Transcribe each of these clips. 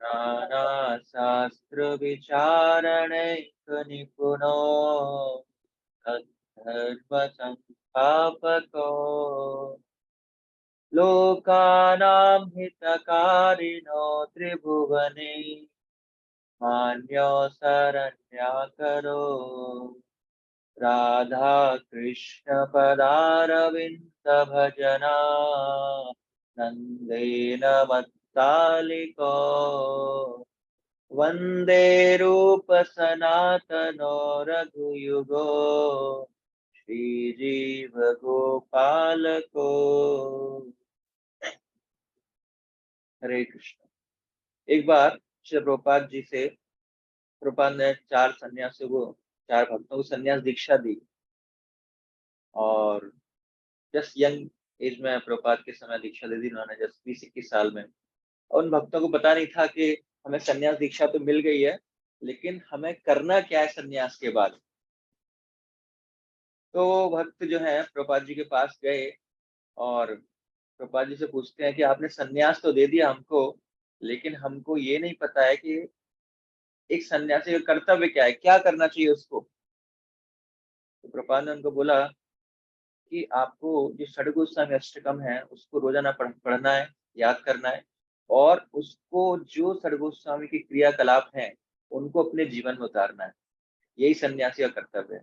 नानाशास्त्रविचारणैकनिपुणो तद्धर्मसंस्थापको लोकानां हितकारिणो त्रिभुवने मान्यो शरण्याकरो राधा कृष्ण पदारविन्द भजना नन्देन मत्तालिको वन्दे रूप सनातनो रघुयुगो श्रीजीव गोपाल को। हरे कृष्ण। एक बार श्री प्रभुपाद जी से प्रभुपाद ने चार सन्यासियों को, चार भक्तों को सन्यास दीक्षा दी। और जस्ट यंग एज में प्रभुपाद के समय दीक्षा दे दी उन्होंने, जस्ट 20-21 साल में। और उन भक्तों को पता नहीं था कि हमें सन्यास दीक्षा तो मिल गई है, लेकिन हमें करना क्या है सन्यास के बाद। तो वो भक्त जो है प्रभुपाद जी के पास गए और प्रभुपाद जी से पूछते हैं कि आपने सन्यास तो दे दिया हमको, लेकिन हमको ये नहीं पता है कि एक सन्यासी का कर्तव्य क्या है, क्या करना चाहिए उसको। तो प्रभुपाद ने उनको बोला कि आपको जो षडगोस्वामी अष्टकम है उसको रोजाना पढ़ना है, याद करना है, और उसको जो षडगोस्वामी की क्रियाकलाप हैं उनको अपने जीवन में उतारना है। यही सन्यासी का कर्तव्य है,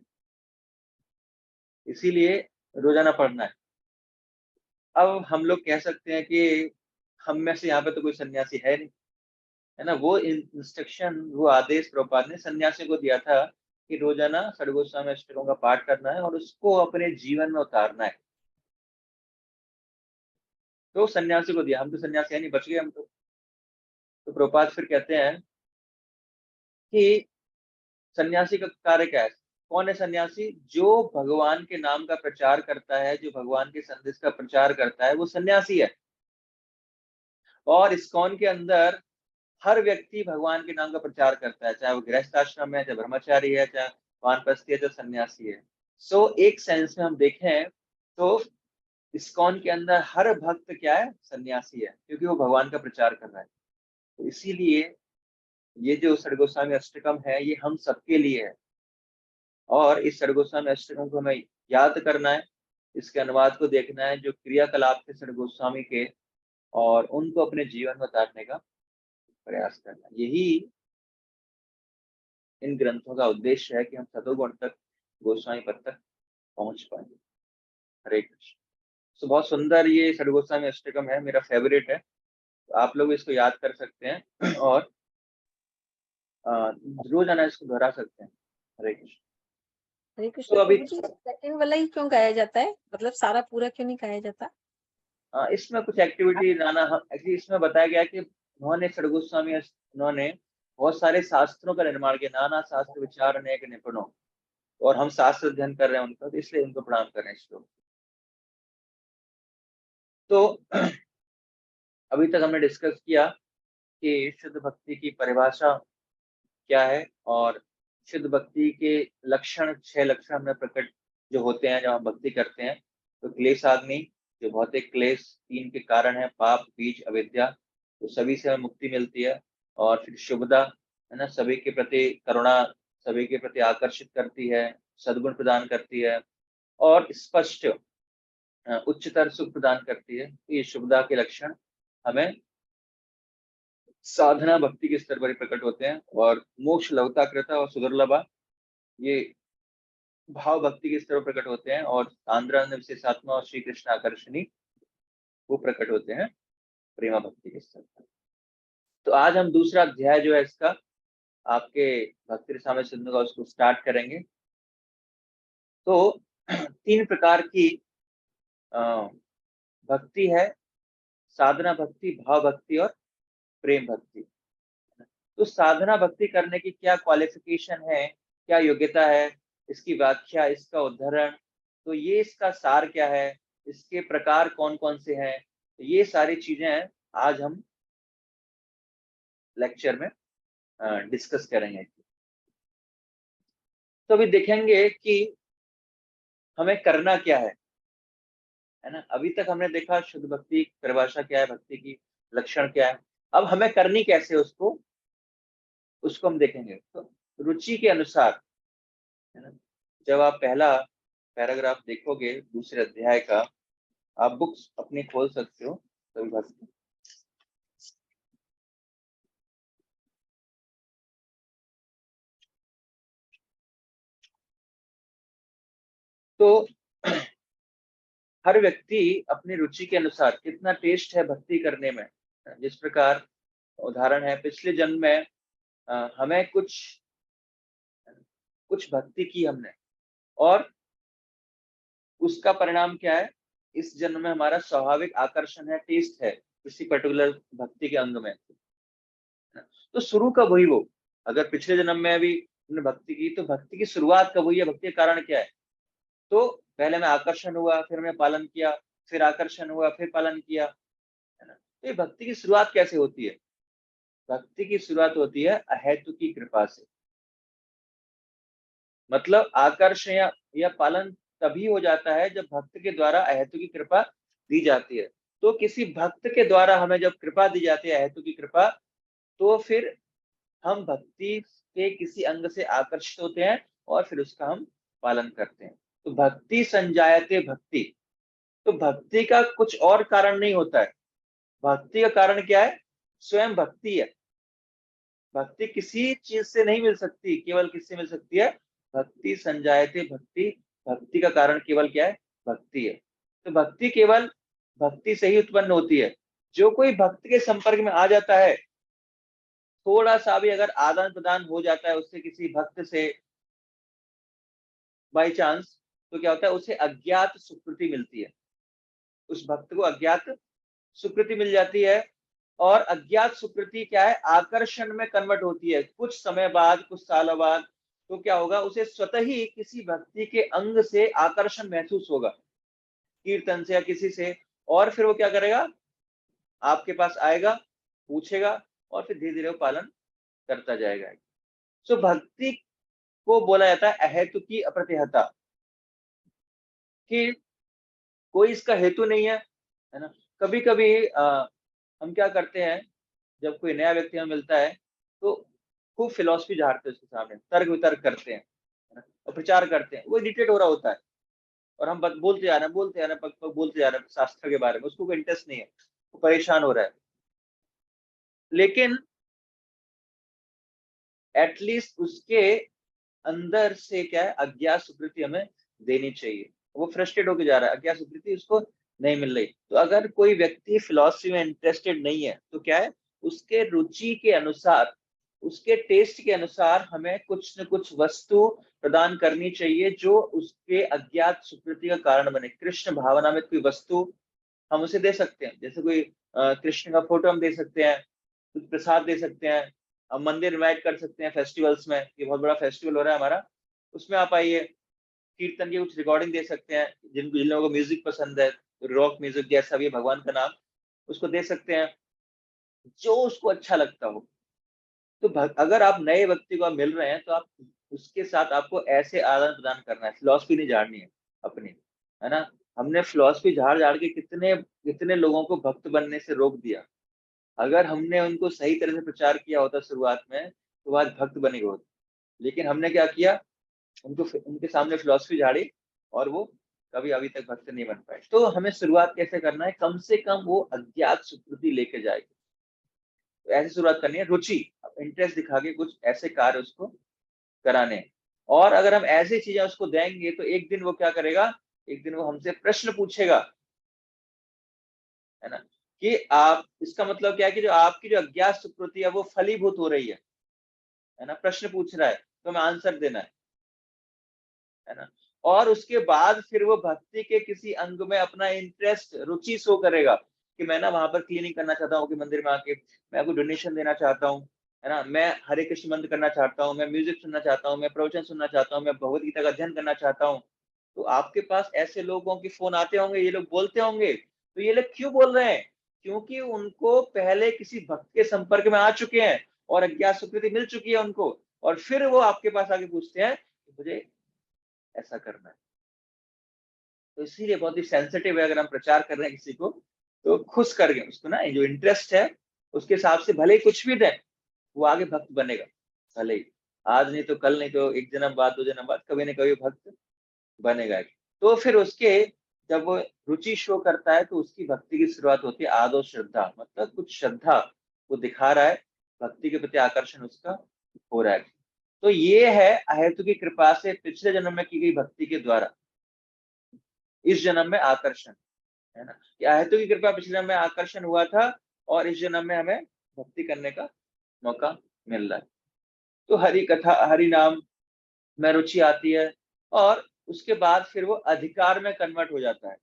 इसीलिए रोजाना पढ़ना है। अब हम लोग कह सकते हैं कि हम में से यहाँ पे तो कोई सन्यासी है नहीं, है ना। वो इंस्ट्रक्शन, वो आदेश प्रभुपाद ने सन्यासी को दिया था कि रोजाना षडगोस्वामी अष्टकों का पाठ करना है और उसको अपने जीवन में उतारना है। तो सन्यासी को दिया, हम तो सन्यासी है नहीं, बच गए हम तो प्रभुपाद फिर कहते हैं कि सन्यासी का कार्य क्या है। कौन है सन्यासी? जो भगवान के नाम का प्रचार करता है, जो भगवान के संदेश का प्रचार करता है, वो सन्यासी है। और इस्कॉन के अंदर हर व्यक्ति भगवान के नाम का प्रचार करता है, चाहे वो गृहस्थ आश्रम है, चाहे ब्रह्मचारी है, चाहे वानप्रस्थी है, चाहे सन्यासी है। सो एक सेंस में हम देखें तो इस्कॉन के अंदर हर भक्त क्या है? सन्यासी है, क्योंकि वो भगवान का प्रचार कर रहा है। तो इसीलिए ये जो षडगोस्वामी अष्टकम है ये हम सबके लिए है। और इस षडगोस्वामी अष्टकम को हमें याद करना है, इसके अनुवाद को देखना है, जो क्रियाकलाप थे षडगोस्वामी के, और उनको अपने जीवन में उतारने का प्रयास करना। यही इन ग्रंथों का उद्देश्य है कि हम सतोगुण तक, गोस्वामी पद तक पहुंच पाएंगे। हरे कृष्ण। तो बहुत सुंदर ये षडगोस्वामी अष्टकम है, मेरा फेवरेट है। तो आप लोग इसको याद कर सकते हैं और रोज आना इसको दोहरा सकते हैं। हरे कृष्ण। हरे तो कृष्ण। अभी प्रभु जी सेकंड वाला ही क्यों गाया जाता है, मतलब सारा पूरा क्यों नहीं गाया जाता? इसमें कुछ एक्टिविटी नाना, एक्चुअली इसमें बताया गया कि उन्होंने षडगोस्वामी उन्होंने बहुत सारे शास्त्रों का निर्माण किया, नाना शास्त्र विचार अनेक निपुणों। और हम शास्त्र अध्ययन कर रहे हैं उनका, तो इसलिए उनको प्रणाम कर रहे हैं श्लोक। तो अभी तक हमने डिस्कस किया कि शुद्ध भक्ति की परिभाषा क्या है, और शुद्ध भक्ति के लक्षण, 6 लक्षण हमने प्रकट जो होते हैं जब हम भक्ति करते हैं। तो क्लेश आग्नि, जो भौतिक क्लेश 3 के कारण है, पाप, बीज, अविद्या, तो सभी से हमें मुक्ति मिलती है। और फिर शुभदा, है ना, सभी के प्रति करुणा, सभी के प्रति आकर्षित करती है, सद्गुण प्रदान करती है, और स्पष्ट उच्चतर सुख प्रदान करती है। तो ये शुभदा के लक्षण हमें साधना भक्ति के स्तर पर प्रकट होते हैं। और मोक्ष लवता कृता और सुदुर्लभा, ये भाव भक्ति के स्तर पर प्रकट होते हैं। और आंध्र विशेषात्मा और श्री कृष्ण आकर्षणी, वो प्रकट होते हैं प्रेमा भक्ति के स्तर पर। तो आज हम दूसरा अध्याय जो है इसका, आपके भक्ति रसामृत सिंधु का, उसको स्टार्ट करेंगे। तो 3 प्रकार की भक्ति है, साधना भक्ति, भाव भक्ति और प्रेम भक्ति। तो साधना भक्ति करने की क्या क्वालिफिकेशन है, क्या योग्यता है, इसकी व्याख्या, इसका उदाहरण, तो ये इसका सार क्या है, इसके प्रकार कौन कौन से हैं, तो ये सारी चीजें आज हम लेक्चर में डिस्कस करेंगे। तो अभी देखेंगे कि हमें करना क्या है ना। अभी तक हमने देखा शुद्ध भक्ति की परिभाषा क्या है, भक्ति की लक्षण क्या है। अब हमें करनी कैसे उसको हम देखेंगे। तो रुचि के अनुसार, है ना, जब आप पहला पैराग्राफ देखोगे दूसरे अध्याय का, आप बुक्स अपनी खोल सकते हो सभी भक्ति। तो हर व्यक्ति अपनी रुचि के अनुसार कितना टेस्ट है भक्ति करने में। जिस प्रकार उदाहरण है, पिछले जन्म में हमें कुछ भक्ति की हमने, और उसका परिणाम क्या है, इस जन्म में हमारा स्वाभाविक आकर्षण है, टेस्ट है किसी पर्टिकुलर भक्ति के अंग में। तो शुरू कब हुई वो, अगर पिछले जन्म में भी हमने भक्ति की, तो भक्ति की शुरुआत कब हुई है, भक्ति का कारण क्या है। तो पहले में आकर्षण हुआ, फिर हमने पालन किया, फिर आकर्षण हुआ, फिर पालन किया, है ना। तो ये भक्ति की शुरुआत कैसे होती है, भक्ति की शुरुआत होती है अहेतु की कृपा से। मतलब आकर्षण या पालन तभी हो जाता है जब भक्त के द्वारा अहेतु की कृपा दी जाती है। तो किसी भक्त के द्वारा हमें जब कृपा दी जाती है, अहेतु की कृपा, तो फिर हम भक्ति के किसी अंग से आकर्षित होते हैं और फिर उसका हम पालन करते हैं। तो भक्ति संजायते भक्ति, तो भक्ति का कुछ और कारण नहीं होता है। भक्ति का कारण क्या है, स्वयं भक्ति है। भक्ति किसी चीज से नहीं मिल सकती, केवल किससे मिल सकती है, भक्ति संजायते भक्ति। भक्ति का कारण केवल क्या है, भक्ति है। तो भक्ति केवल भक्ति से ही उत्पन्न होती है। जो कोई भक्त के संपर्क में आ जाता है, थोड़ा सा भी अगर आदान प्रदान हो जाता है उससे किसी भक्त से बाई चांस, तो क्या होता है, उसे अज्ञात सुकृति मिलती है। उस भक्त को अज्ञात सुकृति मिल जाती है, और अज्ञात सुकृति क्या है, आकर्षण में कन्वर्ट होती है। कुछ समय बाद, कुछ सालों बाद, तो क्या होगा, उसे स्वतः ही किसी भक्ति के अंग से आकर्षण महसूस होगा, कीर्तन से या किसी से, और फिर वो क्या करेगा, आपके पास आएगा, पूछेगा, और फिर धीरे धीरे वो पालन करता जाएगा। सो भक्ति को बोला जाता है अहेतु की अप्रतिहता, कि कोई इसका हेतु नहीं है ना। कभी कभी हम क्या करते हैं, जब कोई नया व्यक्ति हमें मिलता है, तो खूब फिलॉसफी झाड़ते हैं उसके सामने, तर्क वितर्क करते हैं, है ना, और प्रचार करते हैं। वो इरिटेट हो रहा होता है, और हम बोलते जा रहे हैं, बोलते जा रहे हैं, पग पग बोलते जा रहे हैं शास्त्र के बारे में, उसको कोई इंटरेस्ट नहीं है, वो परेशान हो रहा है। लेकिन एटलीस्ट उसके अंदर से क्या है, अज्ञात स्वीकृति हमें देनी चाहिए। वो फ्रस्ट्रेट होकर जा रहा है, अज्ञात स्वीकृति उसको नहीं मिल रही। तो अगर कोई व्यक्ति फिलॉसफी में इंटरेस्टेड नहीं है, तो क्या है, उसके रुचि के अनुसार, उसके टेस्ट के अनुसार हमें कुछ न कुछ वस्तु प्रदान करनी चाहिए जो उसके अज्ञात स्वीकृति का कारण बने। कृष्ण भावना में कोई वस्तु हम उसे दे सकते हैं, जैसे कोई कृष्ण का फोटो हम दे सकते हैं, कुछ प्रसाद दे सकते हैं, हम मंदिर इनवाइट कर सकते हैं फेस्टिवल्स में, ये बहुत बड़ा फेस्टिवल हो रहा है हमारा, उसमें आप आइए, कीर्तन की कुछ रिकॉर्डिंग दे सकते हैं, जिन लोगों को म्यूजिक पसंद है, रॉक म्यूजिक जैसा भी भगवान का नाम, उसको दे सकते हैं, जो उसको अच्छा लगता हो। तो अगर आप नए व्यक्ति को आप मिल रहे हैं, तो आप उसके साथ आपको ऐसे आदान प्रदान करना है, फिलॉसफी नहीं झाड़नी है अपनी, है ना। हमने फिलॉसफी झाड़ झाड़ के कितने कितने लोगों को भक्त बनने से रोक दिया। अगर हमने उनको सही तरह से प्रचार किया होता शुरुआत में, तो आज भक्त बने होते। लेकिन हमने क्या किया, उनको उनके सामने फिलॉसफी झाड़ी, और वो कभी अभी तक भक्त नहीं बन पाए। तो हमें शुरुआत कैसे करना है, कम से कम वो अज्ञात सुकृति लेके जाएगी। तो ऐसे शुरुआत करनी है, रुचि, इंटरेस्ट दिखा के कुछ ऐसे कार्य उसको कराने हैं। और अगर हम ऐसी चीजें उसको देंगे, तो एक दिन वो क्या करेगा, एक दिन वो हमसे प्रश्न पूछेगा, है ना, कि आप, इसका मतलब क्या है, कि जो आपकी जो अज्ञात सुकृति है वो फलीभूत हो रही है ना, प्रश्न पूछ रहा है, तो हमें आंसर देना है ना। और उसके बाद फिर वो भक्ति के किसी अंग में अपना इंटरेस्ट, रुचि शो करेगा, कि मैं ना वहां पर क्लीनिंग करना चाहता हूँ, कि मंदिर में आके मैं आपको डोनेशन देना चाहता हूँ, है ना, मैं हरे कृष्ण मंत्र करना चाहता हूँ, मैं म्यूजिक सुनना चाहता हूँ, मैं प्रवचन सुनना चाहता हूँ, मैं भगवत गीता का अध्ययन करना चाहता हूँ। तो आपके पास ऐसे लोगों के फोन आते होंगे, ये लोग बोलते होंगे, तो ये लोग क्यों बोल रहे हैं, क्योंकि उनको पहले किसी भक्त के संपर्क में आ चुके हैं, और अज्ञात स्वीकृति मिल चुकी है उनको, और फिर वो आपके पास आके पूछते हैं कि मुझे ऐसा करना है। तो इसीलिए बहुत ही सेंसिटिव है, अगर हम प्रचार कर रहे हैं किसी को, तो खुश करके उसको ना, जो इंटरेस्ट है उसके हिसाब से भले ही कुछ भी दे, वो आगे भक्त बनेगा। भले ही आज नहीं तो कल, नहीं तो एक जन्म बाद, 2 जन्म बाद, कभी न कभी भक्त बनेगा। तो फिर उसके जब वो रुचि शो करता है तो उसकी भक्ति की शुरुआत होती है आदो श्रद्धा, मतलब कुछ श्रद्धा वो दिखा रहा है, भक्ति के प्रति आकर्षण उसका हो रहा है। तो ये है अहेतु की कृपा से पिछले जन्म में की गई भक्ति के द्वारा इस जन्म में आकर्षण, है ना? कि अहेतु की कृपा पिछले जन्म में आकर्षण हुआ था और इस जन्म में हमें भक्ति करने का मौका मिल रहा है। तो हरि कथा, हरि नाम में रुचि आती है और उसके बाद फिर वो अधिकार में कन्वर्ट हो जाता है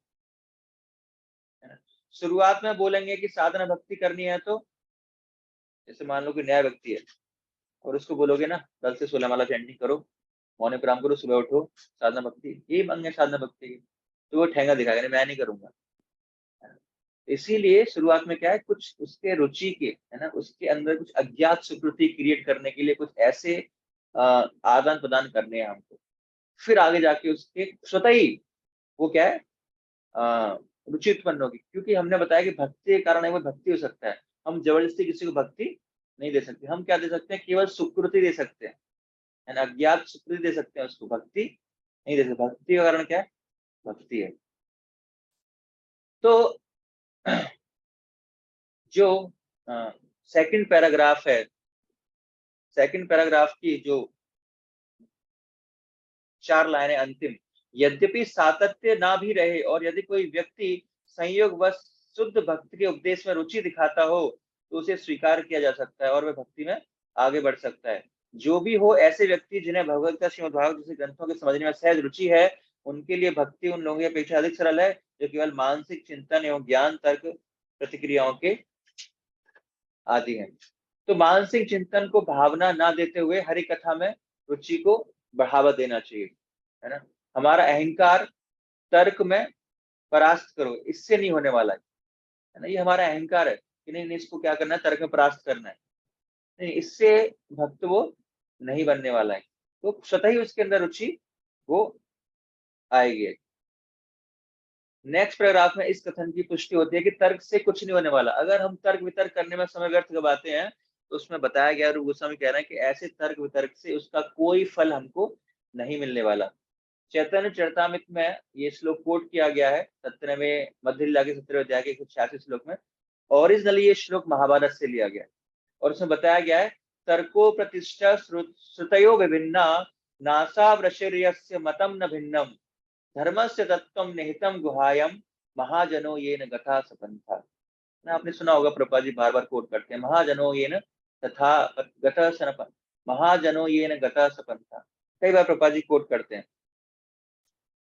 ना? शुरुआत में बोलेंगे कि साधना भक्ति करनी है, तो जैसे मान लो कि नया व्यक्ति है और उसको बोलोगे ना 10 से 16 माला चैंटिंग करो, मौन प्राणायाम करो, सुबह उठो, साधना भक्ति, यही मांगे साधना भक्ति की, तो वो ठेंगा दिखाएगा, नहीं मैं नहीं करूंगा। इसीलिए शुरुआत में क्या है, कुछ उसके रुचि के, है ना, उसके अंदर कुछ अज्ञात सुकृति क्रिएट करने के लिए कुछ ऐसे आदान प्रदान करने हैं हमको। फिर आगे जाके उसके स्वतः ही वो क्या है, रुचि उत्पन्न होगी, क्योंकि हमने बताया कि भक्ति के कारण है वो भक्ति हो सकता है। हम जबरदस्ती किसी को भक्ति नहीं दे सकते, हम क्या दे सकते हैं, केवल सुकृति दे सकते हैं, है ना, अज्ञात सुकृति दे सकते हैं, उसको भक्ति नहीं दे सकते। भक्ति का कारण क्या है, भक्ति है। तो जो सेकंड पैराग्राफ है, सेकंड पैराग्राफ की जो 4 लाइनें अंतिम, यद्यपि सातत्य ना भी रहे और यदि कोई व्यक्ति संयोग वश शुद्ध भक्त के उपदेश में रुचि दिखाता हो तो उसे स्वीकार किया जा सकता है और वह भक्ति में आगे बढ़ सकता है। जो भी हो, ऐसे व्यक्ति जिन्हें भगवद गीता, श्रीमद् भागवत जैसे ग्रंथों के समझने में सहज रुचि है, उनके लिए भक्ति उन लोगों की अपेक्षा अधिक सरल है जो केवल मानसिक चिंतन एवं ज्ञान तर्क प्रतिक्रियाओं के आदि हैं। तो मानसिक चिंतन को भावना ना देते हुए हरि कथा में रुचि को बढ़ावा देना चाहिए, है ना? हमारा अहंकार तर्क में परास्त करो, इससे नहीं होने वाला है ना? ये हमारा अहंकार है कि नहीं नहीं, इसको क्या करना है, तर्क में परास्त करना है, नहीं, इससे भक्त वो नहीं बनने वाला है। तो स्वतः ही उसके अंदर रुचि वो आएगी। नेक्स्ट पैराग्राफ में इस कथन की पुष्टि होती है कि तर्क से कुछ नहीं होने वाला। अगर हम तर्क वितर्क करने में समय व्यर्थ गवाते हैं तो उसमें बताया गया, रूप गोस्वामी कह रहे हैं कि ऐसे तर्क वितर्क से उसका कोई फल हमको नहीं मिलने वाला। चैतन्य चरितामृत में ये श्लोक कोट किया गया है 17वें मध्य लीला के 17वें अध्याय के 186 श्लोक में। ओरिजिनली ये श्लोक महाभारत से लिया गया है और उसमें बताया गया है, तर्को प्रतिष्ठा श्रुतयो विभिन्ना नासा वृषिर्यस्य मतम न भिन्नम धर्मस्य तत्त्वं निहितं गुहायं महाजनो येन गता सपंथा। ना आपने सुना होगा, प्रभुपाद जी बार बार कोट करते हैं, महाजनो येन तथा गता सनप, महाजनो येन गता सपंथा, कई बार प्रभुपाद जी कोट करते हैं।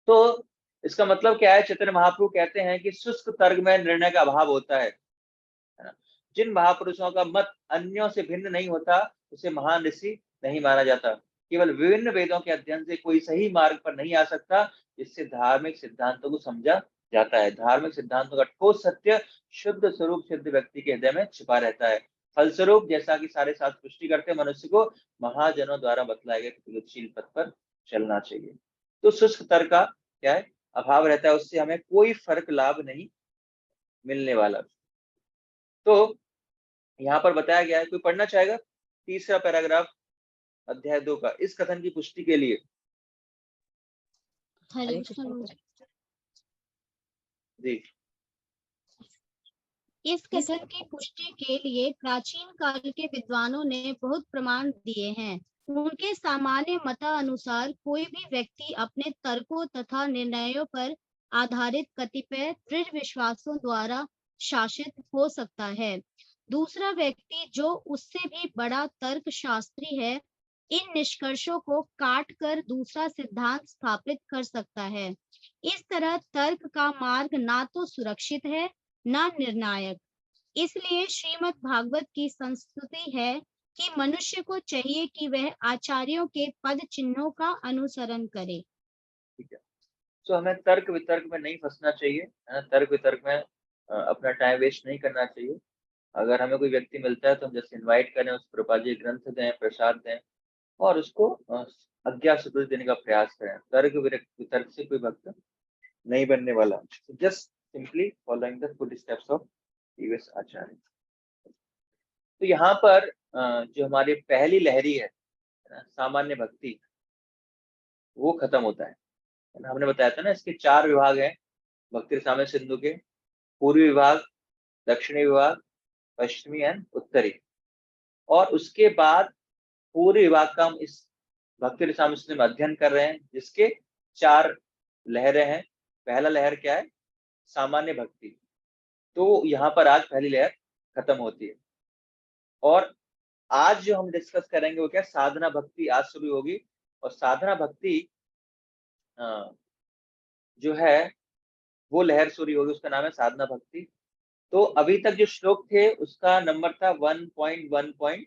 तो इसका मतलब क्या है, चैतन्य महाप्रभु कहते हैं कि शुष्क तर्क में निर्णय का अभाव होता है ना? जिन महापुरुषों का मत अन्यों से भिन्न नहीं होता उसे महान ऋषि नहीं माना जाता। केवल विभिन्न वेदों के अध्ययन से कोई सही मार्ग पर नहीं आ सकता जिससे धार्मिक सिद्धांतों को समझा जाता है। धार्मिक सिद्धांतों का ठोस सत्य शुद्ध स्वरूप सिद्ध व्यक्ति के हृदय में छिपा रहता है। फलस्वरूप जैसा कि सारे शास्त्र पुष्टि करते हैं, मनुष्य को महाजनों द्वारा बतलाए गए प्रगतिशील पथ पर चलना चाहिए। तो शुष्क तर्क का क्या है, अभाव रहता है, उससे हमें कोई फर्क लाभ नहीं मिलने वाला। तो यहाँ पर बताया गया है, कोई पढ़ना चाहेगा तीसरा पैराग्राफ अध्याय 2 का, इस कथन की पुष्टि के लिए। हरे कृष्ण जी, इस कथन की पुष्टि के लिए प्राचीन काल के विद्वानों ने बहुत प्रमाण दिए हैं। उनके सामान्य मतानुसार कोई भी व्यक्ति अपने तर्कों तथा निर्णयों पर आधारित कतिपय दृढ़ विश्वासों द्वारा शासित हो सकता है। दूसरा व्यक्ति जो उससे भी बड़ा तर्क शास्त्री है, इन निष्कर्षों को काट कर दूसरा सिद्धांत स्थापित कर सकता है। इस तरह तर्क का मार्ग ना तो सुरक्षित है न निर्णायक। इसलिए श्रीमद् भागवत की संस्तुति है कि मनुष्य को चाहिए कि वह आचार्यों के पद चिन्हों का अनुसरण करे। ठीक है। तो हमें तर्क वितर्क में नहीं फंसना चाहिए, है ना? तर्क वितर्क में अपना टाइम वेस्ट नहीं करना चाहिए। अगर हमें कोई व्यक्ति मिलता है तो हम जैसे इनवाइट करें, उस प्रभुपाद जी ग्रंथ दें, प्रसाद दें और उसको अज्ञात सुकृति देने का प्रयास करें। तर्क वितर्क से कोई भक्त नहीं बनने वाला। Just simply following the footsteps of previous acharya. तो यहाँ पर जो हमारी पहली लहरी है ना, सामान्य भक्ति, वो खत्म होता है ना। हमने बताया था ना, इसके 4 विभाग हैं भक्ति रसामृत सिंधु के: पूर्वी विभाग, दक्षिणी विभाग, पश्चिमी एंड उत्तरी। और उसके बाद पूर्वी विभाग का हम इस भक्ति रसामृत सिंधु में अध्ययन कर रहे हैं, जिसके 4 लहरें हैं। पहला लहर क्या है? सामान्य भक्ति। तो यहाँ पर आज पहली लहर खत्म होती है। और आज जो हम डिस्कस करेंगे वो क्या? साधना भक्ति आज शुरू होगी। और साधना भक्ति जो है वो लहर शुरू होगी, उसका नाम है साधना भक्ति। तो अभी तक जो श्लोक थे उसका नंबर था 1.1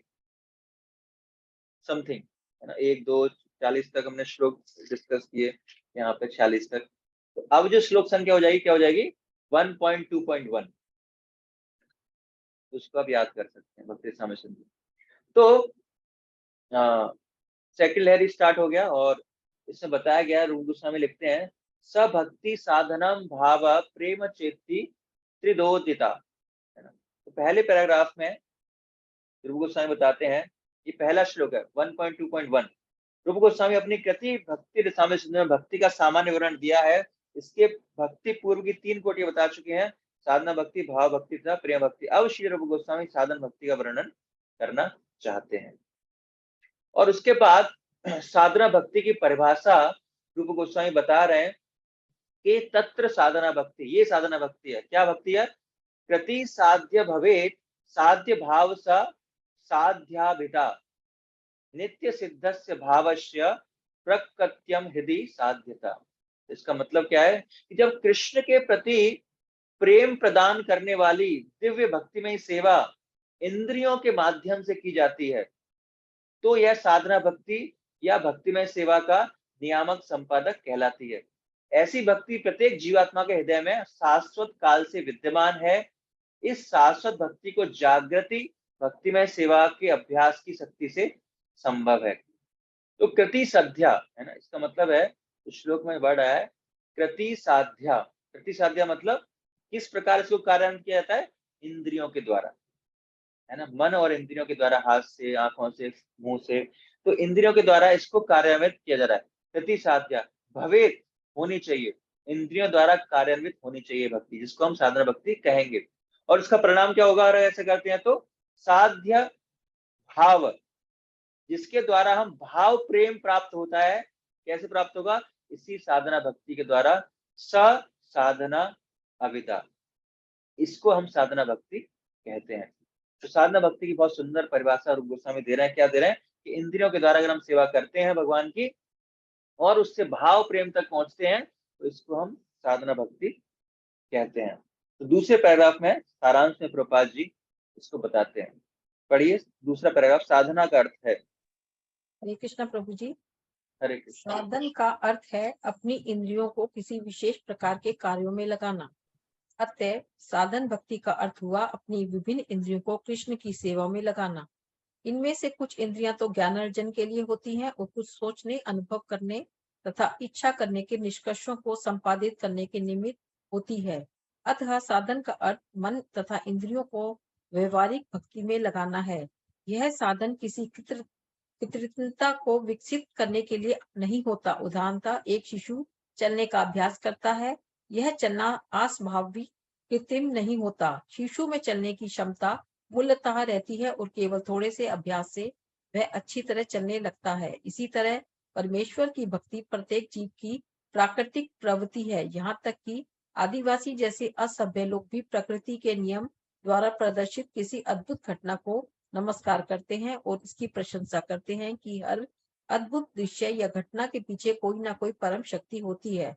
समथिंग, है ना। 1 2 40 तक हमने श्लोक डिस्कस किए, यहाँ पे 46 तक। तो अब जो श्लोक संख्या हो जाएगी, क्या हो जाएगी? 1.2.1। उसको आप याद कर सकते हैं भक्ति रसामृत सिंधु। तो सेकंड लहर स्टार्ट हो गया, और इसमें बताया गया, रूप गोस्वामी लिखते हैं, सभक्ति साधनम भाव प्रेम चेती त्रिदोदिता, है ना। तो पहले पैराग्राफ में रूप गोस्वामी बताते हैं, ये पहला श्लोक है 1.2.1। रूप गोस्वामी अपनी कृति भक्ति रसामृत सिंधु में भक्ति का सामान्य विवरण दिया है। इसके भक्ति पूर्व की 3 कोटि बता चुके हैं: साधना भक्ति, भाव भक्ति तथा प्रेम भक्ति। अब श्री रूप गोस्वामी साधन भक्ति का वर्णन करना चाहते हैं। और उसके बाद साधना भक्ति की परिभाषा रूप गोस्वामी बता रहे हैं कि तत्र साधना भक्ति, ये साधना भक्ति है। क्या भक्ति है? कृति साध्य भवेत साध्य भाव स साध्याभिता नित्य सिद्धस्य भावस्य प्रकृत्यम हृदि साध्यता। इसका मतलब क्या है कि जब कृष्ण के प्रति प्रेम प्रदान करने वाली दिव्य भक्तिमय सेवा इंद्रियों के माध्यम से की जाती है, तो यह साधना भक्ति या भक्तिमय सेवा का नियामक संपादक कहलाती है। ऐसी भक्ति प्रत्येक जीवात्मा के हृदय में शाश्वत काल से विद्यमान है। इस शाश्वत भक्ति को जागृति भक्तिमय सेवा के अभ्यास की शक्ति से संभव है। तो कृति साध्या, है ना, इसका मतलब है, श्लोक में वर्ड आया है कृति साध्या। कृति साध्या मतलब किस प्रकार इसको कार्यान्वित किया जाता है? इंद्रियों के द्वारा, है ना। मन और इंद्रियों के द्वारा, हाथ से, आंखों से, मुंह से, तो इंद्रियों के द्वारा इसको कार्यान्वित किया जा रहा है। कृति साध्या भवेत, होनी चाहिए, इंद्रियों द्वारा कार्यान्वित होनी चाहिए भक्ति, जिसको हम साधना भक्ति कहेंगे। और इसका परिणाम क्या होगा अगर ऐसे करते हैं? तो साध्य भाव, जिसके द्वारा हम भाव प्रेम प्राप्त होता है। कैसे प्राप्त होगा? इसी साधना भक्ति के द्वारा। स साधना अविदा, इसको हम साधना भक्ति कहते हैं। तो साधना भक्ति की बहुत सुंदर परिभाषा रूप गोस्वामी दे रहे हैं। क्या दे रहे हैं? कि इंद्रियों के द्वारा अगर हम सेवा करते हैं भगवान की और उससे भाव प्रेम तक पहुंचते हैं, तो इसको हम साधना भक्ति कहते हैं। तो दूसरे पैराग्राफ में सारांश में प्रभुपाद जी इसको बताते हैं। पढ़िए दूसरा पैराग्राफ। साधना का अर्थ है। हरे कृष्णा प्रभु जी। हरे कृष्ण। साधन का अर्थ है अपनी इंद्रियों को किसी विशेष प्रकार के कार्यों में लगाना। अतः साधन भक्ति का अर्थ हुआ अपनी विभिन्न इंद्रियों को कृष्ण की सेवा में लगाना। इनमें से कुछ इंद्रियां तो ज्ञान अर्जन के लिए होती हैं और कुछ सोचने, अनुभव करने तथा इच्छा करने के निष्कर्षों को संपादित करने के निमित्त होती है। अतः साधन का अर्थ मन तथा इंद्रियों को व्यवहारिक भक्ति में लगाना है। यह साधन किसी कृतज्ञता को विकसित करने के लिए नहीं होता। उदाहरणतः एक शिशु चलने का अभ्यास करता है। यह चलना अस्वाभाविक कृत्रिम नहीं होता। शिशु में चलने की क्षमता मूलतः रहती है और केवल थोड़े से अभ्यास से वह अच्छी तरह चलने लगता है। इसी तरह परमेश्वर की भक्ति प्रत्येक जीव की प्राकृतिक प्रवृत्ति है। यहाँ तक कि आदिवासी जैसे असभ्य लोग भी प्रकृति के नियम द्वारा प्रदर्शित किसी अद्भुत घटना को नमस्कार करते हैं और इसकी प्रशंसा करते हैं कि हर अद्भुत दृश्य या घटना के पीछे कोई ना कोई परम शक्ति होती है।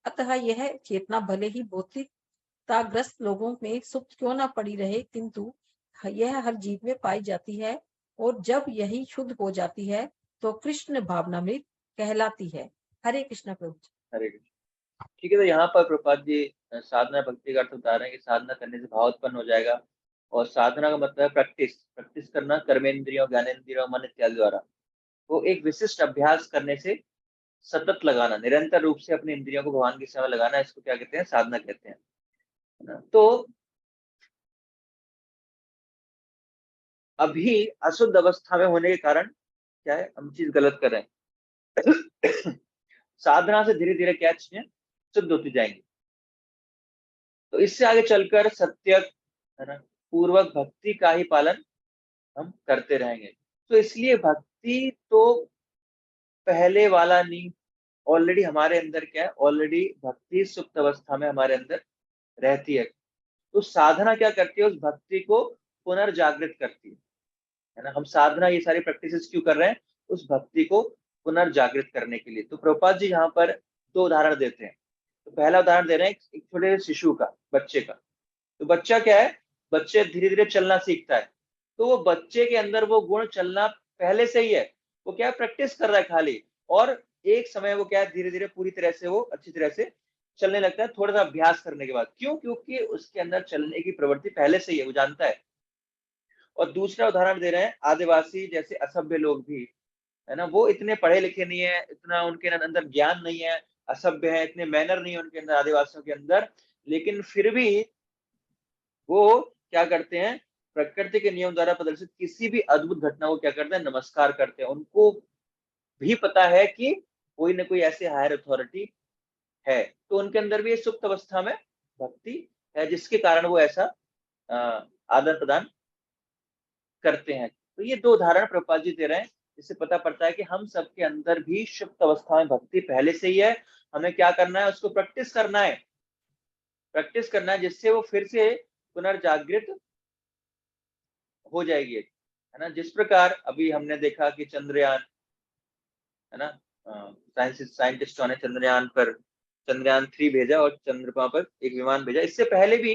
अतः यह चेतना भले ही भौतिकताग्रस्त लोगों में सुप्त क्यों ना पड़ी रहे, किंतु यह हर जीव में पाई जाती है और जब यही शुद्ध हो जाती है तो कृष्ण भावनामृत कहलाती है। हरे कृष्ण प्रभु। हरे कृष्ण। ठीक है, तो यहाँ पर प्रभुपाद जी साधना भक्ति का अर्थ बता रहे हैं कि साधना करने से भाव उत्पन्न हो जाएगा। और साधना का मतलब है प्रैक्टिस, प्रैक्टिस करना कर्मेंद्रियों, ज्ञानेंद्रियों, मन इत्यादि द्वारा। वो एक विशिष्ट अभ्यास करने से सतत लगाना, निरंतर रूप से अपनी इंद्रियों को भगवान की सेवा लगाना, इसको क्या कहते हैं? साधना कहते हैं, है ना। तो अभी अशुद्ध अवस्था में होने के कारण क्या है, हम चीज गलत कर रहे हैं। साधना से धीरे धीरे क्या चीजें शुद्ध होती जाएंगी, तो इससे आगे चलकर सत्य, है ना, पूर्वक भक्ति का ही पालन हम करते रहेंगे। तो इसलिए भक्ति तो पहले वाला नहीं, ऑलरेडी हमारे अंदर क्या है, ऑलरेडी भक्ति सुप्त अवस्था में हमारे अंदर रहती है। तो साधना क्या करती है, उस भक्ति को पुनर्जागृत करती है ना। हम साधना ये सारी प्रैक्टिसेस क्यों कर रहे हैं, उस भक्ति को पुनर्जागृत करने के लिए। तो प्रभुपाद जी यहाँ पर दो उदाहरण देते हैं। तो पहला उदाहरण दे रहे हैं एक छोटे से शिशु का, बच्चे का। तो बच्चा क्या है, बच्चे धीरे धीरे चलना सीखता है, तो वो बच्चे के अंदर वो गुण चलना पहले से ही है, वो क्या प्रैक्टिस कर रहा है खाली, और एक समय वो क्या है धीरे धीरे पूरी तरह से वो अच्छी तरह से चलने लगता है, थोड़ा सा अभ्यास करने के बाद। क्यों, क्योंकि उसके अंदर चलने की प्रवृत्ति पहले से ही है, वो जानता है। और दूसरा उदाहरण दे रहे हैं आदिवासी जैसे असभ्य लोग भी, है ना, वो इतने पढ़े लिखे नहीं है, इतना उनके अंदर ज्ञान नहीं है, असभ्य है, इतने मैनर नहीं है उनके अंदर, आदिवासियों के अंदर, लेकिन फिर भी वो क्या करते हैं, प्रकृति के नियम द्वारा प्रदर्शित किसी भी अद्भुत घटना को क्या करते हैं, नमस्कार करते हैं। उनको भी पता है कि कोई ना कोई ऐसी हायर अथॉरिटी है, तो उनके अंदर भी सुप्त अवस्था में भक्ति है, जिसके कारण वो ऐसा आदान प्रदान करते हैं। तो ये दो उदाहरण प्रभुपाद जी दे रहे हैं, जिससे पता पड़ता है कि हम सबके अंदर भी सुप्त अवस्था में भक्ति पहले से ही है। हमें क्या करना है, उसको प्रैक्टिस करना है, प्रैक्टिस करना है, जिससे वो फिर से पुनर्जागृत हो जाएगी, है ना। जिस प्रकार अभी हमने देखा कि चंद्रयान, है ना, साइंटिस्टों ने चंद्रयान 3 भेजा और चंद्रमा पर एक विमान भेजा। इससे पहले भी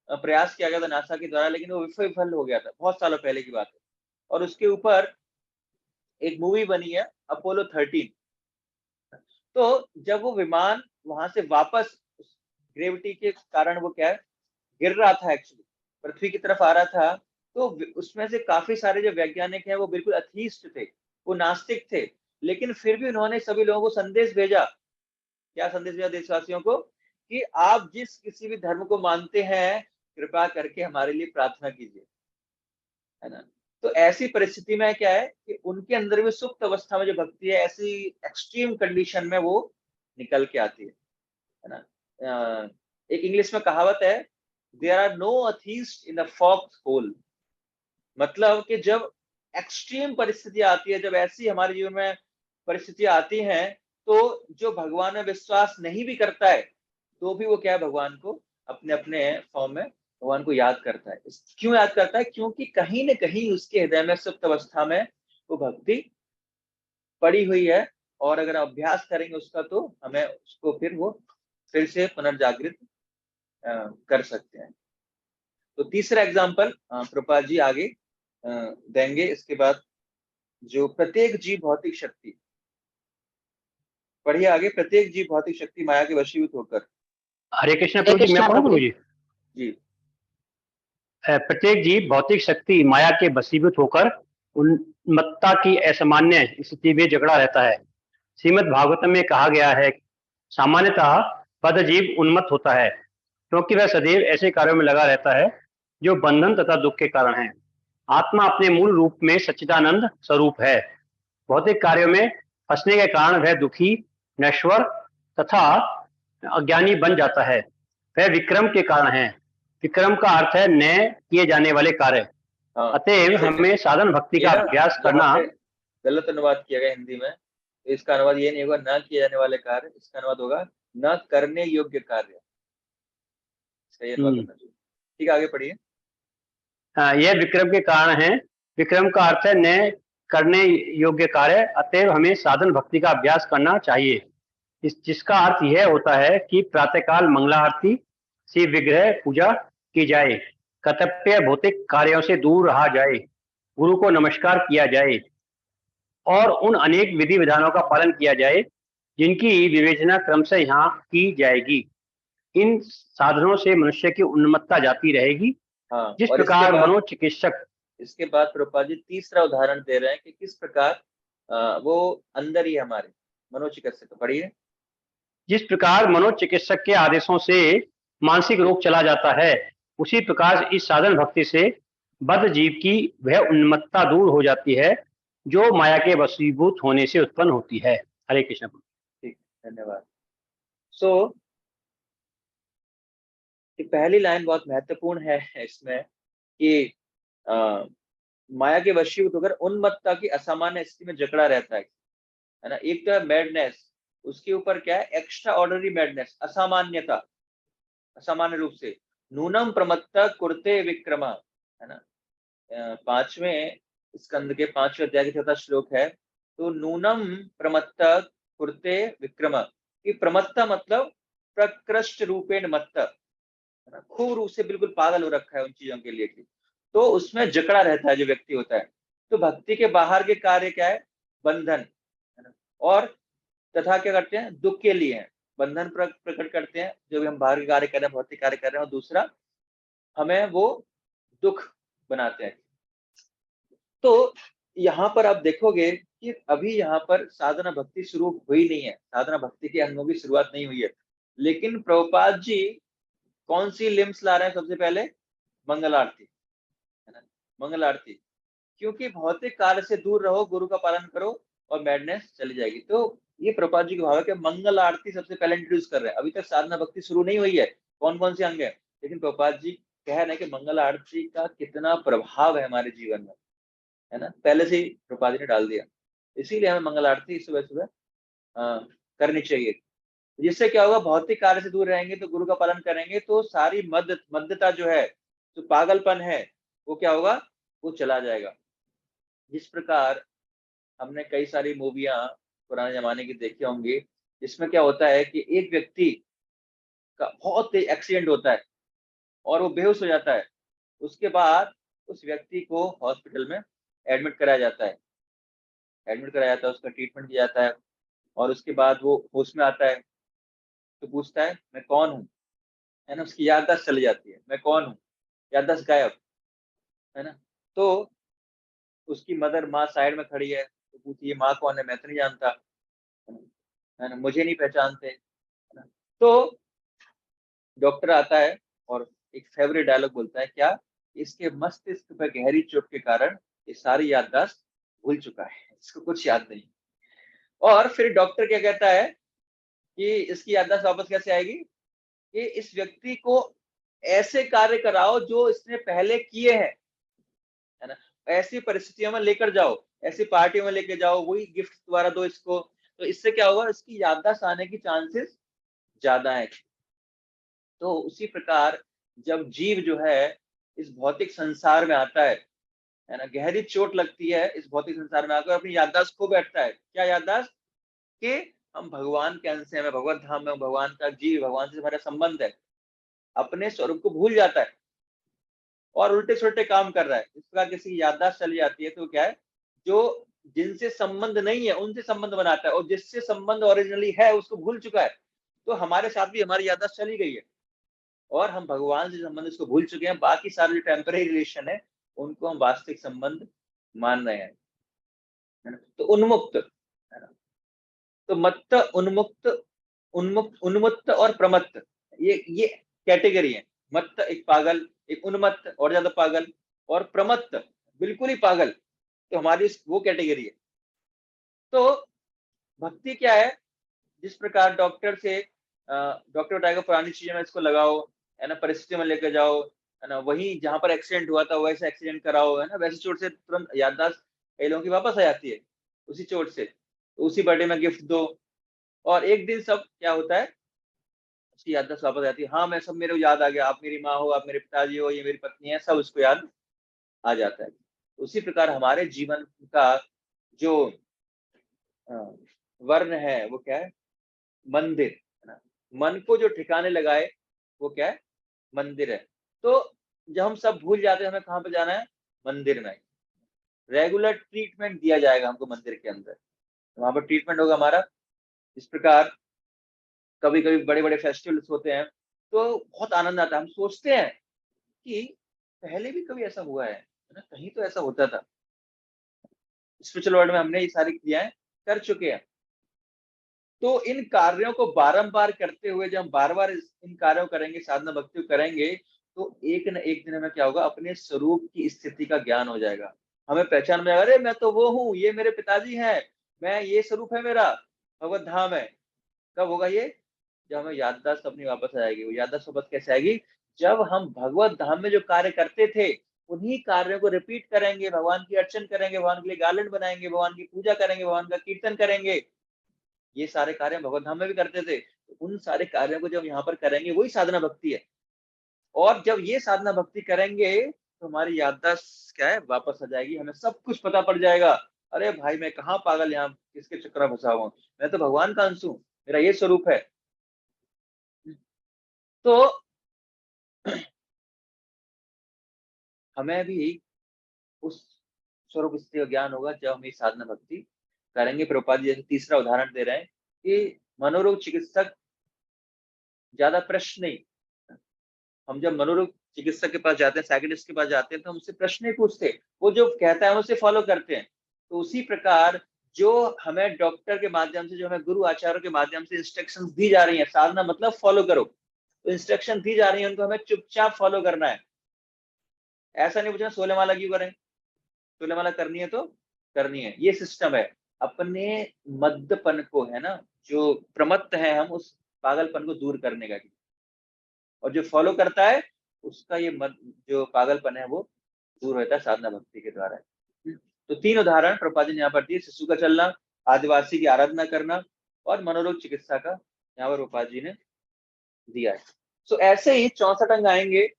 प्रयास किया गया था नासा के द्वारा, लेकिन वो विफल हो गया था, बहुत सालों पहले की बात है। और उसके ऊपर एक मूवी बनी है अपोलो 13। तो जब वो विमान वहां से वापस ग्रेविटी के कारण वो क्या है गिर रहा था, एक्चुअली पृथ्वी की तरफ आ रहा था, तो उसमें से काफी सारे जो वैज्ञानिक हैं वो बिल्कुल अथीस्ट थे, वो नास्तिक थे, लेकिन फिर भी उन्होंने सभी लोगों को संदेश भेजा। क्या संदेश भेजा देशवासियों को, कि आप जिस किसी भी धर्म को मानते हैं, कृपा करके हमारे लिए प्रार्थना कीजिए, है ना। तो ऐसी परिस्थिति में क्या है कि उनके अंदर भी सुप्त अवस्था में जो भक्ति है, ऐसी एक्सट्रीम कंडीशन में वो निकल के आती है ना। एक इंग्लिश में कहावत है, there are no atheist in the foxhole. मतलब कि जब एक्सट्रीम परिस्थिति आती है, जब ऐसी हमारे जीवन में परिस्थितियां आती हैं, तो जो भगवान में विश्वास नहीं भी करता है, तो भी वो क्या है, भगवान को अपने अपने फॉर्म में भगवान को याद करता है। क्यों याद करता है, क्योंकि कहीं न कहीं उसके हृदय में सुप्त अवस्था में वो भक्ति पड़ी हुई है, और अगर अभ्यास करेंगे उसका, तो हमें उसको फिर से पुनर्जागृत कर सकते हैं। तो तीसरा एग्जाम्पल प्रभुपाद जी आगे देंगे। इसके बाद जो प्रत्येक जीव भौतिक शक्ति, पढ़िए आगे, प्रत्येक जीव भौतिक शक्ति माया के वशीभूत होकर। हरे कृष्ण प्रभु जी, मैं पढ़ूं प्रभु जी? जी। प्रत्येक जीव भौतिक शक्ति माया के वशीभूत होकर उन्मत्तता की असामान्य स्थिति में जकड़ा रहता है। श्रीमद् भागवतम में कहा गया है, सामान्यतः बद्ध जीव उन्मत्त होता है क्योंकि वह सदैव ऐसे कार्यों में लगा रहता है जो बंधन तथा दुख के कारण हैं। आत्मा अपने मूल रूप में सच्चिदानंद स्वरूप है। भौतिक कार्यों में फंसने के कारण वह दुखी, नश्वर तथा अज्ञानी बन जाता है। वह विक्रम के कारण है। विक्रम का अर्थ है नए किए जाने वाले कार्य। अतएव हमें साधन भक्ति का अभ्यास करना। गलत अनुवाद किया गया हिंदी में, तो इसका अनुवाद ये नहीं होगा न किए जाने वाले कार्य, इसका अनुवाद होगा न करने योग्य कार्य। सही अनुवाद करना चाहिए। ठीक, आगे पढ़िए। यह विक्रम के कारण है। विक्रम का अर्थ है नए करने योग्य कार्य। अतएव हमें साधन भक्ति का अभ्यास करना चाहिए, जिसका अर्थ यह होता है कि प्रातःकाल मंगला आरती, शिव विग्रह पूजा की जाए, कर्तव्य भौतिक कार्यों से दूर रहा जाए, गुरु को नमस्कार किया जाए और उन अनेक विधि विधानों का पालन किया जाए जिनकी विवेचना क्रमशः यहाँ की जाएगी। इन साधनों से मनुष्य की उन्मत्तता जाती रहेगी। जिस प्रकार मनोचिकित्सक, इसके बाद प्रभुपाद जी तीसरा उदाहरण दे रहे हैं कि किस प्रकार वो अंदर ही हमारे मनोचिकित्सक, पढ़िए। जिस प्रकार मनोचिकित्सक के आदेशों से मानसिक रोग चला जाता है, उसी प्रकार इस साधन भक्ति से बद्ध जीव की वह उन्मत्तता दूर हो जाती है जो माया के वशीभूत होने से उत्पन्न होती है। हरे कृष्ण। ठीक, धन्यवाद। सो पहली लाइन बहुत महत्वपूर्ण है इसमें कि माया के वशीभूत होकर उन्मत्तता की असामान्य स्थिति में जकड़ा रहता है ना। एक तो है मैडनेस, उसके ऊपर क्या है, एक्स्ट्रा ऑर्डिनरी मैडनेस, असामान्यता, असामान्य रूप से। नूनम प्रमत्त कुरते विक्रमा, है ना। 5वें स्कंद के 5वें अध्याय के 4था श्लोक है। तो नूनम प्रमत्त कुरते विक्रमा, कि प्रमत्ता मतलब प्रकृष्ट रूपेण मत्त, है ना, खूब रूप से बिल्कुल पागल हो रखा है उन चीजों के लिए, तो उसमें जकड़ा रहता है जो व्यक्ति होता है। तो भक्ति के बाहर के कार्य क्या है, बंधन, है ना, और तथा क्या करते हैं, दुख के लिए है, बंधन प्रकट करते हैं जो भी हम बाहर के कार्य कर रहे हैं, भौतिक कार्य कर रहे हैं, और दूसरा हमें वो दुख बनाते हैं। तो यहाँ पर आप देखोगे कि अभी यहाँ पर साधना भक्ति शुरू हुई नहीं है, साधना भक्ति के अंगों की शुरुआत नहीं हुई है, लेकिन प्रभुपाद जी कौन सी लिम्स ला रहे हैं सबसे पहले, मंगल आरती, है ना, मंगल आरती। क्योंकि भौतिक कार्य से दूर रहो, गुरु का पालन करो और मैडनेस चली जाएगी। तो ये प्रभुपाद जी का भाव है कि मंगल आरती सबसे पहले इंट्रोड्यूस कर रहे हैं। अभी तक साधना भक्ति शुरू नहीं हुई है, कौन कौन से अंग है, लेकिन प्रभुपाद जी कह रहे हैं कि मंगल आरती का कितना प्रभाव है हमारे जीवन में, है ना, पहले से ही प्रभुपाद जी ने डाल दिया। इसीलिए हमें मंगल आरती सुबह सुबह करनी चाहिए। जिससे क्या होगा, भौतिक कार्य से दूर रहेंगे तो गुरु का पालन करेंगे तो सारी मध्यता जो है, जो पागलपन है, वो क्या होगा, वो चला जाएगा। जिस प्रकार हमने कई सारी मूवियां पुराने जमाने की देखी होंगी, जिसमें क्या होता है कि एक व्यक्ति का बहुत तेज एक्सीडेंट होता है और वो बेहोश हो जाता है। उसके बाद उस व्यक्ति को हॉस्पिटल में एडमिट कराया जाता है, उसका ट्रीटमेंट किया जाता है, और उसके बाद वो होश में आता है तो पूछता है मैं कौन हूँ, है ना, उसकी याददाश्त चली जाती है, मैं कौन हूँ, याददाश्त गायब, है ना। तो उसकी मदर, माँ साइड में खड़ी है, तो पूछी ये माँ कौन है, मैं तो नहीं जानता, है ना, मुझे नहीं पहचानते, है ना। तो डॉक्टर आता है और एक फेवरेट डायलॉग बोलता है, क्या, इसके मस्तिष्क पर गहरी चोट के कारण ये सारी याददाश्त भूल चुका है, इसको कुछ याद नहीं। और फिर डॉक्टर क्या कहता है कि इसकी याददाश्त वापस कैसे आएगी, कि इस व्यक्ति को ऐसे कार्य कराओ जो इसने पहले किए हैं, है ना, ऐसी परिस्थितियों में लेकर जाओ, ऐसी पार्टियों में लेके जाओ, वही गिफ्ट दोबारा दो इसको, तो इससे क्या होगा, इसकी याददाश्त आने की चांसेस ज्यादा है। तो उसी प्रकार जब जीव जो है इस भौतिक संसार में आता है ना, गहरी चोट लगती है इस भौतिक संसार में आकर, अपनी याददाश्त खो बैठता है। क्या याददाश्त, कि हम भगवान के अंश हैं, मैं भगवत धाम में हूँ, भगवान का जीव, भगवान से हमारा संबंध है, अपने स्वरूप को भूल जाता है और उल्टे सुलटे काम कर रहा है। इस प्रकार किसी की याददाश्त चली जाती है तो क्या है, जो जिनसे संबंध नहीं है उनसे संबंध बनाता है, और जिससे संबंध ओरिजिनली है उसको भूल चुका है। तो हमारे साथ भी हमारी याददाश्त चली गई है और हम भगवान से संबंध इसको भूल चुके हैं, बाकी सारे जो टेम्पररी रिलेशन है उनको हम वास्तविक संबंध मान रहे हैं, है ना। तो उन्मुक्त, है ना, तो मत्त, उन्मुक्त, उन्मुक्त और प्रमत्त, ये कैटेगरी है। मत्त एक पागल, एक उन्मत्त और ज्यादा पागल, और प्रमत्त बिल्कुल ही पागल, तो हमारी वो कैटेगरी है। तो भक्ति क्या है, जिस प्रकार डॉक्टर बताएगा पुरानी चीजों में इसको लगाओ, है ना, परिस्थिति में लेकर जाओ, है ना, वही जहां पर एक्सीडेंट हुआ था वैसे एक्सीडेंट कराओ, है ना, वैसी चोट से तुरंत याददाश्त कई लोगों की वापस आ जाती है उसी चोट से, तो उसी बर्थडे में गिफ्ट दो, और एक दिन सब क्या होता है, उसकी याददाश्त वापस आ जाती है, हाँ मैं सब, मेरे को याद आ गया, आप मेरी माँ हो, आप मेरे पिताजी हो, ये मेरी पत्नी है, सब उसको याद आ जाता है। उसी प्रकार हमारे जीवन का जो वर्ण है वो क्या है, मंदिर, है ना, मन को जो ठिकाने लगाए वो क्या है, मंदिर है। तो जब हम सब भूल जाते हैं, हमें कहाँ पे जाना है, मंदिर में। रेगुलर ट्रीटमेंट दिया जाएगा हमको मंदिर के अंदर, वहां पर ट्रीटमेंट होगा हमारा। इस प्रकार कभी कभी बड़े बड़े फेस्टिवल्स होते हैं तो बहुत आनंद आता है, हम सोचते हैं कि पहले भी कभी ऐसा हुआ है ना, कहीं तो ऐसा होता था। स्पिरिचुअल वर्ल्ड में हमने ये सारी क्रियाएं कर चुके हैं। तो इन कार्यों को बारंबार करते हुए जब हम बार बार इन कार्यों करेंगे, साधना भक्ति करेंगे, तो एक न एक दिन हमें क्या होगा, अपने स्वरूप की स्थिति का ज्ञान हो जाएगा। हमें पहचान में आएगा, अरे मैं तो वो हूँ, ये मेरे पिताजी हैं, मैं ये स्वरूप है मेरा, भगवत धाम है। कब होगा ये? जब हमें याददाश्त अपनी वापस आ जाएगी। वो याददाश्त वापस कैसे आएगी? जब हम भगवत धाम में जो कार्य करते थे, उन्हीं कार्यों को रिपीट करेंगे, भगवान की अर्चन करेंगे, भगवान के लिए गार्लैंड बनाएंगे, भगवान की पूजा करेंगे, भगवान का कीर्तन करेंगे। ये सारे कार्य हम भगवत धाम में भी करते थे। तो उन सारे कार्यों को जब यहाँ पर करेंगे, वही साधना भक्ति है। और जब ये साधना भक्ति करेंगे, तो हमारी याददाश्त क्या है, वापस आ जाएगी, हमें सब कुछ पता पड़ जाएगा। अरे भाई, मैं कहाँ पागल, यहाँ किसके चक्कर में फंसा हुआ हूँ, मैं तो भगवान का अंश हूँ, मेरा ये स्वरूप है। तो हमें भी उस स्वरूप स्थिति का ज्ञान होगा जब हम ये साधना भक्ति करेंगे। प्रभुपाद जी जैसे तीसरा उदाहरण दे रहे हैं कि मनोरोग चिकित्सक ज्यादा प्रश्न नहीं, हम जब मनोरोग चिकित्सक के पास जाते हैं, साइकियाट्रिस्ट के पास जाते हैं, तो हम उससे प्रश्न नहीं पूछते, वो जो कहता है हम उसे फॉलो करते हैं। तो उसी प्रकार जो हमें डॉक्टर के माध्यम से, जो हमें गुरु आचार्यों के माध्यम से इंस्ट्रक्शंस दी जा रही हैं, साधना मतलब फॉलो करो, तो इंस्ट्रक्शन दी जा रही है, उनको हमें चुपचाप फॉलो करना है। ऐसा नहीं पूछना 16 माला क्यों करें, 16 माला करनी है तो करनी है। ये सिस्टम है। अपने मद्दपन को, है ना, जो प्रमत्त है हम, उस पागलपन को दूर करने का। और जो फॉलो करता है, उसका ये जो पागलपन है वो दूर होता है साधना भक्ति के द्वारा। तो 3 उदाहरण प्रभुपाद जी ने यहाँ पर दिए, शिशु का चलना, आदिवासी की आराधना करना, और मनोरोग चिकित्सा का यहाँ पर प्रभुपाद जी ने दिया है। सो ऐसे ही 64 अंग आएंगे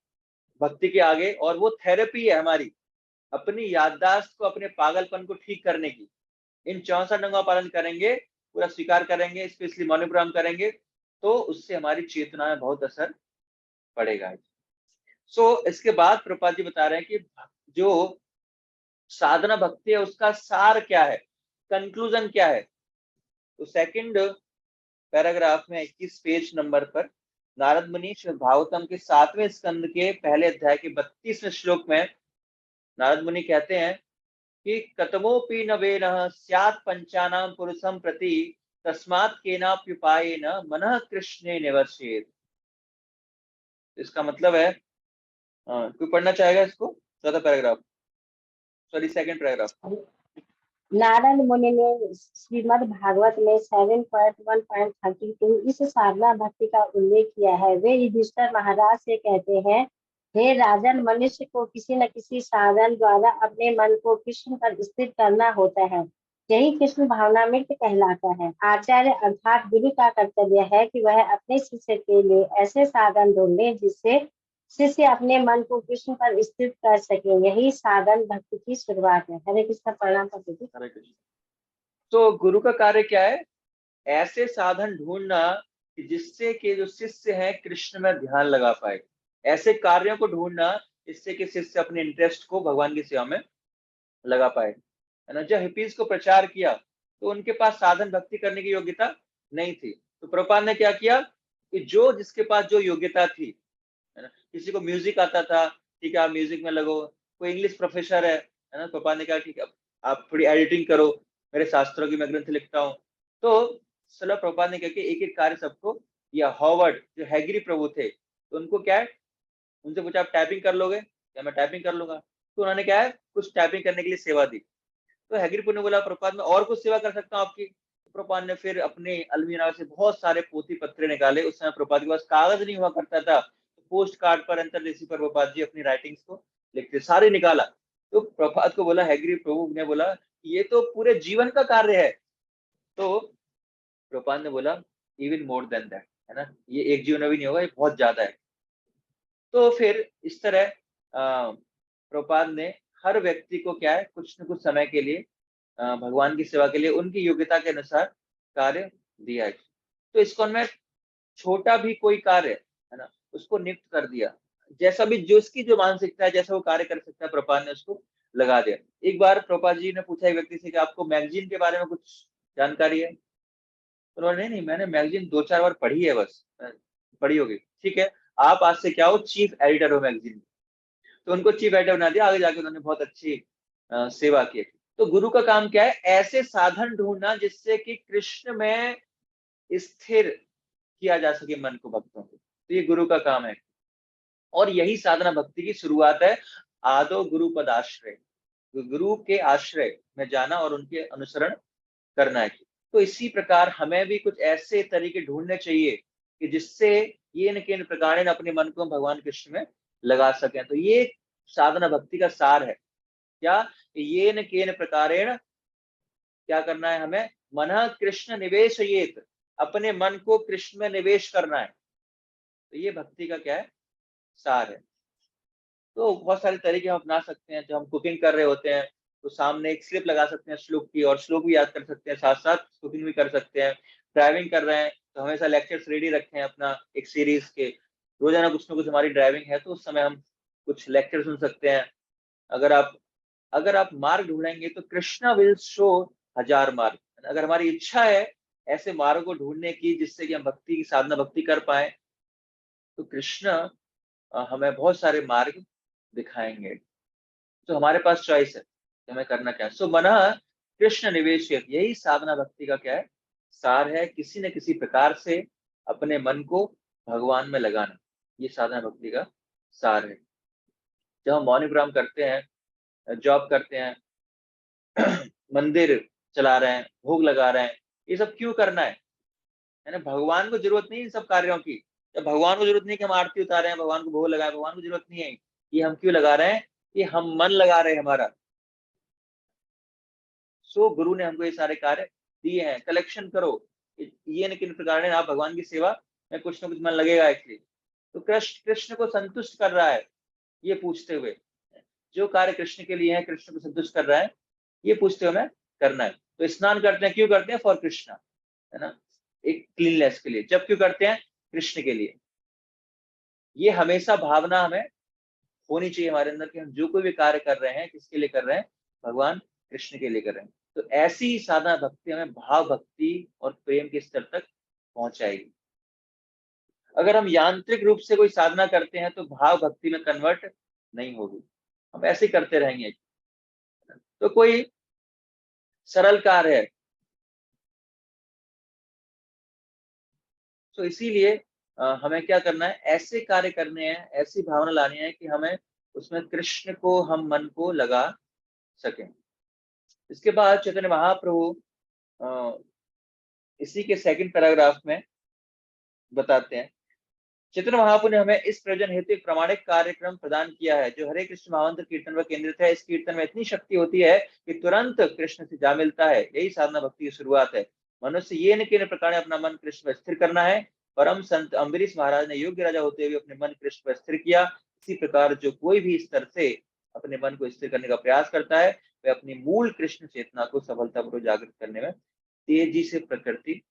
भक्ति के आगे, और वो थेरेपी है हमारी, अपनी याददाश्त को, अपने पागलपन को ठीक करने की। इन 64 अंगों का पालन करेंगे, पूरा स्वीकार करेंगे, स्पेशली मौन प्रोग्राम करेंगे, तो उससे हमारी चेतना में बहुत असर पड़ेगा। इसके बाद प्रभुपाद जी बता रहे हैं कि जो साधना भक्ति है उसका सार क्या है, कंक्लूजन क्या है। तो सेकंड पैराग्राफ में 21 पेज नंबर पर नारद मुनि श्रीमद् भागवतम के 7वें स्कंद के पहले अध्याय के 32वें श्लोक में नारद मुनि कहते हैं कि कतमोपि न वेनः स्यात् पंचानां पुरुषं प्रति तस्मात् केनाप्युपायेन मनः कृष्णे निवर्तेत। इसका मतलब है, कोई पढ़ना चाहेगा इसको? चौथा paragraph, sorry second paragraph. Narad मुनि ने श्रीमद् भागवत में 7.1.32 इस साधना भक्ति का उल्लेख किया है। वे युधिष्ठिर महाराज से कहते हैं, हे राजन, मनुष्य को किसी न किसी साधन द्वारा अपने मन को कृष्ण पर स्थिर करना होता है। यही कृष्ण भावनामृत कहलाता है। आचार्य अर्थात गुरु का कर्तव्य है कि वह अपने शिष्य के लिए ऐसे साधन ढूंढे जिससे शिष्य अपने मन को कृष्ण पर स्थित कर सके। यही साधन भक्ति की शुरुआत है। हरे कृष्ण। प्रणाम करते थे। हरे कृष्ण। तो गुरु का कार्य क्या है? ऐसे साधन ढूंढना कि जिससे कि जो शिष्य है कृष्ण में ध्यान लगा पाए, ऐसे कार्यों को ढूंढना जिससे कि शिष्य अपने इंटरेस्ट को भगवान की सेवा में लगा पाए, है ना। जब हिपीज को प्रचार किया तो उनके पास साधन भक्ति करने की योग्यता नहीं थी, तो प्रभुपाद ने क्या किया कि जो जिसके पास जो योग्यता थी, है ना, किसी को म्यूजिक आता था, ठीक है आप म्यूजिक में लगो, कोई इंग्लिश प्रोफेसर है ना, प्रभुपाद ने कहा ठीक है आप थोड़ी एडिटिंग करो, मेरे शास्त्रों की मैं ग्रंथ लिखता हूँ। तो सला प्रभुपाद ने कहा कि एक एक कार्य सबको, या हॉवर्ड जो हैगरी प्रभु थे, तो उनको क्या है, उनसे पूछा आप टाइपिंग कर लोगे क्या? मैं टाइपिंग कर लूंगा। तो उन्होंने क्या है, कुछ टाइपिंग करने के लिए सेवा दी। तो हैगरी ने बोला प्रभुपाद मैं और कुछ सेवा कर सकता हूँ आपकी। तो प्रभुपाद ने फिर अपने अलमीरा से बहुत सारे पोथी पत्रे निकाले। उस समय प्रभुपाद के पास कागज नहीं हुआ करता था, तो पोस्ट कार्ड पर अंतर्देशी पर प्रभुपाद जी अपनी राइटिंग्स को लिखते, सारे निकाला। तो प्रभुपाद को बोला, हैगरी प्रभु ने बोला ये तो पूरे जीवन का कार्य है। तो प्रभुपाद ने बोला इवन मोर देन दैट, है ना, ये एक जीवन में भी नहीं होगा, ये बहुत ज्यादा है। तो फिर इस तरह प्रभुपाद ने हर व्यक्ति को क्या है, कुछ न कुछ समय के लिए भगवान की सेवा के लिए उनकी योग्यता के अनुसार कार्य दिया है। तो इस्कॉन में छोटा भी कोई कार्य है ना, उसको नियुक्त कर दिया, जैसा भी जो उसकी जो मानसिकता है, जैसा वो कार्य कर सकता है, प्रभुपाद ने उसको लगा दिया। एक बार प्रभुपाद जी ने पूछा एक व्यक्ति से कि आपको मैगजीन के बारे में कुछ जानकारी है? तो उन्होंने नहीं मैंने मैगजीन 2-4 बार पढ़ी है, बस पढ़ी होगी। ठीक है, आप आज से क्या हो, चीफ एडिटर हो मैगजीन। तो उनको चीफ एडिटर बना दिया। आगे जाके उन्होंने बहुत अच्छी सेवा की। तो गुरु का काम क्या है? ऐसे साधन ढूंढना जिससे कि कृष्ण में स्थिर किया जा सके मन को, भक्तों को। तो ये गुरु का काम है। और यही साधना भक्ति की शुरुआत है। आदो गुरु पद आश्रय, गुरु के आश्रय में जाना और उनके अनुसरण करना है। तो इसी प्रकार हमें भी कुछ ऐसे तरीके ढूंढने चाहिए कि जिससे ये न किन प्रकार अपने मन को भगवान कृष्ण में लगा सकें। तो ये साधना भक्ति का सार है। क्या? ये न केन प्रकारेण, क्या करना है हमें? मन कृष्ण निवेशयेत, अपने मन को कृष्ण में निवेश करना है। तो ये भक्ति का क्या है? सार है। तो बहुत सारे तरीके हम अपना सकते हैं। जब हम कुकिंग कर रहे होते हैं तो सामने एक स्लिप लगा सकते हैं श्लोक की, और श्लोक भी याद कर सकते हैं, साथ साथ कुकिंग भी कर सकते हैं। ड्राइविंग कर रहे हैं तो हमेशा लेक्चर्स रेडी रखें अपना, एक सीरीज के। रोजाना कुछ ना कुछ हमारी ड्राइविंग है तो उस समय हम कुछ लेक्चर सुन सकते हैं। अगर आप मार्ग ढूंढेंगे तो कृष्णा विल शो 1000 मार्ग। अगर हमारी इच्छा है ऐसे मार्ग को ढूंढने की जिससे कि हम भक्ति की साधना भक्ति कर पाए, तो कृष्ण हमें बहुत सारे मार्ग दिखाएंगे। तो हमारे पास चॉइस है कि हमें करना क्या है। सो मन कृष्ण निवेश, यही साधना भक्ति का क्या है? सार है। किसी न किसी प्रकार से अपने मन को भगवान में लगाना, ये साधना भक्ति का सार है। जब हम मौन विराम करते हैं, जॉब करते हैं, मंदिर चला रहे हैं, भोग लगा रहे हैं, ये सब क्यों करना है ना? भगवान को जरूरत नहीं इन सब कार्यों की। जब भगवान को जरूरत नहीं कि हम आरती उतारे हैं, भगवान को भोग लगाए, भगवान को जरूरत नहीं है, ये हम क्यों लगा रहे हैं? ये हम मन लगा रहे हैं हमारा। सो गुरु ने हमको ये सारे कार्य दिए हैं। कलेक्शन करो, ये न किन प्रकार आप भगवान की सेवा में कुछ ना कुछ मन लगेगा एक्चुअली। तो कृष्ण को संतुष्ट कर रहा है ये पूछते हुए, जो कार्य कृष्ण के लिए है, कृष्ण को संतुष्ट कर रहा है, ये पूछते हुए हमें करना है। तो स्नान करते हैं, क्यों करते हैं? फॉर कृष्णा, है ना, एक क्लीननेस के लिए। जब क्यों करते हैं? कृष्ण के लिए। ये हमेशा भावना हमें होनी चाहिए हमारे अंदर कि हम जो कोई भी कार्य कर रहे हैं, किसके लिए कर रहे हैं? भगवान कृष्ण के लिए कर रहे हैं। तो ऐसी ही साधना भक्ति हमें भाव भक्ति और प्रेम के स्तर तक पहुंचाएगी। अगर हम यांत्रिक रूप से कोई साधना करते हैं तो भाव भक्ति में कन्वर्ट नहीं होगी, हम ऐसे ही करते रहेंगे। तो कोई सरल कार्य है, तो इसीलिए हमें क्या करना है? ऐसे कार्य करने हैं, ऐसी भावना लानी है कि हमें उसमें कृष्ण को, हम मन को लगा सकें। इसके बाद चैतन्य महाप्रभु इसी के सेकंड पैराग्राफ में बताते हैं, चैतन्य महाप्रभु ने हमें इस प्रयोजन हेतु एक प्रामाणिक कार्यक्रम प्रदान किया है जो हरे कृष्ण महामंत्र कीर्तन पर केंद्रित है। इस कीर्तन में इतनी शक्ति होती है कि तुरंत कृष्ण से जा मिलता है। यही साधना भक्ति की शुरुआत है। मनुष्य ये न किन प्रकार अपना मन कृष्ण पर स्थिर करना है। परम संत अम्बरीश महाराज ने योग्य राजा होते हुए अपने मन कृष्ण पर स्थिर किया। इसी प्रकार जो कोई भी स्तर से अपने मन को स्थिर करने का प्रयास करता है, वह अपनी मूल कृष्ण चेतना को सफलतापूर्वक जागृत करने में तेजी से प्रकृति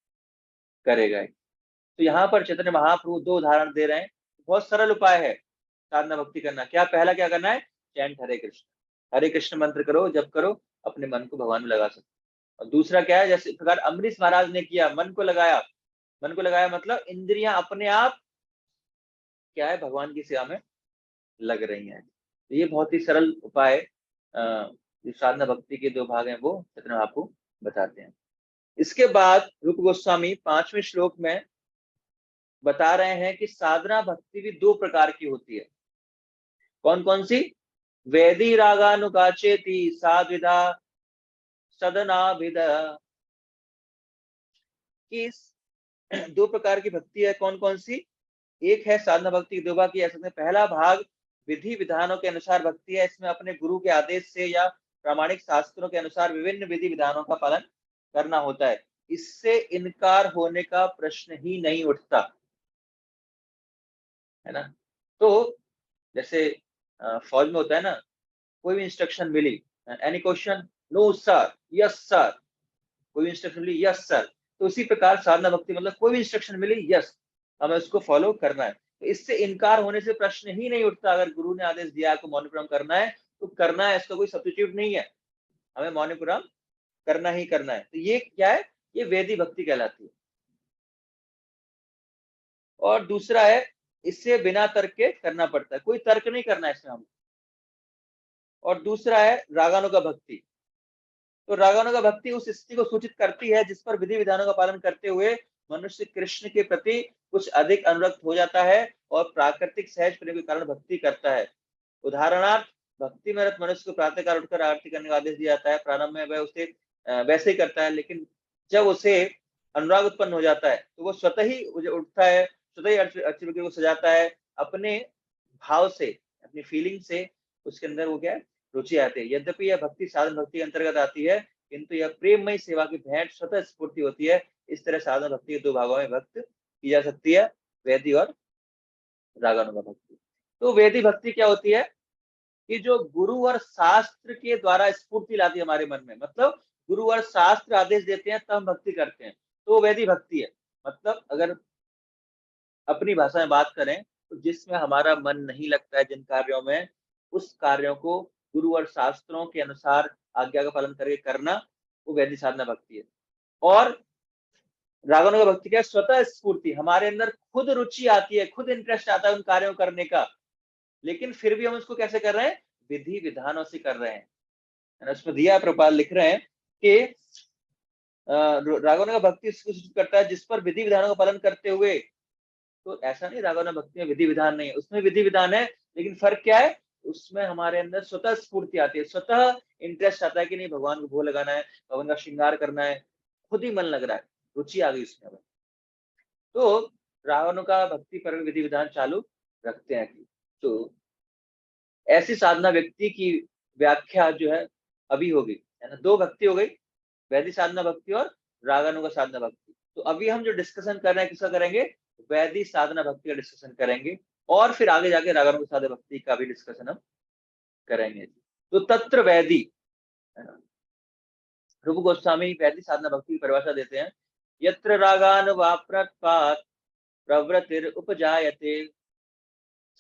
करेगा। तो यहाँ पर चैतन्य महाप्रभु 2 उदाहरण दे रहे हैं। बहुत सरल उपाय है साधना भक्ति करना। क्या? पहला क्या करना है? चैंट हरे कृष्ण मंत्र करो, जप करो, अपने मन को भगवान में लगा सकते। और दूसरा क्या है? जैसे प्रकार अम्बरीश महाराज ने किया, मन को लगाया मतलब इंद्रियां अपने आप क्या है? भगवान की सेवा में लग रही हैं। तो ये बहुत ही सरल उपाय जो साधना भक्ति के 2 भाग हैं वो चैतन्य महाप्रभु बताते हैं। इसके बाद रूप गोस्वामी 5वें श्लोक में बता रहे हैं कि साधना भक्ति भी 2 प्रकार की होती है। कौन कौन सी? वेदी रागानुगाचेति साध्विधा सदनाभिद। इस 2 प्रकार की भक्ति है। कौन कौन सी? एक है साधना भक्ति की 2 भाग की ऐसे। पहला भाग विधि विधानों के अनुसार भक्ति है। इसमें अपने गुरु के आदेश से या प्रामाणिक शास्त्रों के अनुसार विभिन्न विधि विधानों का पालन करना होता है। इससे इनकार होने का प्रश्न ही नहीं उठता, है ना। तो जैसे फौज में होता है ना, कोई भी इंस्ट्रक्शन मिली, any question? No sir, yes sir. कोई भी इंस्ट्रक्शन मिली, यस सर। तो उसी प्रकार साधना भक्ति मतलब कोई भी इंस्ट्रक्शन मिली, यस, हमें उसको फॉलो करना है। तो इससे इनकार होने से प्रश्न ही नहीं उठता। अगर गुरु ने आदेश दिया आपको मौन विराम करना है तो करना है, इसका कोई सब्स्टिट्यूट नहीं है, हमें मौन विराम करना ही करना है। तो ये क्या है? ये वेदी भक्ति कहलाती है। और दूसरा है, इससे बिना तर्क के करना पड़ता है, कोई तर्क नहीं करना है इसमें हम। और दूसरा है रागानुगा भक्ति। तो रागानुगा भक्ति उस स्थिति को सूचित करती है जिस पर विधि विधानों का पालन करते हुए मनुष्य कृष्ण के प्रति कुछ अधिक अनुरक्त हो जाता है और प्राकृतिक सहज प्रेम के कारण भक्ति करता है। उदाहरणार्थ, भक्ति में रत मनुष्य को प्रातःकाल उठकर आरती करने का आदेश दिया जाता है। प्रारंभ में वह उसे वैसे ही करता है, लेकिन जब उसे अनुराग उत्पन्न हो जाता है तो वो स्वतः ही उठता है, स्वतः ही अर्चना को सजाता है, अपने भाव से, अपनी फीलिंग से उसके अंदर वो क्या है, रुचि आती है। यद्यपि यह भक्ति साधन भक्ति के अंतर्गत आती है, किंतु यह प्रेममय सेवा की भेंट स्वतः स्फूर्ति होती है। इस तरह साधन भक्ति के दो भागों में व्यक्त की जा सकती है, वैदिक और रागानुगा भक्ति। तो वैदिक भक्ति क्या होती है कि जो गुरु और शास्त्र के द्वारा स्फूर्ति लाती है हमारे मन में, मतलब गुरु और शास्त्र आदेश देते हैं तब हम भक्ति करते हैं, तो वैदिक भक्ति है। मतलब अगर अपनी भाषा में बात करें तो जिसमें हमारा मन नहीं लगता है जिन कार्यों में, उस कार्यों को गुरु और शास्त्रों के अनुसार आज्ञा का पालन करके करना, वो वैदिक साधना भक्ति है। और रागानुगा भक्ति क्या है, स्वतः स्फूर्ति, हमारे अंदर खुद रुचि आती है, खुद इंटरेस्ट आता है उन कार्यों करने का, लेकिन फिर भी हम उसको कैसे कर रहे हैं, विधि विधानों से कर रहे हैं। उसमें दिया प्रपाल लिख रहे हैं कि रागानुगा भक्ति इसको सूचित करता है जिस पर विधि विधानों का पालन करते हुए। तो ऐसा नहीं रागानुगा भक्ति में विधि विधान नहीं है, उसमें विधि विधान है, लेकिन फर्क क्या है, उसमें हमारे अंदर स्वतः स्फूर्ति आती है, स्वतः इंटरेस्ट आता है कि नहीं भगवान को भोग लगाना है, भगवान का श्रृंगार करना है, खुद ही मन लग रहा है, रुचि आ गई उसमें। तो रागानुगा भक्ति पर विधि विधान चालू रखते हैं। तो ऐसी साधना व्यक्ति की व्याख्या जो है अभी हो गई है ना, दो भक्ति हो गई, वैदिक साधना भक्ति और रागानुगा साधना भक्ति। तो अभी हम जो डिस्कशन कर रहे हैं किसका करेंगे, वैदिक साधना भक्ति का डिस्कशन करेंगे, और फिर आगे जाके रागानुगा साधना भक्ति का भी डिस्कशन हम करेंगे। तो तत्र वैदी, रूप गोस्वामी वैदिक साधना भक्ति की परिभाषा देते हैं, यत्र रागानुवाप्रत्पात् प्रवृत्तिर उपजायते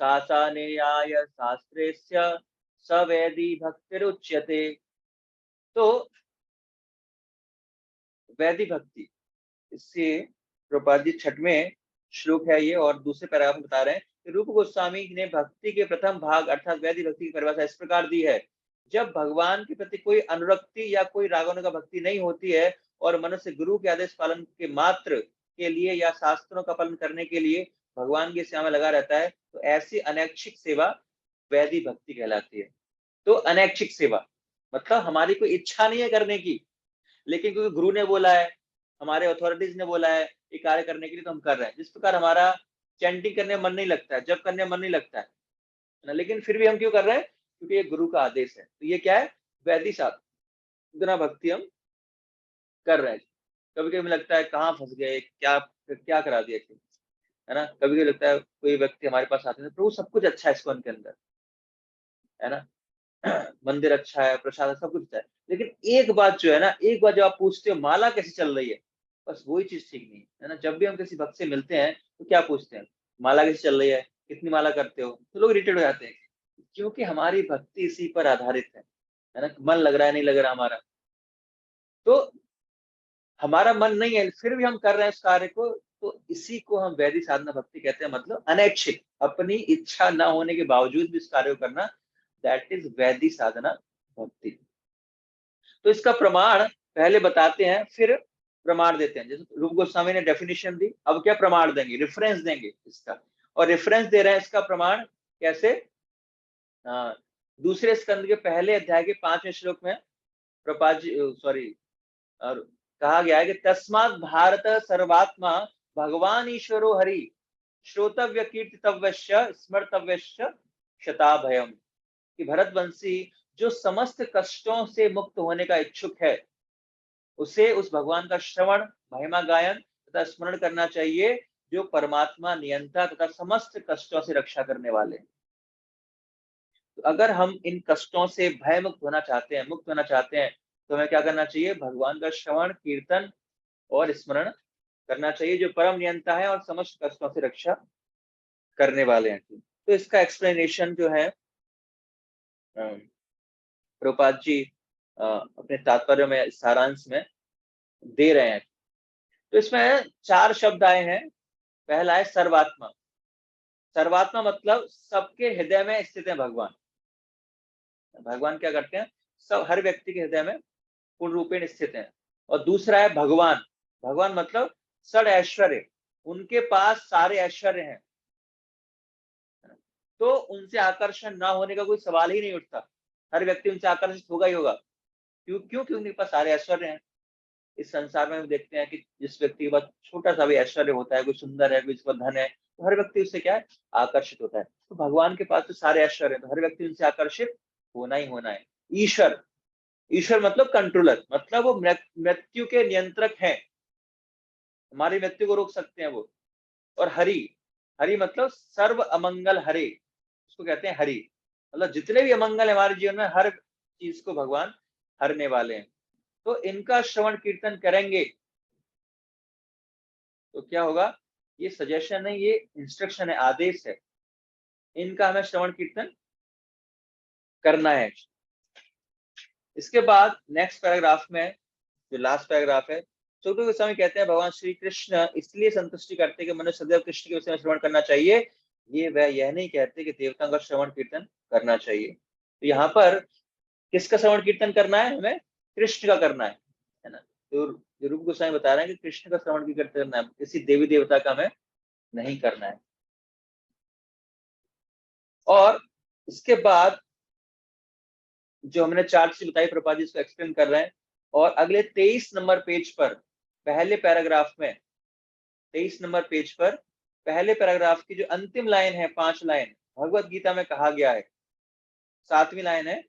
सासानेयाय शास्त्रेस्य सवैदी भक्तिरुच्यते। तो वैदिक भक्ति, इससे प्रभुपाद जी 6वें श्लोक है ये, और दूसरे पैराग्राफ में बता रहे हैं कि रूप गोस्वामी ने भक्ति के प्रथम भाग अर्थात वैदिक भक्ति की परिभाषा इस प्रकार दी है, जब भगवान के प्रति कोई अनुरक्ति या कोई रागानुगा भक्ति नहीं होती है और मनुष्य गुरु के आदेश पालन के मात्र के लिए या शास्त्रों का पालन करने के लिए भगवान की सेवा में लगा रहता है, तो ऐसी अनैच्छिक सेवा वैदिक भक्ति कहलाती है। तो अनैच्छिक सेवा मतलब हमारी कोई इच्छा नहीं है करने की, लेकिन क्योंकि गुरु ने बोला है, हमारे अथॉरिटीज ने बोला है ये कार्य करने के लिए, तो हम कर रहे हैं। जिस प्रकार हमारा चैंटिंग करने में मन नहीं लगता है, जब करने में मन नहीं लगता है ना, लेकिन फिर भी हम क्यों कर रहे हैं, क्योंकि ये गुरु का आदेश है। तो ये क्या है, वैदिक साधना भक्ति हम कर रहे हैं। कभी कभी लगता है कहाँ फंस गए, क्या करा दिया, है ना। कभी कभी लगता है कोई व्यक्ति हमारे पास आते हैं, प्रभु सब कुछ अच्छा है इसको उनके अंदर, है ना, मंदिर अच्छा है, प्रसाद सब कुछ अच्छा है, लेकिन एक बात जो है ना, एक बात जब आप पूछते हो माला कैसी चल रही है, बस वही चीज ठीक नहीं है ना। जब भी हम किसी भक्त से मिलते हैं तो क्या पूछते हैं, माला कैसी चल रही है, कितनी माला करते हो, तो लोग इरिटेट हो जाते हैं, क्योंकि हमारी भक्ति इसी पर आधारित है ना, मन लग रहा है नहीं लग रहा हमारा, तो हमारा मन नहीं है फिर भी हम कर रहे हैं इस कार्य को, तो इसी को हम वैदिक साधना भक्ति कहते हैं। मतलब अनैच्छिक, अपनी इच्छा न होने के बावजूद भी इस कार्य को करना, दैट इज वैदिक साधना भक्ति। तो इसका प्रमाण पहले बताते हैं, फिर प्रमाण देते हैं। जैसे रूप गोस्वामी ने डेफिनेशन दी, अब क्या प्रमाण देंगे, रेफरेंस देंगे इसका, और रेफरेंस दे रहे हैं इसका प्रमाण कैसे, दूसरे स्कंद के पहले अध्याय के 5वें श्लोक में प्रपाद सॉरी और कहा गया है कि तस्मात् भारत सर्वात्मा भगवान ईश्वरो हरि श्रोतव्य कीर्तितव्यश्च स्मर्तव्यश्च शताभयम्, कि भरतवंशी जो समस्त कष्टों से मुक्त होने का इच्छुक है, उसे उस भगवान का श्रवण, महिमा गायन तथा स्मरण करना चाहिए, जो परमात्मा नियंता तथा समस्त कष्टों से रक्षा करने वाले हैं। तो अगर हम इन कष्टों से भय मुक्त होना चाहते हैं, मुक्त होना चाहते हैं, तो हमें क्या करना चाहिए, भगवान का श्रवण, कीर्तन और स्मरण करना चाहिए, जो परम नियंता है और समस्त कष्टों से रक्षा करने वाले हैं। तो इसका एक्सप्लेनेशन जो है प्रभुपाद जी अपने तात्पर्य में, सारांश में दे रहे हैं। तो इसमें 4 शब्द आए हैं। पहला है सर्वात्मा। सर्वात्मा मतलब सबके हृदय में स्थित है भगवान। भगवान क्या करते हैं, सब हर व्यक्ति के हृदय में पूर्ण रूपेण स्थित है। और दूसरा है भगवान। भगवान मतलब षड ऐश्वर्य, उनके पास सारे ऐश्वर्य हैं, तो उनसे आकर्षण ना होने का कोई सवाल ही नहीं उठता। हर व्यक्ति उनसे आकर्षित होगा ही होगा। क्योंकि उनके पास सारे ऐश्वर्य हैं। इस संसार में हम देखते हैं कि जिस व्यक्ति के पास छोटा सा भी ऐश्वर्य होता है, कोई सुंदर है, कोई जिसके पास धन है, तो हर व्यक्ति उससे क्या है, आकर्षित होता है। तो भगवान के पास तो सारे ऐश्वर्य है, तो हर व्यक्ति उनसे आकर्षित होना ही होना है। ईश्वर, ईश्वर मतलब कंट्रोलर, मतलब वो मृत्यु के नियंत्रक हैं, हमारी मृत्यु को रोक सकते हैं वो। और हरि, हरि मतलब सर्व अमंगल हरे, उसको कहते हैं हरि। मतलब जितने भी अमंगल है हमारे जीवन में, हर चीज को भगवान हरने वाले हैं। तो इनका श्रवण कीर्तन करेंगे तो क्या होगा, ये सजेशन है, ये इंस्ट्रक्शन है, आदेश है, इनका हमें श्रवण कीर्तन करना है। इसके बाद नेक्स्ट पैराग्राफ में, जो लास्ट पैराग्राफ है, सुखदेव गोस्वामी कहते हैं भगवान श्री कृष्ण इसलिए संतुष्टि करते कि मनुष्य सदैव कृष्ण के विषय में श्रवण करना चाहिए, ये वह यह नहीं कहते कि देवताओं का श्रवण कीर्तन करना चाहिए। तो यहाँ पर किसका श्रवण कीर्तन करना है, हमें कृष्ण का करना है ना। तो रूप गोस्वामी बता रहे हैं कि कृष्ण का श्रवण कीर्तन करना है, किसी देवी देवता का हमें नहीं करना है। और इसके बाद जो हमने चार्ट से बताई, प्रभुपाद जी इसको एक्सप्लेन कर रहे हैं। और अगले 23 नंबर पेज पर पहले पैराग्राफ में, 23 नंबर पेज पर पहले पैराग्राफ की जो अंतिम लाइन है, 5 लाइन, भगवत गीता में कहा गया है, 7वीं लाइन है,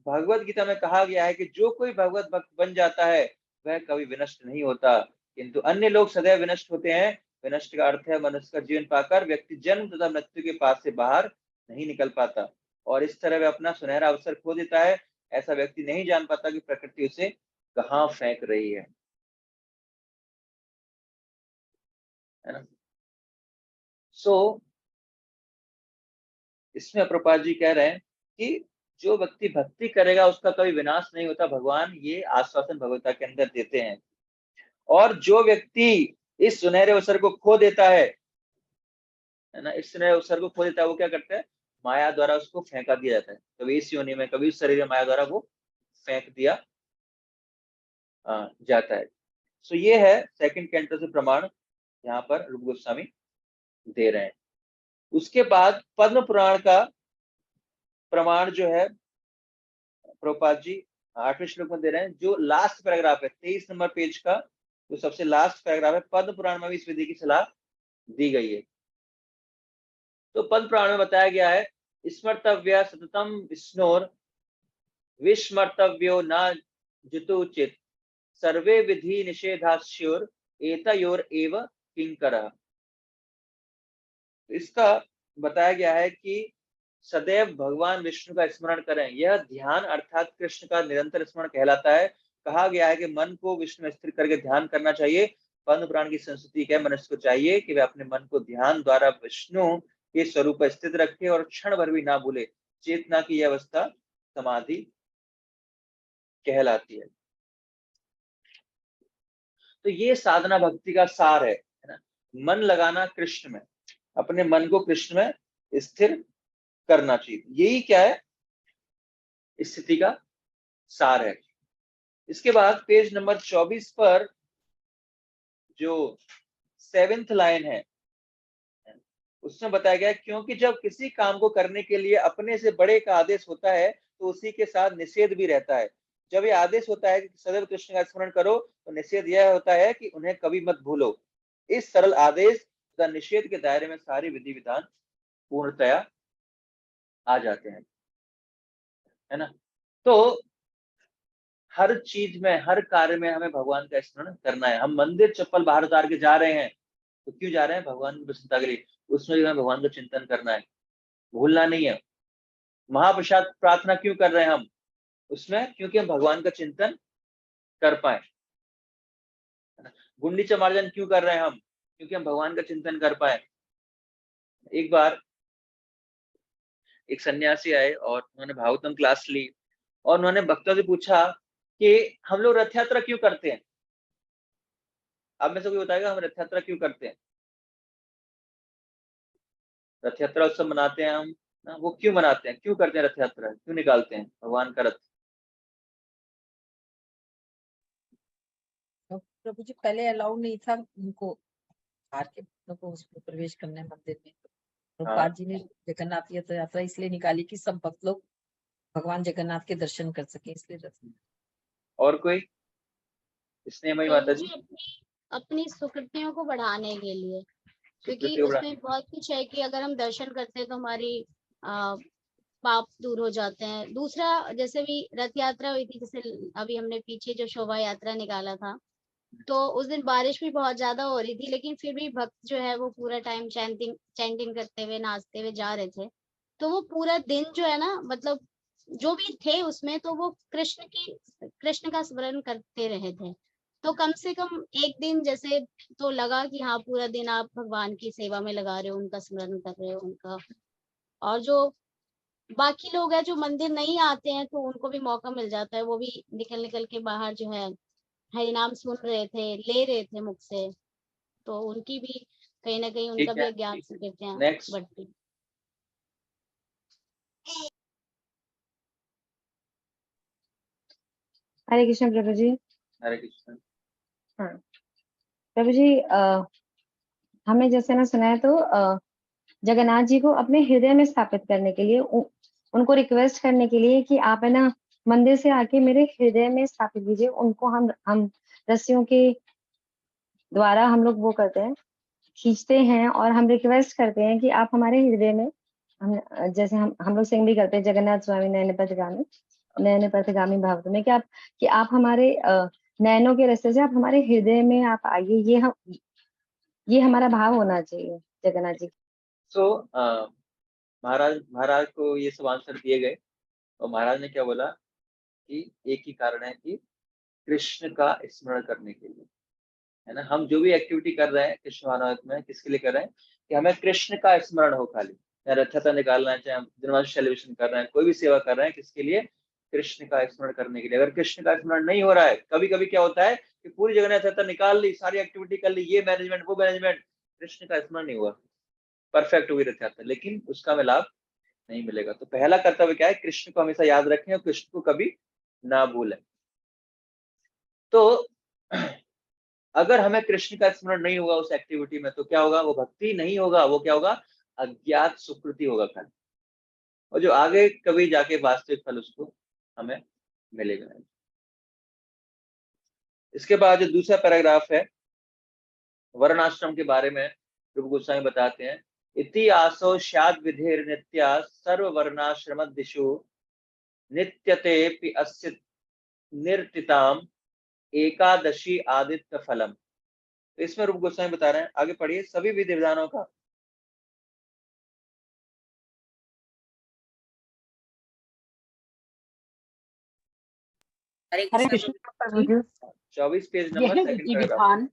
भगवत गीता में कहा गया है कि जो कोई भगवत भक्त बन जाता है वह कभी विनष्ट नहीं होता, किंतु अन्य लोग सदैव विनष्ट होते हैं। विनष्ट का अर्थ है मनुष्य का जीवन पाकर व्यक्ति जन्म तथा मृत्यु के पास से बाहर नहीं निकल पाता, और इस तरह वह अपना सुनहरा अवसर खो देता है। ऐसा व्यक्ति नहीं जान पाता कि प्रकृति उसे कहाँ फेंक रही है ना। सो इसमें प्रभुपाद जी कह रहे हैं कि जो व्यक्ति भक्ति करेगा उसका कभी विनाश नहीं होता, भगवान ये आश्वासन भगवता के अंदर देते हैं। और जो व्यक्ति इस सुनहरे अवसर को खो देता है ना, इस सुनहरे अवसर को खो देता है, वो क्या करता है, माया द्वारा उसको फेंका दिया जाता है, कभी इस योनि में कभी इस शरीर में माया द्वारा वो फेंक दिया जाता है। सो ये है सेकंड कैंटो से प्रमाण यहाँ पर रूप गोस्वामी दे रहे हैं। उसके बाद पद्म पुराण का प्रमाण जो है प्रभुपाद जी 8वें श्लोक में दे रहे हैं, जो लास्ट पैराग्राफ है 23 नंबर पेज का, जो सबसे लास्ट पैराग्राफ है। पद्म पुराण में भी इस विधि की सलाह दी गई है। तो पद्म पुराण में बताया गया है, स्मर्तव्य सततम विष्णोर विस्मर्तव्यो न जितोचित सर्वे विधि निषेधास्योर एतयोर एव किंकरः। इसका बताया गया है कि सदैव भगवान विष्णु का स्मरण करें, यह ध्यान अर्थात कृष्ण का निरंतर स्मरण कहलाता है। कहा गया है कि मन को विष्णु में स्थिर करके ध्यान करना चाहिए। पद्म पुराण की संस्कृति क्या, मनुष्य को चाहिए कि वह अपने मन को ध्यान द्वारा विष्णु के स्वरूप पर स्थित रखे और क्षण भर भी ना भूले। चेतना की यह अवस्था समाधि कहलाती है। तो ये साधना भक्ति का सार है ना, मन लगाना कृष्ण में, अपने मन को कृष्ण में स्थिर करना चाहिए, यही क्या है, स्थिति का सार है। इसके बाद पेज नंबर 24 पर जो 7th लाइन है, उसमें बताया गया क्योंकि जब किसी काम को करने के लिए अपने से बड़े का आदेश होता है तो उसी के साथ निषेध भी रहता है। जब ये आदेश होता है कि सदैव कृष्ण का स्मरण करो, तो निषेध यह होता है कि उन्हें कभी मत भूलो। इस सरल आदेश तथा निषेध के दायरे में सारी विधि विधान पूर्णतया आ जाते हैं, है ना। तो हर चीज में, हर कार्य में हमें भगवान का स्मरण करना है। हम मंदिर चप्पल बाहर उतार के जा रहे हैं तो क्यों जा रहे हैं, भगवान की प्रसन्नता के लिए, उसमें भी हमें भगवान का चिंतन करना है, भूलना नहीं है। महाप्रसाद प्रार्थना क्यों कर रहे हैं हम, उसमें क्योंकि हम भगवान का चिंतन कर पाए। गुंडीचा मार्जन क्यों कर रहे हैं हम, क्योंकि हम भगवान का चिंतन कर पाए। एक बार एक सन्यासी आए और उन्होंने भागवतम क्लास ली और उन्होंने भक्तों से पूछा कि हम लोग रथ यात्रा क्यों करते हैं। आप में से कोई बताएगा हम रथ यात्रा क्यों करते हैं, रथ यात्रा उत्सव मनाते हैं हम ना, वो क्यों मनाते हैं, क्यों करते हैं रथ यात्रा, क्यों निकालते हैं भगवान का रथ। तो प्रभु जी पहले अलाउड नहीं था उनको बाहर के भक्तों को उसमें प्रवेश करने मंदिर में, प्रभुपाद जी ने जगन्नाथ यात्रा इसलिए निकाली कि सब भक्त लोग भगवान जगन्नाथ के दर्शन कर सके, इसलिए रथ। और कोई स्नेहमयी माता जी? अपनी सुकृतियों को बढ़ाने के लिए, क्योंकि सुकृति को उसमें बहुत कुछ है कि अगर हम दर्शन करते हैं तो हमारी पाप दूर हो जाते हैं। दूसरा, जैसे भी रथ यात्रा हुई थी, जैसे अभी हमने पीछे जो शोभा यात्रा निकाला था, तो उस दिन बारिश भी बहुत ज्यादा हो रही थी, लेकिन फिर भी भक्त जो है वो पूरा टाइम चैंटिंग करते हुए, नाचते हुए जा रहे थे। तो वो पूरा दिन जो है ना, मतलब जो भी थे उसमें, तो वो कृष्ण का स्मरण करते रहे थे। तो कम से कम एक दिन जैसे तो लगा कि हाँ, पूरा दिन आप भगवान की सेवा में लगा रहे हो, उनका स्मरण कर रहे हो उनका। और जो बाकी लोग हैं जो मंदिर नहीं आते हैं, तो उनको भी मौका मिल जाता है, वो भी निकल निकल के बाहर जो है हरि नाम सुन रहे थे, ले रहे थे मुख से, तो उनकी भी कहीं ना कहीं उनका ठीक है, भी ज्ञान स्वीकृतियां नेक्स्ट। बढ़ती। हरे कृष्ण प्रभु जी। हरे कृष्ण। हाँ प्रभु जी, हमें जैसे ना सुना है तो जगन्नाथ जी को अपने हृदय में स्थापित करने के लिए उनको रिक्वेस्ट करने के लिए कि आप है ना मंदिर से आके मेरे हृदय में स्थापित कीजिए। उनको हम रस्सियों के द्वारा हम लोग वो करते हैं, खींचते हैं, और हम रिक्वेस्ट करते हैं कि आप हमारे हृदय में, हम जैसे हम लोग सिंग भी करते हैं, जगन्नाथ स्वामी नयन पथगामी भाव में, कि आप हमारे नयनों के रास्ते से आप हमारे हृदय में आप आइए। ये हमारा भाव होना चाहिए जगन्नाथ जी। सो महाराज को ये सब आंसर दिए गए, और महाराज ने क्या बोला कि एक ही कारण है कि कृष्ण का स्मरण करने के लिए, है ना। हम जो भी एक्टिविटी कर रहे हैं कृष्ण भावनामृत में, किसके लिए कर रहे हैं? कि हमें कृष्ण का स्मरण हो खाली। चाहे रथयात्रा निकालना है, चाहे हम जन्माष्टमी सेलिब्रेशन कर रहे हैं, कोई भी सेवा कर रहे हैं, किसके लिए? कृष्ण का स्मरण करने के लिए। अगर कृष्ण का स्मरण नहीं हो रहा है, कभी कभी क्या होता है कि पूरी जगह रथयात्रा निकाल ली, सारी एक्टिविटी कर ली, ये मैनेजमेंट वो मैनेजमेंट, कृष्ण का स्मरण नहीं हुआ, परफेक्ट हुई रथयात्रा, लेकिन उसका हमें लाभ नहीं मिलेगा। तो पहला कर्तव्य क्या है? कृष्ण को हमेशा याद रखें और कृष्ण को कभी ना भूलें। तो अगर हमें कृष्ण का स्मरण नहीं होगा उस एक्टिविटी में, तो क्या होगा? वो भक्ति नहीं होगा, वो क्या होगा? अज्ञात सुकृति होगा खाली, और जो आगे कभी जाके वास्तविक फल उसको हमें मिलेगा नहीं। इसके बाद जो दूसरा पैराग्राफ है वर्णाश्रम के बारे में, प्रभु गोस्वामी बताते हैं, इति आसो स्याद् विधिर नित्या सर्व वर्णाश्रम दिशु नित्यते अस्य निर्तिताम एकादशी आदित्य फलम। तो इसमें रूप गोस्वामी बता रहे हैं, आगे पढ़िए, सभी विधि विधानों का हरे कृष्ण प्रभु जी। 24 पेज नंबर सेकंड पैराग्राफ।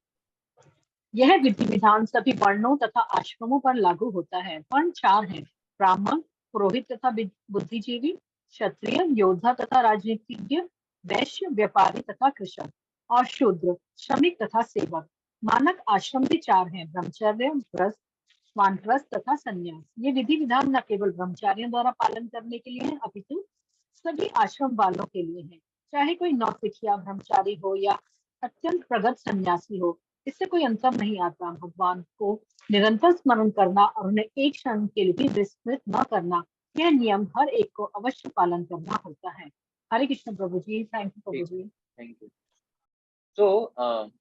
यह विधि विधान सभी वर्णों तथा आश्रमों पर लागू होता है। वर्ण 4 हैं: ब्राह्मण, पुरोहित तथा बुद्धिजीवी, क्षत्रिय, योद्धा तथा राजनीतिज्ञ, वैश्य, व्यापारी तथा कृषक, और शूद्र, श्रमिक तथा सेवक। मानक आश्रम भी 4 हैं: ब्रह्मचर्य, व्रत, वानप्रस्थ तथा संन्यास। ये विधि विधान न केवल ब्रह्मचारियों द्वारा पालन करने के लिए है, अपितु सभी आश्रम वालों के लिए है। चाहे कोई नौसिखिया ब्रह्मचारी हो या अत्यंत प्रगत सन्यासी हो, इससे कोई अंतर नहीं आता। भगवान को निरंतर स्मरण करना और उन्हें एक क्षण के लिए भी विस्मृत न करना, यह नियम हर एक को अवश्य पालन करना होता है। Hare Krishna Prabhu ji. Thank you Prabhu ji. Thank you. तो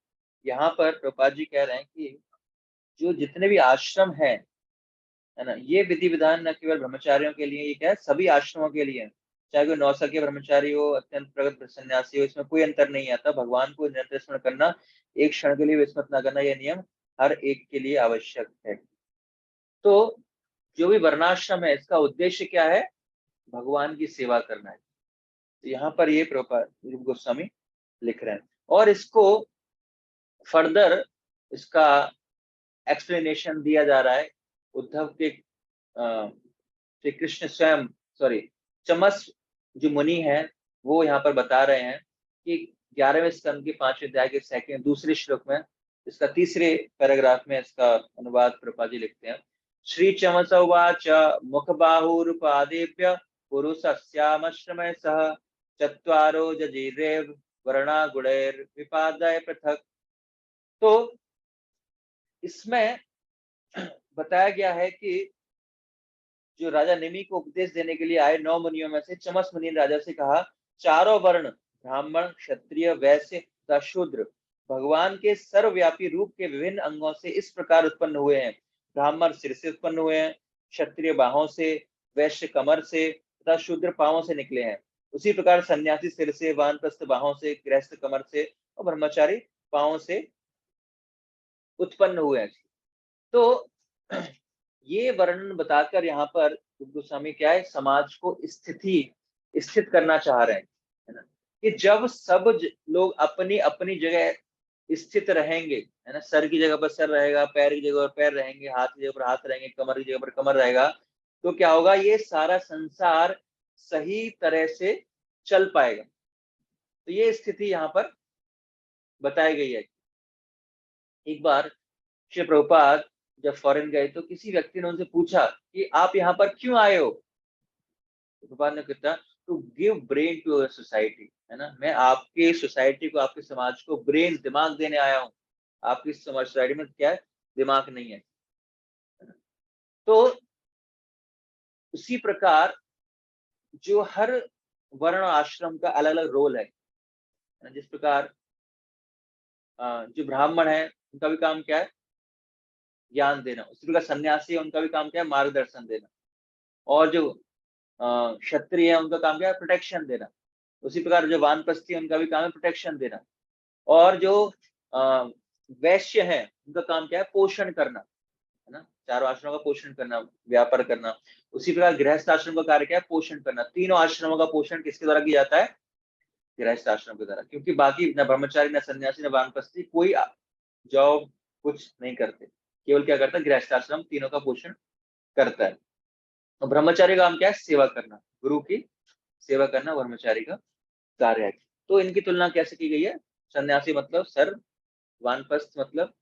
यहाँ पर प्रभुपाद जी कह रहे हैं कि जो जितने भी आश्रम है ना, ये विधि विधान न केवल ब्रह्मचारियों के लिए, ये क्या है? सभी आश्रमों के लिए। चाहे कोई नौसखिया ब्रह्मचारी हो, अत्यंत प्रगत सन्यासी हो, इसमें कोई अंतर नहीं आता। भगवान को निरंतर स्मरण करना, एक क्षण के लिए विस्मृत न करना, यह नियम हर एक के लिए आवश्यक है। तो जो भी वर्णाश्रम है, इसका उद्देश्य क्या है? भगवान की सेवा करना है। तो यहाँ पर ये प्रभुपाद रूप गोस्वामी लिख रहे हैं, और इसको फर्दर इसका एक्सप्लेनेशन दिया जा रहा है उद्धव के श्री कृष्ण स्वयं, चमस जो मुनि है, वो यहाँ पर बता रहे हैं कि 11वें स्कंद के 5वें अध्याय के दूसरे श्लोक में, इसका तीसरे पैराग्राफ में इसका अनुवाद प्रभुपाद जी लिखते हैं। श्री चमस उवाच मुख बाहुरुपादेभ्य पुरुषस्यामश्रमे सह चत्वारो जजीरेव वर्णा गुणैर विपादाय पृथक। तो इसमें बताया गया है कि जो राजा निमि को उपदेश देने के लिए आए 9 मुनियों में से चमस मुनि ने राजा से कहा, चारों वर्ण ब्राह्मण, क्षत्रिय, वैश्य तथा शूद्र भगवान के सर्वव्यापी रूप के विभिन्न अंगों से इस प्रकार उत्पन्न हुए हैं। ब्राह्मण सिर से उत्पन्न हुए हैं, क्षत्रिय बाहों से, वैश्य कमर से तथा शूद्र पांवों से निकले हैं। उसी प्रकार सन्यासी सिर से, वानप्रस्थ बाहों से, गृहस्थ कमर से और ब्रह्मचारी पांवों से उत्पन्न हुए हैं। तो ये वर्णन बताकर यहाँ पर गोस्वामी क्या है, समाज को स्थित करना चाह रहे हैं, है ना, कि जब सब लोग अपनी अपनी जगह स्थित रहेंगे, है ना, सर की जगह पर सर रहेगा, पैर की जगह पर पैर रहेंगे, हाथ की जगह पर हाथ रहेंगे, कमर की जगह पर कमर रहेगा, तो क्या होगा, ये सारा संसार सही तरह से चल पाएगा। तो ये स्थिति यहाँ पर बताई गई है। एक बार श्री प्रभुपाद जब फॉरेन गए तो किसी व्यक्ति ने उनसे पूछा कि आप यहाँ पर क्यों आए हो। प्रभुपाद ने कहा, to give brain to our society, है ना, मैं आपके सोसाइटी को, आपके समाज को ब्रेन, दिमाग देने आया हूँ। आपकी समाज सोसाइटी में क्या है, दिमाग नहीं है। तो उसी प्रकार जो हर वर्ण आश्रम का अलग अलग रोल है, जिस प्रकार जो ब्राह्मण है उनका भी काम क्या है, ज्ञान देना। उसी प्रकार सन्यासी है, उनका भी काम क्या है, मार्गदर्शन देना। और जो क्षत्रिय है उनका काम क्या है, प्रोटेक्शन देना। उसी प्रकार जो वानप्रस्थी है उनका भी काम है प्रोटेक्शन देना। और जो वैश्य है उनका काम क्या है, पोषण करना, है ना, चारों आश्रमों का पोषण करना, व्यापार करना। उसी प्रकार गृहस्थ आश्रम का कार्य क्या है, पोषण करना। तीनों आश्रमों का पोषण किसके द्वारा किया जाता है, गृहस्थ आश्रम के द्वारा, क्योंकि बाकी न ब्रह्मचारी, न सन्यासी, न वानप्रस्थी कोई जॉब कुछ नहीं करते, केवल क्या करता है, गृहस्थ आश्रम तीनों का पोषण करता है। तो ब्रह्मचारी का काम क्या है, सेवा करना, गुरु की सेवा करना ब्रह्मचारी का कार्य है। तो इनकी तुलना कैसे की गई है, सन्यासी मतलब सर, वानप्रस्थ मतलब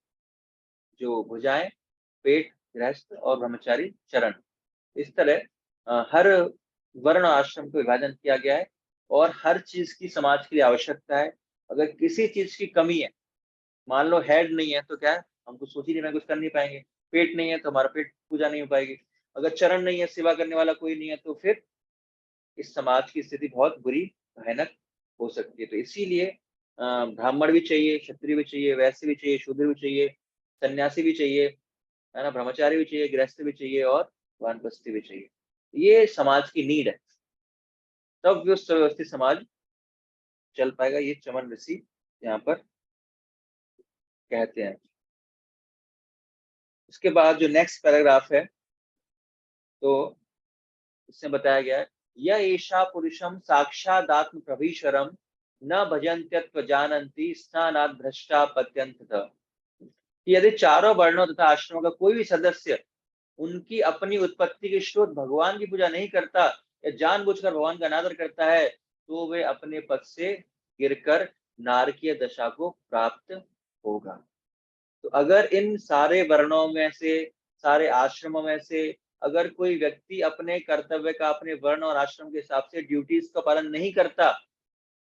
जो भुजाएं, पेट, गृहस्थ, और ब्रह्मचारी चरण। इस तरह हर वर्ण आश्रम को विभाजन किया गया है और हर चीज की समाज के लिए आवश्यकता है। अगर किसी चीज की कमी है, मान लो हेड नहीं है तो क्या है, हम कुछ सोच ही नहीं पाएंगे, कुछ कर नहीं पाएंगे। पेट नहीं है तो हमारा पेट पूजा नहीं हो पाएगी। अगर चरण नहीं है, सेवा करने वाला कोई नहीं है, तो फिर इस समाज की स्थिति बहुत बुरी, भयानक हो सकती है। तो इसीलिए ब्राह्मण भी चाहिए, क्षत्रिय भी चाहिए, वैश्य भी चाहिए, शूद्र भी चाहिए, सन्यासी भी चाहिए, है ना, ब्रह्मचारी भी चाहिए, गृहस्थ भी चाहिए और वानप्रस्थी भी चाहिए। ये समाज की नीड है, तब व्यवस्थित समाज चल पाएगा। ये चमन ऋषि यहाँ पर कहते हैं। इसके बाद जो नेक्स्ट पैराग्राफ है, तो इसमें बताया गया है, यह ऐशा पुरुषम साक्षादात्म प्रभीश्वरम न भजन्त्यत्व जानन्ति स्नानात् भ्रष्टा पत्यंततः। यदि चारों वर्णों तथा आश्रमों का कोई भी सदस्य उनकी अपनी उत्पत्ति के स्रोत भगवान की पूजा नहीं करता या जानबूझकर भगवान का अनादर करता है, तो वे अपने पद से गिरकर नारकीय दशा को प्राप्त होगा। तो अगर इन सारे वर्णों में से, सारे आश्रमों में से अगर कोई व्यक्ति अपने कर्तव्य का, अपने वर्ण और आश्रम के हिसाब से ड्यूटीज का पालन नहीं करता,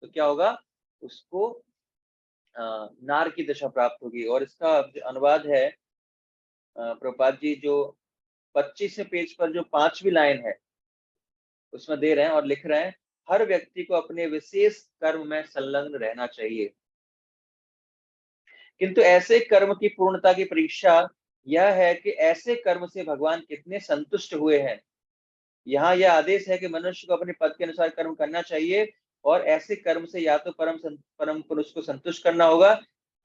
तो क्या होगा, उसको नार की दशा प्राप्त होगी। और इसका जो अनुवाद है, प्रभुपाद जी जो 25वें पेज पर जो 5वीं लाइन है उसमें दे रहे हैं और लिख रहे हैं, हर व्यक्ति को अपने विशेष कर्म में संलग्न रहना चाहिए, किंतु ऐसे कर्म की पूर्णता की परीक्षा यह है कि ऐसे कर्म से भगवान कितने संतुष्ट हुए हैं। यहाँ यह आदेश है कि मनुष्य को अपने पद के अनुसार कर्म करना चाहिए और ऐसे कर्म से या तो परम पुरुष को संतुष्ट करना होगा,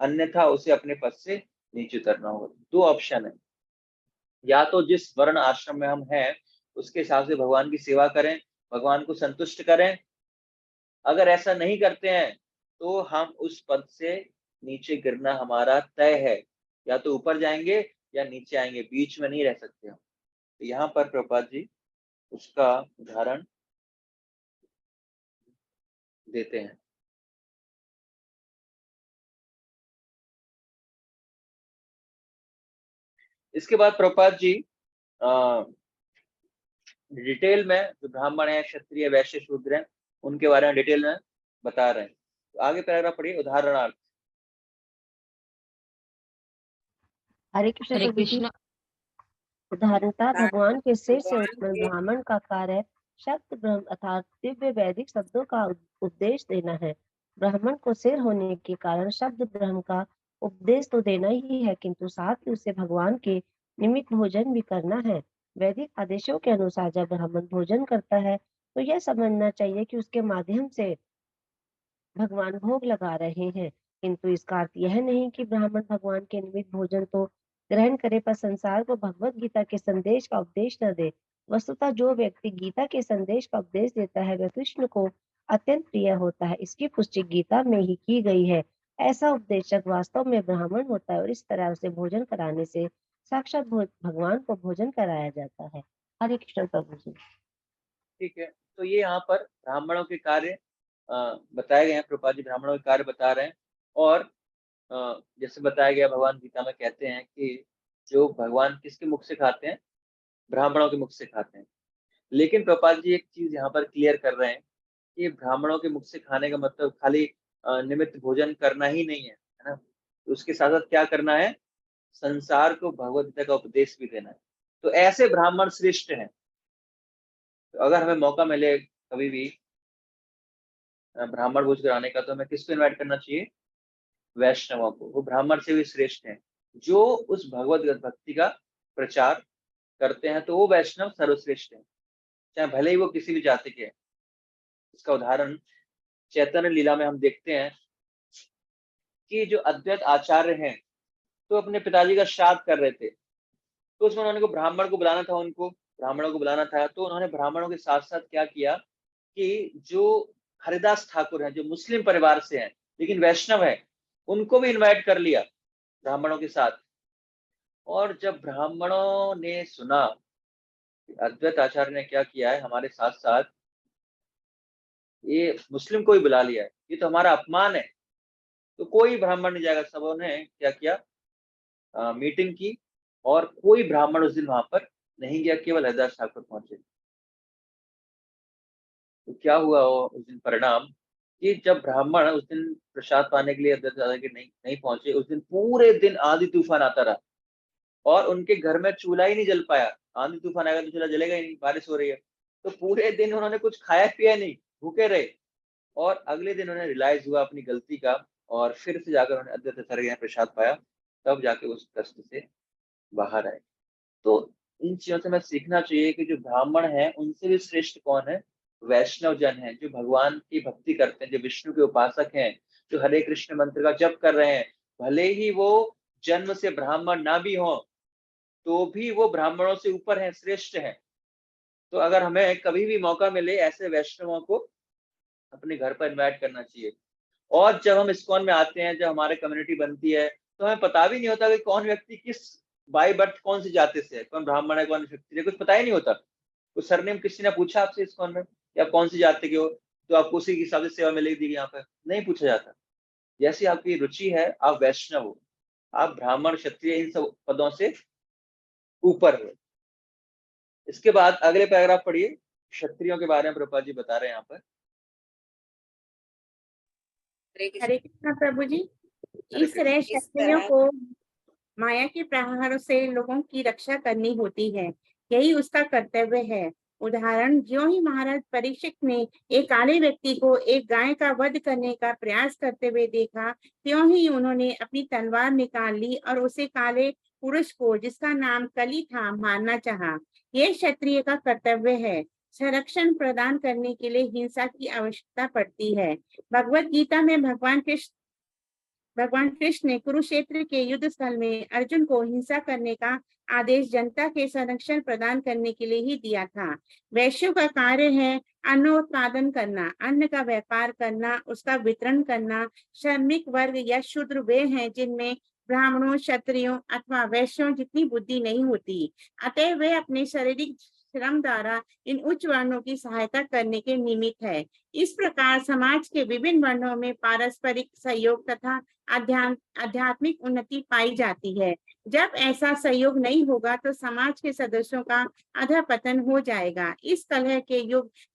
अन्यथा उसे अपने पद से नीचे उतरना होगा। दो ऑप्शन है, या तो जिस वर्ण आश्रम में हम हैं उसके हिसाब से भगवान की सेवा करें, भगवान को संतुष्ट करें। अगर ऐसा नहीं करते हैं तो हम उस पद से नीचे गिरना हमारा तय है, या तो ऊपर जाएंगे या नीचे आएंगे, बीच में नहीं रह सकते हम। तो यहाँ पर प्रभुपाद जी उसका उदाहरण देते हैं। इसके बाद प्रभुपाद जी डिटेल में जो ब्राह्मण है, क्षत्रिय, वैश्य, शूद्र हैं, उनके बारे में डिटेल में बता रहे हैं। तो आगे पैराग्राफ पढ़िए, उदाहरणार्थ। हरे कृष्ण हरे प्रभु जी। कृष्ण। उदाहरणतः भगवान के सिर से उत्पन्न ब्राह्मण का कार्य शब्द ब्रह्म अर्थात दिव्य वैदिक शब्दों का उपदेश देना है। ब्राह्मण को सिर होने के कारण शब्द ब्रह्म का उपदेश तो देना ही है, किंतु साथ ही उसे भगवान के निमित्त भोजन भी करना है। वैदिक आदेशों के अनुसार जब ब्राह्मण भोजन करता है तो यह समझना चाहिए कि उसके माध्यम से भगवान भोग लगा रहे हैं, किंतु इसका अर्थ यह नहीं कि ब्राह्मण भगवान के निमित्त भोजन तो ग्रहण करे पर संसार को भगवत गीता के संदेश का उपदेश न दे। वस्तुतः जो व्यक्ति गीता के संदेश का उपदेश देता है वह कृष्ण को अत्यंत प्रिय होता है। इसकी पुष्टि गीता में ही की गई है। ऐसा उपदेशक वास्तव में ब्राह्मण होता है और इस तरह उसे भोजन कराने से साक्षात भगवान को भोजन कराया जाता है। हरे कृष्ण प्रभु जी। ठीक है, तो ये यहाँ पर ब्राह्मणों के कार्य बताए गए हैं। प्रभुपाद जी ब्राह्मणों के कार्य बता रहे हैं और जैसे बताया गया भगवान गीता में कहते हैं कि जो भगवान किसके मुख से खाते हैं, ब्राह्मणों के मुख से खाते हैं। लेकिन प्रभुपाद जी एक चीज यहाँ पर क्लियर कर रहे हैं कि ब्राह्मणों के मुख से खाने का मतलब खाली निमित्त भोजन करना ही नहीं है, है ना। तो उसके साथ साथ क्या करना है, संसार को भगवत गीता का उपदेश भी देना है। तो ऐसे ब्राह्मण श्रेष्ठ हैं। तो अगर हमें मौका मिले कभी भी ब्राह्मण भोज कराने का, तो हमें किसको इनवाइट करना चाहिए, वैष्णवों को। वो ब्राह्मण से भी श्रेष्ठ हैं जो उस भगवत भक्ति का प्रचार करते हैं। तो वो वैष्णव सर्वश्रेष्ठ हैं, चाहे भले ही वो किसी भी जाति के हैं। इसका उदाहरण चैतन्य लीला में हम देखते हैं कि जो अद्वैत आचार्य हैं तो अपने पिताजी का श्राद्ध कर रहे थे, तो उसमें उन्होंने को ब्राह्मणों को बुलाना था, तो उन्होंने ब्राह्मणों के साथ साथ क्या किया कि जो हरिदास ठाकुर हैं, जो मुस्लिम परिवार से हैं लेकिन वैष्णव है, उनको भी इनवाइट कर लिया ब्राह्मणों के साथ। और जब ब्राह्मणों ने सुना अद्वैत आचार्य ने क्या किया है हमारे साथ साथ, ये मुस्लिम को ही बुला लिया है, ये तो हमारा अपमान है, तो कोई ब्राह्मण नहीं जाएगा। सबों ने क्या किया, मीटिंग की और कोई ब्राह्मण उस दिन वहां पर नहीं गया, केवल हरिदास ठाकुर पहुंचे। तो क्या हुआ उस दिन परिणाम कि जब ब्राह्मण उस दिन प्रसाद पाने के लिए अद्वैत आचार्य के नहीं पहुंचे, उस दिन पूरे दिन आंधी तूफान आता रहा और उनके घर में चूल्हा ही नहीं जल पाया। आंधी तूफान आएगा तो चूल्हा जलेगा ही नहीं, बारिश हो रही है। तो पूरे दिन उन्होंने कुछ खाया पिया नहीं, भूखे रहे। और अगले दिन उन्हें रियलाइज हुआ अपनी गलती का और फिर से जाकर उन्हें अद्वैत आचार्य के यहाँ प्रसाद पाया, तब जाके उस कष्ट से बाहर आए। तो इन चीजों से हमें सीखना चाहिए कि जो ब्राह्मण है उनसे भी श्रेष्ठ कौन है, वैष्णव जन है, जो भगवान की भक्ति करते हैं, जो विष्णु के उपासक हैं, जो हरे कृष्ण मंत्र का जप कर रहे हैं। भले ही वो जन्म से ब्राह्मण ना भी हो तो भी वो ब्राह्मणों से ऊपर है, श्रेष्ठ है। तो अगर हमें कभी भी मौका मिले ऐसे वैष्णवों को अपने घर पर इनवाइट करना चाहिए। और जब हम इस्कॉन में आते हैं, जब हमारे कम्युनिटी बनती है, तो हमें पता भी नहीं होता कि कौन व्यक्ति किस बाय बर्थ कौन सी जाति से है, कौन ब्राह्मण है कौन क्षत्रिय, कुछ पता ही नहीं होता। कुछ सरनेम किसी ने पूछा आपसे इस्कॉन में कि आप कौन सी जाति के हो, तो आपको उसी के हिसाब से सेवा मिलेगी। यहाँ पर नहीं पूछा जाता। जैसी आपकी रुचि है, आप वैष्णव हो, आप ब्राह्मण क्षत्रिय इन सब पदों से ऊपर हो। इसके बाद अगले पैराग्राफ पढ़िए, क्षत्रियों के बारे में प्रभुपाद जी बता रहे हैं यहाँ पर। हरे कृष्ण प्रभु जी। इस तरह क्षत्रियों को माया के प्रहारों से लोगों की रक्षा करनी होती है, यही उसका कर्तव्य है। उदाहरण, ज्यों ही महाराज परीक्षित ने एक काले व्यक्ति को एक गाय का वध करने का प्रयास करते हुए देखा, त्यों ही उन्होंने अपनी तलवार निकाल ली और उसे काले पुरुष को, जिसका नाम कली था, मारना चाहा। यह क्षत्रिय का कर्तव्य है। संरक्षण प्रदान करने के लिए हिंसा की आवश्यकता पड़ती है। भगवत गीता में भगवान कृष्ण ने कुरुक्षेत्र के युद्ध स्थल में अर्जुन को हिंसा करने का आदेश जनता के संरक्षण प्रदान करने के लिए ही दिया था। वैश्यों का कार्य है अन्नोत्पादन करना, अन्न का व्यापार करना, उसका वितरण करना। श्रमिक वर्ग या शूद्र वे हैं जिनमें ब्राह्मणों, क्षत्रियों अथवा वैश्यों जितनी बुद्धि नहीं होती, अतः वे अपने शारीरिक श्रम द्वारा इन उच्च वर्णों की सहायता करने के निमित्त है। इस प्रकार समाज के विभिन्न वर्णों में पारस्परिक सहयोग तथा आध्यात्मिक उन्नति पाई जाती है। जब ऐसा सहयोग नहीं होगा तो समाज के सदस्यों का अधःपतन हो जाएगा। इस कलह के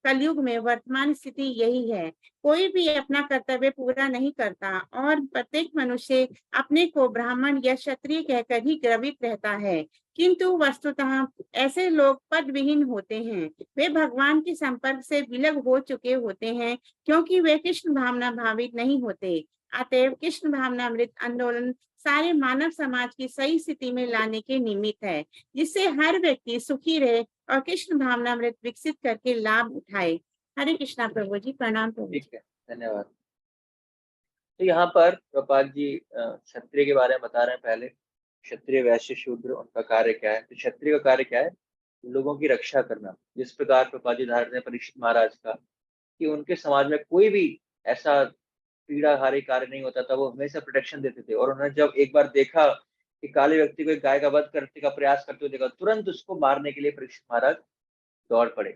कलयुग में वर्तमान स्थिति यही है। कोई भी अपना कर्तव्य पूरा नहीं करता और प्रत्येक मनुष्य अपने को ब्राह्मण या क्षत्रिय कहकर ही गर्वित रहता है। किंतु वस्तुतः ऐसे लोग पद विहीन होते हैं। वे भगवान के संपर्क से विलग हो चुके होते हैं, क्योंकि वे कृष्ण भावना भावित नहीं होते। अतएव कृष्ण भावनामृत आंदोलन सारे मानव समाज की सही स्थिति में लाने के निमित्त है, जिससे हर व्यक्ति सुखी रहे और कृष्ण भावनामृत विकसित करके लाभ उठाए। हरे कृष्णा प्रभु जी, प्रणाम प्रभु जी। ठीक है, धन्यवाद। तो यहाँ पर प्रभुपाद जी क्षत्रिय के बारे में बता रहे हैं। पहले क्षत्रिय, वैश्य, शूद्र, उनका कार्य क्या है। तो क्षत्रिय का कार्य क्या है? लोगों की रक्षा करना। जिस प्रकार प्रभुपाद जी धारण परीक्षित महाराज का, कि उनके समाज में कोई भी ऐसा पीड़ाहारी कार्य नहीं होता था, वो हमेशा प्रोटेक्शन देते थे। और उन्होंने जब एक बार देखा कि काले व्यक्ति को एक गाय का वध करने का प्रयास करते हुए देखा, तुरंत उसको मारने के लिए परीक्षित महाराज दौड़ पड़े।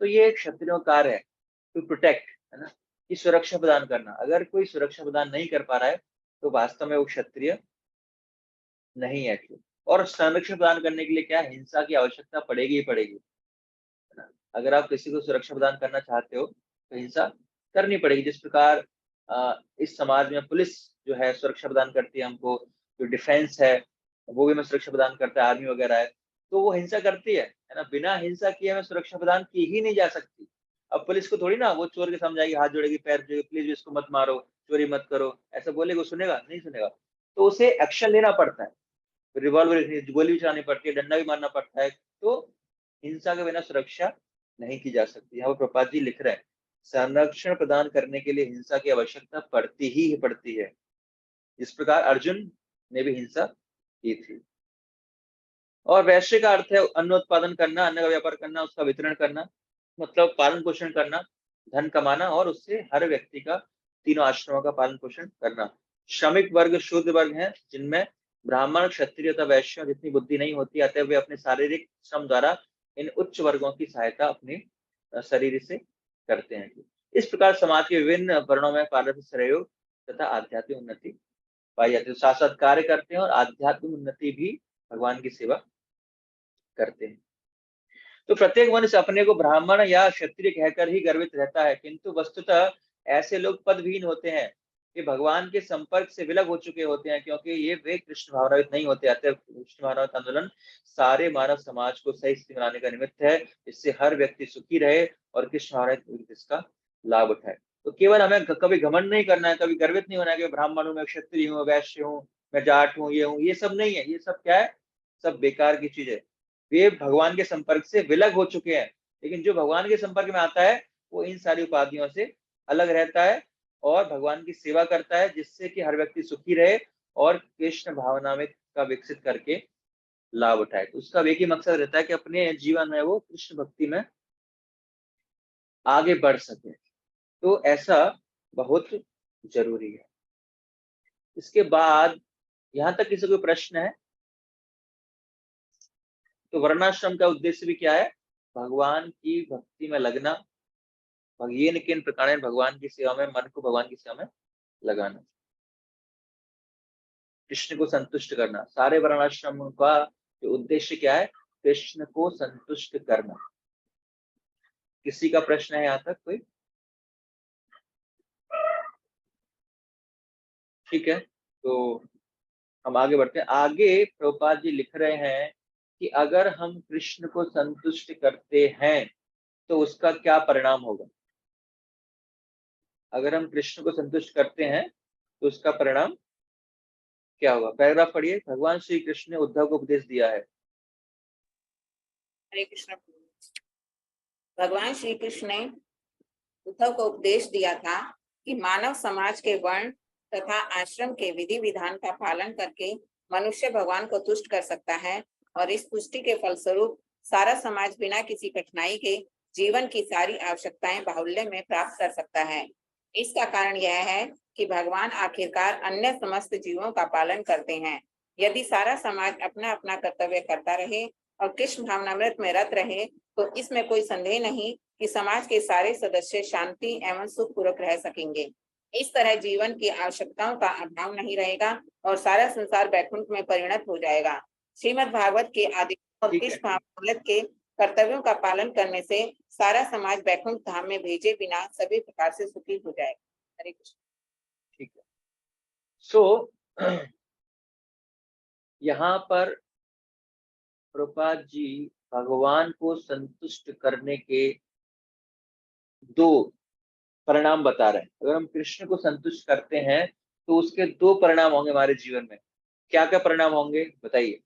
तो ये एक क्षत्रियों का कार्य है, टू प्रोटेक्ट, है ना, कि सुरक्षा प्रदान करना। अगर कोई सुरक्षा प्रदान नहीं कर पा रहा है तो वास्तव में वो क्षत्रिय नहीं है। और संरक्षण प्रदान करने के लिए क्या है? हिंसा की आवश्यकता पड़ेगी ही पड़ेगी, है ना। अगर आप किसी को सुरक्षा प्रदान करना चाहते हो तो हिंसा करनी पड़ेगी। जिस प्रकार इस समाज में पुलिस जो है सुरक्षा प्रदान करती है हमको, जो डिफेंस है वो भी हमें सुरक्षा प्रदान करता है, आर्मी वगैरह है, तो वो हिंसा करती है ना। बिना हिंसा किए हमें सुरक्षा प्रदान की ही नहीं जा सकती। अब पुलिस को थोड़ी ना वो चोर के सामने जाएगी, हाथ जोड़ेगी, पैर जोड़ेगी, प्लीज इसको मत मारो, चोरी मत करो, ऐसा बोलेगा, सुनेगा? नहीं सुनेगा। तो उसे एक्शन लेना पड़ता है, रिवॉल्वर, गोली भी चलानी पड़ती है, डंडा भी मारना पड़ता है। तो हिंसा के बिना सुरक्षा नहीं की जा सकती। यहाँ पर प्रभुपाद जी लिख रहे हैं, संरक्षण प्रदान करने के लिए हिंसा की आवश्यकता पड़ती ही पड़ती है। इस प्रकार अर्जुन ने भी हिंसा की थी। और वैश्य का अर्थ है अन्न उत्पादन करना, अन्न का व्यापार करना, उसका वितरण करना, मतलब पालन पोषण करना, धन कमाना, और उससे हर व्यक्ति का, तीनों आश्रमों का पालन पोषण करना। श्रमिक वर्ग शूद्र वर्ग हैं, जिनमें ब्राह्मण, क्षत्रिय तथा वैश्य जितनी बुद्धि नहीं होती, अतः वे अपने शारीरिक श्रम द्वारा इन उच्च वर्गों की सहायता अपने शरीर से करते हैं। इस प्रकार समाज के विभिन्न वर्णों में पारस्परिक सहयोग तथा आध्यात्मिक उन्नति पाई जाती है। साथ साथ कार्य करते हैं और आध्यात्मिक उन्नति भी, भगवान की सेवा करते हैं। तो प्रत्येक मनुष्य अपने को ब्राह्मण या क्षत्रिय कहकर ही गर्वित रहता है, किंतु वस्तुतः ऐसे लोग पदविहीन होते हैं, कि भगवान के संपर्क से विलग हो चुके होते हैं, क्योंकि ये वे कृष्ण भावनावित नहीं होते। अतः कृष्ण भावनावित आंदोलन सारे मानव समाज को सही स्थिति बनाने का निमित्त है, इससे हर व्यक्ति सुखी रहे और कृष्ण भावनावित इसका लाभ उठाए। तो केवल हमें कभी घमंड नहीं करना है, कभी गर्वित नहीं होना है कि ब्राह्मण हूँ, मैं क्षत्रिय हूँ, वैश्य हूँ, मैं जाट हूँ, ये सब नहीं है। ये सब क्या है? सब बेकार की चीज है। वे भगवान के संपर्क से विलग हो चुके हैं। लेकिन जो भगवान के संपर्क में आता है वो इन सारी उपाधियों से अलग रहता है और भगवान की सेवा करता है, जिससे कि हर व्यक्ति सुखी रहे और कृष्ण भावना में का विकसित करके लाभ उठाए। तो उसका एक ही मकसद रहता है कि अपने जीवन में वो कृष्ण भक्ति में आगे बढ़ सके। तो ऐसा बहुत जरूरी है। इसके बाद यहाँ तक किसी कोई प्रश्न है? तो वर्णाश्रम का उद्देश्य भी क्या है? भगवान की भक्ति में लगना, ये किन प्रकार भगवान की सेवा में, मन को भगवान की सेवा में लगाना, कृष्ण को संतुष्ट करना। सारे वर्णाश्रम का जो उद्देश्य क्या है? कृष्ण को संतुष्ट करना। किसी का प्रश्न है यहाँ तक कोई? ठीक है, तो हम आगे बढ़ते हैं। आगे प्रभुपाद जी लिख रहे हैं कि अगर हम कृष्ण को संतुष्ट करते हैं तो उसका क्या परिणाम होगा। अगर हम कृष्ण को संतुष्ट करते हैं तो उसका परिणाम क्या होगा? पैराग्राफ पढ़िए। भगवान श्री कृष्ण ने उद्धव को उपदेश दिया है। हरे कृष्ण। भगवान श्री कृष्ण ने उद्धव को उपदेश दिया था कि मानव समाज के वर्ण तथा आश्रम के विधि विधान का पालन करके मनुष्य भगवान को तुष्ट कर सकता है, और इस तुष्टि के फलस्वरूप सारा समाज बिना किसी कठिनाई के जीवन की सारी आवश्यकताएं बाहुल्य में प्राप्त कर सकता है। इसका कारण यह है कि भगवान आखिरकार अन्य समस्त जीवों का पालन करते हैं। यदि सारा समाज अपना अपना कर्तव्य करता रहे और कृष्ण भावनामृत में रत रहे तो इसमें कोई संदेह नहीं कि समाज के सारे सदस्य शांति एवं सुख पूर्वक रह सकेंगे। इस तरह जीवन की आवश्यकताओं का अभाव नहीं रहेगा और सारा संसार बैकुंठ में परिणत हो जाएगा। श्रीमद् भागवत के आदेशों और कृष्ण भावनामृत के कर्तव्यों का पालन करने से सारा समाज बैकुंठ धाम में भेजे बिना सभी प्रकार से सुखी हो जाएगा। हरे कृष्ण। ठीक है। सो यहाँ पर प्रभुपाद जी भगवान को संतुष्ट करने के 2 परिणाम बता रहे हैं। अगर हम कृष्ण को संतुष्ट करते हैं तो उसके 2 परिणाम होंगे हमारे जीवन में। क्या क्या परिणाम होंगे बताइए।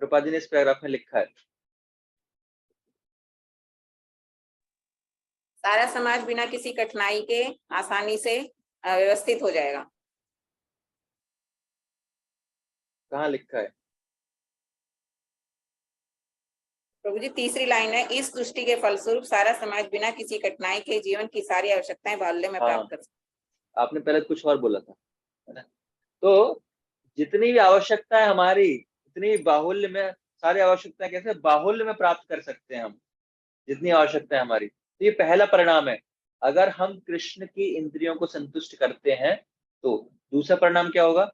प्रभुपाद जी ने इस पैराग्राफ में लिखा है। सारा समाज बिना किसी कठिनाई के आसानी से व्यवस्थित हो जाएगा। कहाँ लिखा है? प्रभु जी, तीसरी लाइन है, इस दृष्टि के फलस्वरूप सारा समाज बिना किसी कठिनाई के जीवन की सारी आवश्यकताएं बाहुल्य में प्राप्त कर सकता। आपने पहले कुछ और बोला था, है ना? तो जितनी भी आवश्यकता है हमारी, इतनी बाहुल्य में, सारी आवश्यकताएं कैसे बाहुल्य में प्राप्त कर सकते हैं हम, जितनी आवश्यकता है हमारी। तो ये पहला परिणाम है। अगर हम कृष्ण की इंद्रियों को संतुष्ट करते हैं तो दूसरा परिणाम क्या होगा?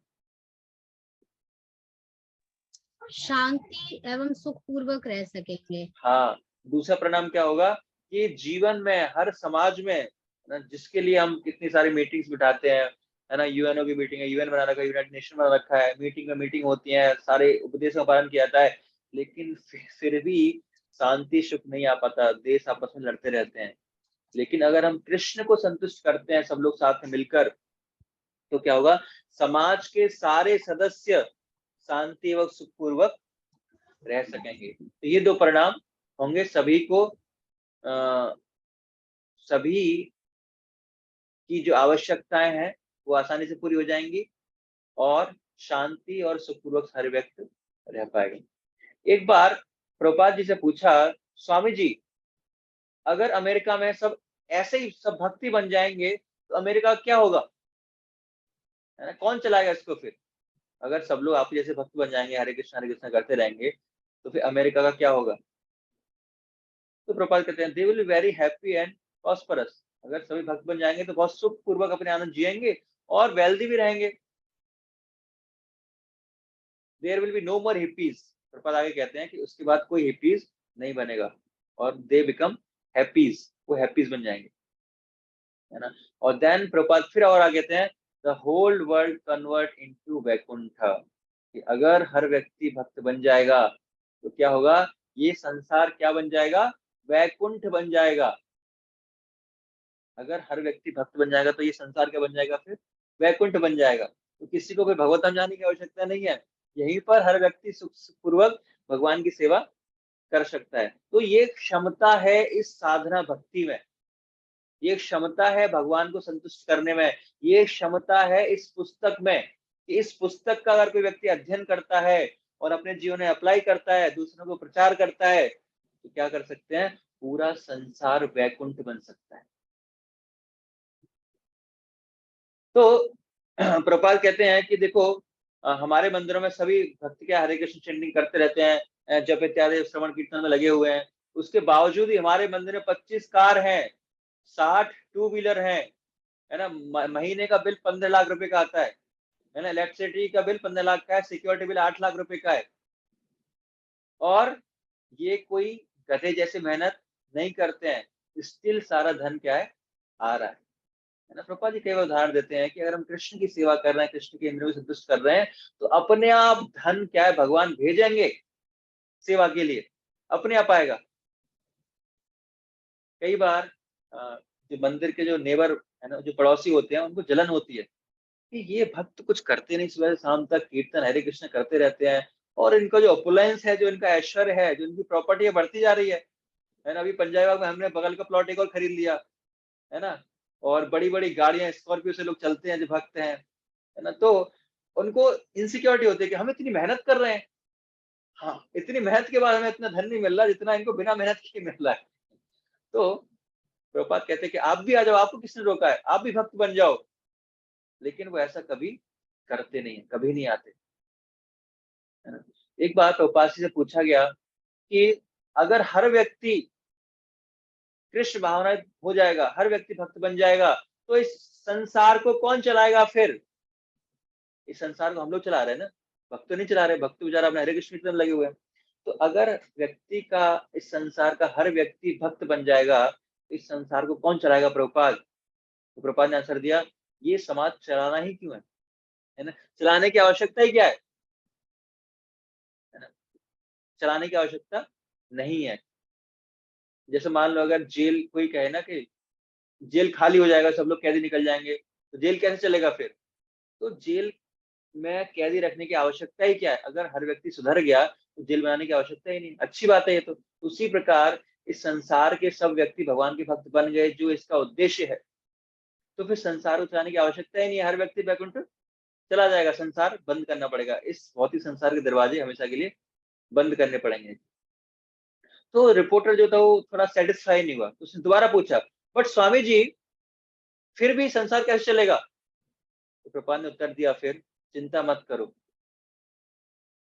शांति एवं सुख पूर्वक रह सकेंगे। हाँ, दूसरा परिणाम क्या होगा कि जीवन में, हर समाज में ना, जिसके लिए हम कितनी सारी मीटिंग्स बिठाते हैं, है ना, यूएनओ की मीटिंग है, यूएन बना रखा है, यूनाइटेड नेशन बना रखा है, मीटिंग में मीटिंग होती है, सारे उपदेशों का पालन किया जाता है, लेकिन फिर भी शांति सुख नहीं आ पाता, देश आपस में लड़ते रहते हैं। लेकिन अगर हम कृष्ण को संतुष्ट करते हैं सब लोग साथ में मिलकर, तो क्या होगा? समाज के सारे सदस्य शांति एवं सुखपूर्वक रह सकेंगे। तो ये 2 परिणाम होंगे, सभी को सभी की जो आवश्यकताएं हैं वो आसानी से पूरी हो जाएंगी और शांति और सुखपूर्वक हर व्यक्ति रह पाएगा। एक बार प्रभुपाद जी से पूछा, स्वामी जी अगर अमेरिका में सब ऐसे ही सब भक्ति बन जाएंगे तो अमेरिका क्या होगा, है ना? कौन चलाएगा इसको फिर? अगर सब लोग आप जैसे भक्त बन जाएंगे, हरे कृष्णा करते रहेंगे, तो फिर अमेरिका का क्या होगा? तो प्रभुपाद कहते हैं, they will be very happy and prosperous. अगर सभी भक्त बन जाएंगे तो बहुत सुख पूर्वक अपने आनंद जिएंगे और वेल्दी भी रहेंगे। There will be no more hippies. Prabhupada आगे कहते हैं कि उसके बाद कोई हिप्पीज नहीं बनेगा और दे बिकम हैप्पीज, वो हैप्पीज बन जाएंगे, है ना? और देन प्रभुपाद फिर और आगे कहते हैं, the whole world convert into Vaikuntha. कि अगर हर व्यक्ति भक्त बन जाएगा तो क्या होगा? ये संसार क्या बन जाएगा? वैकुंठ बन जाएगा। अगर हर व्यक्ति भक्त बन जाएगा तो ये संसार क्या बन जाएगा? फिर वैकुंठ बन जाएगा। तो किसी को भी भगवत धाम जाने की आवश्यकता नहीं है, यहीं पर हर व्यक्ति सुखपूर्वक भगवान की सेवा कर सकता है। तो ये क्षमता है इस साधना भक्ति में, ये क्षमता है भगवान को संतुष्ट करने में, ये क्षमता है इस पुस्तक में कि इस पुस्तक का अगर कोई व्यक्ति अध्ययन करता है और अपने जीवन में अप्लाई करता है, दूसरों को प्रचार करता है, तो क्या कर सकते हैं? पूरा संसार वैकुंठ बन सकता है। तो प्रभुपाद कहते हैं कि देखो, हमारे मंदिरों में सभी भक्त क्या हरे कृष्ण चैंटिंग करते रहते हैं, जप इत्यादि श्रवण कीर्तन में लगे हुए हैं। उसके बावजूद ही हमारे मंदिर में 25 कार हैं, 60 टू व्हीलर हैं, है ना? महीने का बिल 15 लाख रुपए का आता है ना? इलेक्ट्रिसिटी का बिल 15 लाख का है, सिक्योरिटी बिल 8 लाख रुपए का है। और ये कोई गधे जैसे मेहनत नहीं करते हैं, स्टिल सारा धन क्या है? आ रहा है ना? प्रभुपाद जी कई बार उदाहरण देते हैं कि अगर हम कृष्ण की सेवा कर रहे हैं, कृष्ण के इंद्रियों को संतुष्ट कर रहे हैं, तो अपने आप धन क्या है? भगवान भेजेंगे सेवा के लिए, अपने आप आएगा। कई बार जो मंदिर के जो नेबर है ना, जो पड़ोसी होते हैं, उनको जलन होती है कि ये भक्त कुछ करते नहीं, सुबह से शाम तक कीर्तन हरे कृष्ण करते रहते हैं और इनका जो ऑपुलेंस है, जो इनका ऐश्वर्य है, जो इनकी प्रॉपर्टी है, बढ़ती जा रही है ना? अभी पंजाब बाग में हमने बगल का प्लॉट एक और खरीद लिया, है ना? और बड़ी बड़ी गाड़ियां स्कॉर्पियो से लोग चलते हैं जो भक्त हैं, है ना? तो उनको इनसिक्योरिटी होती है कि हम इतनी मेहनत कर रहे हैं, हाँ, इतनी मेहनत के बाद हमें इतना धन नहीं मिल रहा जितना इनको बिना मेहनत के मिल रहा है। तो प्रभुपाद कहते हैं कि आप भी आ जाओ, आपको किसने रोका है? आप भी भक्त बन जाओ। लेकिन वो ऐसा कभी करते नहीं है, कभी नहीं आते, है ना? एक बार प्रभुपाद जी से पूछा गया कि अगर हर व्यक्ति कृष्ण भावना हो जाएगा, हर व्यक्ति भक्त बन जाएगा, तो इस संसार को कौन चलाएगा फिर? इस संसार को हम लोग चला रहे हैं ना, भक्त तो नहीं चला रहे, भक्त बेचारा अपने हरे कृष्ण कीर्तन लगे हुए हैं। तो अगर व्यक्ति का, इस संसार का हर व्यक्ति भक्त बन जाएगा, तो इस संसार को कौन चलाएगा प्रभुपाद? तो प्रभुपाद ने आंसर दिया, ये समाज चलाना ही क्यों है ना? चलाने की आवश्यकता ही क्या है ना? चलाने की आवश्यकता नहीं है। जैसे मान लो अगर जेल कोई कहे ना कि जेल खाली हो जाएगा, सब लोग कैदी निकल जाएंगे, तो जेल कैसे चलेगा फिर? तो जेल में कैदी रखने की आवश्यकता ही क्या है? अगर हर व्यक्ति सुधर गया तो जेल बनाने की आवश्यकता ही नहीं। अच्छी बात है ये तो। उसी प्रकार इस संसार के सब व्यक्ति भगवान के भक्त बन गए, जो इसका उद्देश्य है, तो फिर संसार को चलाने की आवश्यकता ही नहीं है। हर व्यक्ति वैकुंठ चला जाएगा, संसार बंद करना पड़ेगा। इस भौतिक संसार के दरवाजे हमेशा के लिए बंद करने पड़ेंगे। तो रिपोर्टर जो था वो थोड़ा सेटिस्फाई नहीं हुआ, तो उसने दोबारा पूछा, बट स्वामी जी फिर भी संसार कैसे चलेगा? तो प्रभुपाद ने उत्तर दिया, फिर चिंता मत करो,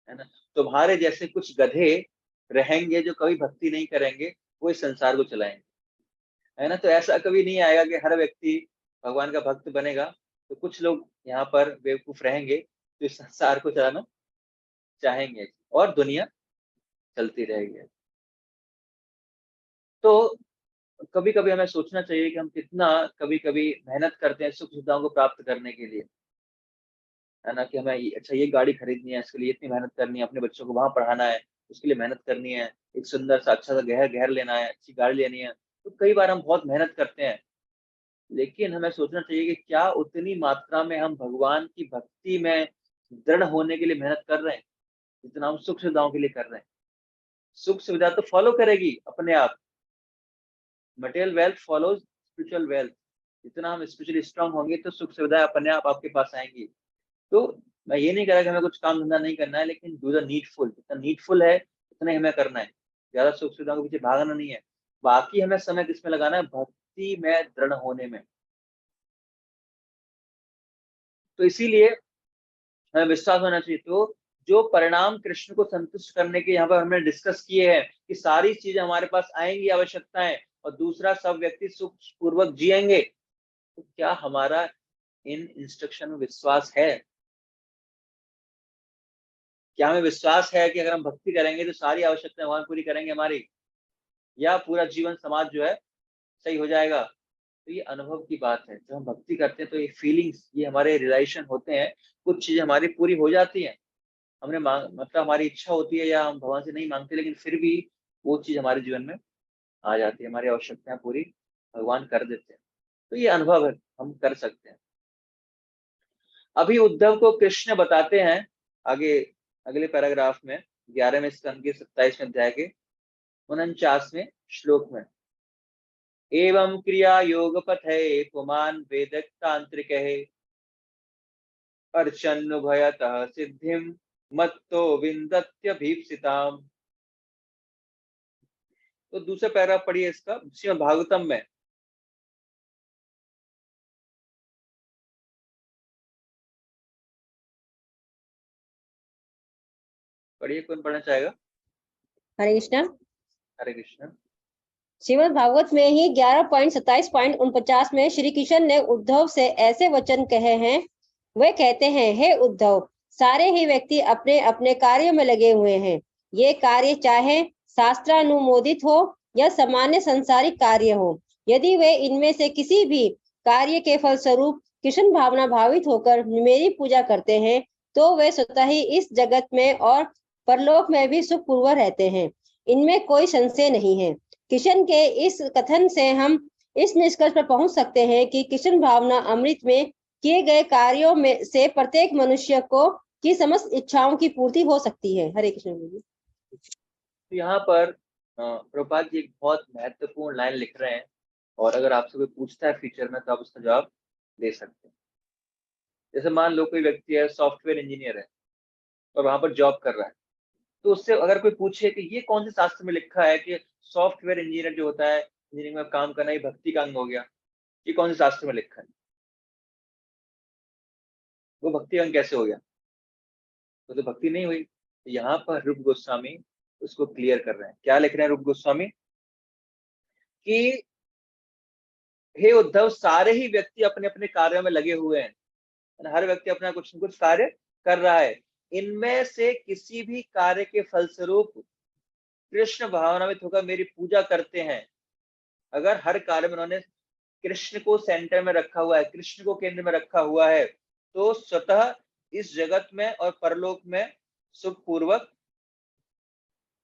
है ना, तुम्हारे जैसे कुछ गधे रहेंगे जो कभी भक्ति नहीं करेंगे, वो इस संसार को चलाएंगे, है ना। तो ऐसा कभी नहीं आएगा कि हर व्यक्ति भगवान का भक्त बनेगा। तो कुछ लोग यहाँ पर बेवकूफ रहेंगे जो इस संसार को चलाना चाहेंगे और दुनिया चलती रहेगी। तो कभी कभी हमें सोचना चाहिए कि हम कितना कभी कभी मेहनत करते हैं सुख सुविधाओं को प्राप्त करने के लिए, है ना, कि हमें अच्छा ये गाड़ी खरीदनी है, इसके लिए इतनी मेहनत करनी है, अपने बच्चों को वहां पढ़ाना है, उसके लिए मेहनत करनी है, एक सुंदर सा अच्छा सा घर लेना है, अच्छी गाड़ी लेनी है। तो कई बार हम बहुत मेहनत करते हैं, लेकिन हमें सोचना चाहिए कि क्या उतनी मात्रा में हम भगवान की भक्ति में दृढ़ होने के लिए मेहनत कर रहे हैं जितना हम सुख सुविधाओं के लिए कर रहे हैं? सुख सुविधा तो फॉलो करेगी अपने आप, material wealth follows spiritual wealth. जितना हम स्पिरिचुअली स्ट्रांग होंगे तो सुख सुविधाएं अपने आप आपके पास आएंगी। तो मैं ये नहीं कह रहा कि हमें कुछ काम धंधा नहीं करना है, लेकिन डू द नीडफुल, जितना नीडफुल है उतना ही हमें करना है, ज्यादा सुख सुविधाओं के पीछे भागना नहीं है। बाकी हमें समय किसमें लगाना है? भक्ति में दृढ़ होने में। तो इसीलिए हमें विश्वास होना चाहिए। तो जो परिणाम कृष्ण को संतुष्ट करने के यहाँ पर हमने डिस्कस किए हैं कि सारी चीजें हमारे पास आएंगी, आवश्यकताएं, और दूसरा सब व्यक्ति सुख पूर्वक जिएंगे, तो क्या हमारा इन इंस्ट्रक्शन में विश्वास है? क्या हमें विश्वास है कि अगर हम भक्ति करेंगे तो सारी आवश्यकताएं भगवान पूरी करेंगे हमारी, या पूरा जीवन समाज जो है सही हो जाएगा? तो ये अनुभव की बात है। जब हम भक्ति करते हैं तो ये फीलिंग्स, ये हमारे रियलाइजेशन होते हैं, कुछ चीजें हमारी पूरी हो जाती हैं। हमने मतलब हमारी इच्छा होती है या हम भगवान से नहीं मांगते, लेकिन फिर भी वो चीज हमारे जीवन में आ जाती है, हमारी आवश्यकताएं पूरी भगवान कर देते हैं। तो ये अनुभव है, हम कर सकते हैं। अभी उद्धव को कृष्ण बताते हैं आगे अगले पैराग्राफ में 11वें स्कंद के 27वें अध्याय के 49वें श्लोक में, एवं क्रिया योग पथे पुमान वेदक तांत्रिक अर्चन्नुभयतः सिद्धिम मत्तो विन्दत्यभीप्सिताम्। तो दूसरा पैराग्राफ पढ़िए इसका, श्रीमद् भागवतम में। पढ़िए, कौन पढ़ना चाहेगा? हरे कृष्ण। हरे कृष्ण। श्रीमद् भागवत में ही 11.27.49 में श्री कृष्ण ने उद्धव से ऐसे वचन कहे हैं। वे कहते हैं, हे उद्धव, सारे ही व्यक्ति अपने अपने कार्य में लगे हुए हैं। ये कार्य चाहे शास्त्रानुमोदित हो या सामान्य संसारिक कार्य हो, यदि वे इनमें से किसी भी कार्य के फलस्वरूप कृष्ण भावना भावित होकर मेरी पूजा करते हैं, तो वे स्वतः ही इस जगत में और परलोक में भी सुखपूर्वक रहते हैं। इनमें कोई संशय नहीं है। कृष्ण के इस कथन से हम इस निष्कर्ष पर पहुंच सकते हैं कि कृष्ण भावना अमृत में किए गए कार्यों में से प्रत्येक मनुष्य को की समस्त इच्छाओं की पूर्ति हो सकती है। हरे कृष्ण। तो यहाँ पर प्रभुपाद जी एक बहुत महत्वपूर्ण लाइन लिख रहे हैं, और अगर आपसे कोई पूछता है फ्यूचर में तो आप उसका जवाब दे सकते हैं। जैसे मान लो कोई व्यक्ति है, सॉफ्टवेयर इंजीनियर है और वहां पर जॉब कर रहा है, तो उससे अगर कोई पूछे कि ये कौन से शास्त्र में लिखा है कि सॉफ्टवेयर इंजीनियर जो होता है, इंजीनियरिंग में काम करना, ये भक्ति का अंग हो गया, ये कौन से शास्त्र में लिखा है? वो भक्ति अंग कैसे हो गया? तो भक्ति नहीं हुई। तो यहाँ पर रूप गोस्वामी उसको क्लियर कर रहे हैं। क्या लिख रहे हैं रूप गोस्वामी? कि हे उद्धव, सारे ही व्यक्ति अपने अपने कार्यों में लगे हुए हैं, हर व्यक्ति अपना कुछ न कुछ कार्य कर रहा है। इनमें से किसी भी कार्य के फलस्वरूप कृष्ण भावनावित होकर मेरी पूजा करते हैं। अगर हर कार्य में उन्होंने कृष्ण को सेंटर में रखा हुआ है, कृष्ण को केंद्र में रखा हुआ है, तो स्वतः इस जगत में और परलोक में सुखपूर्वक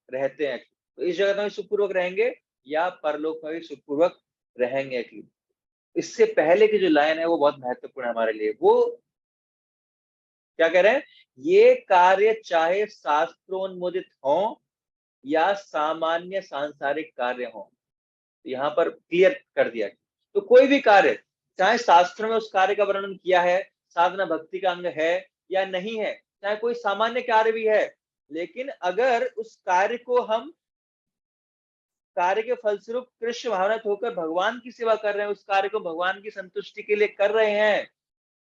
रहते हैं। तो इस जगत में भी सुखपूर्वक रहेंगे या परलोक में भी सुखपूर्वक रहेंगे। इससे पहले की जो लाइन है वो बहुत महत्वपूर्ण है हमारे लिए। वो क्या कह रहे हैं, ये कार्य चाहे शास्त्रोन्मोदित हो या सामान्य सांसारिक कार्य हो। यहाँ पर क्लियर कर दिया। तो कोई भी कार्य, चाहे शास्त्र में उस कार्य का वर्णन किया है, साधना भक्ति का अंग है या नहीं है, चाहे कोई सामान्य कार्य भी है, लेकिन अगर उस कार्य को हम कार्य के फलस्वरूप कृष्ण भावनात होकर भगवान की सेवा कर रहे हैं, उस कार्य को भगवान की संतुष्टि के लिए कर रहे हैं,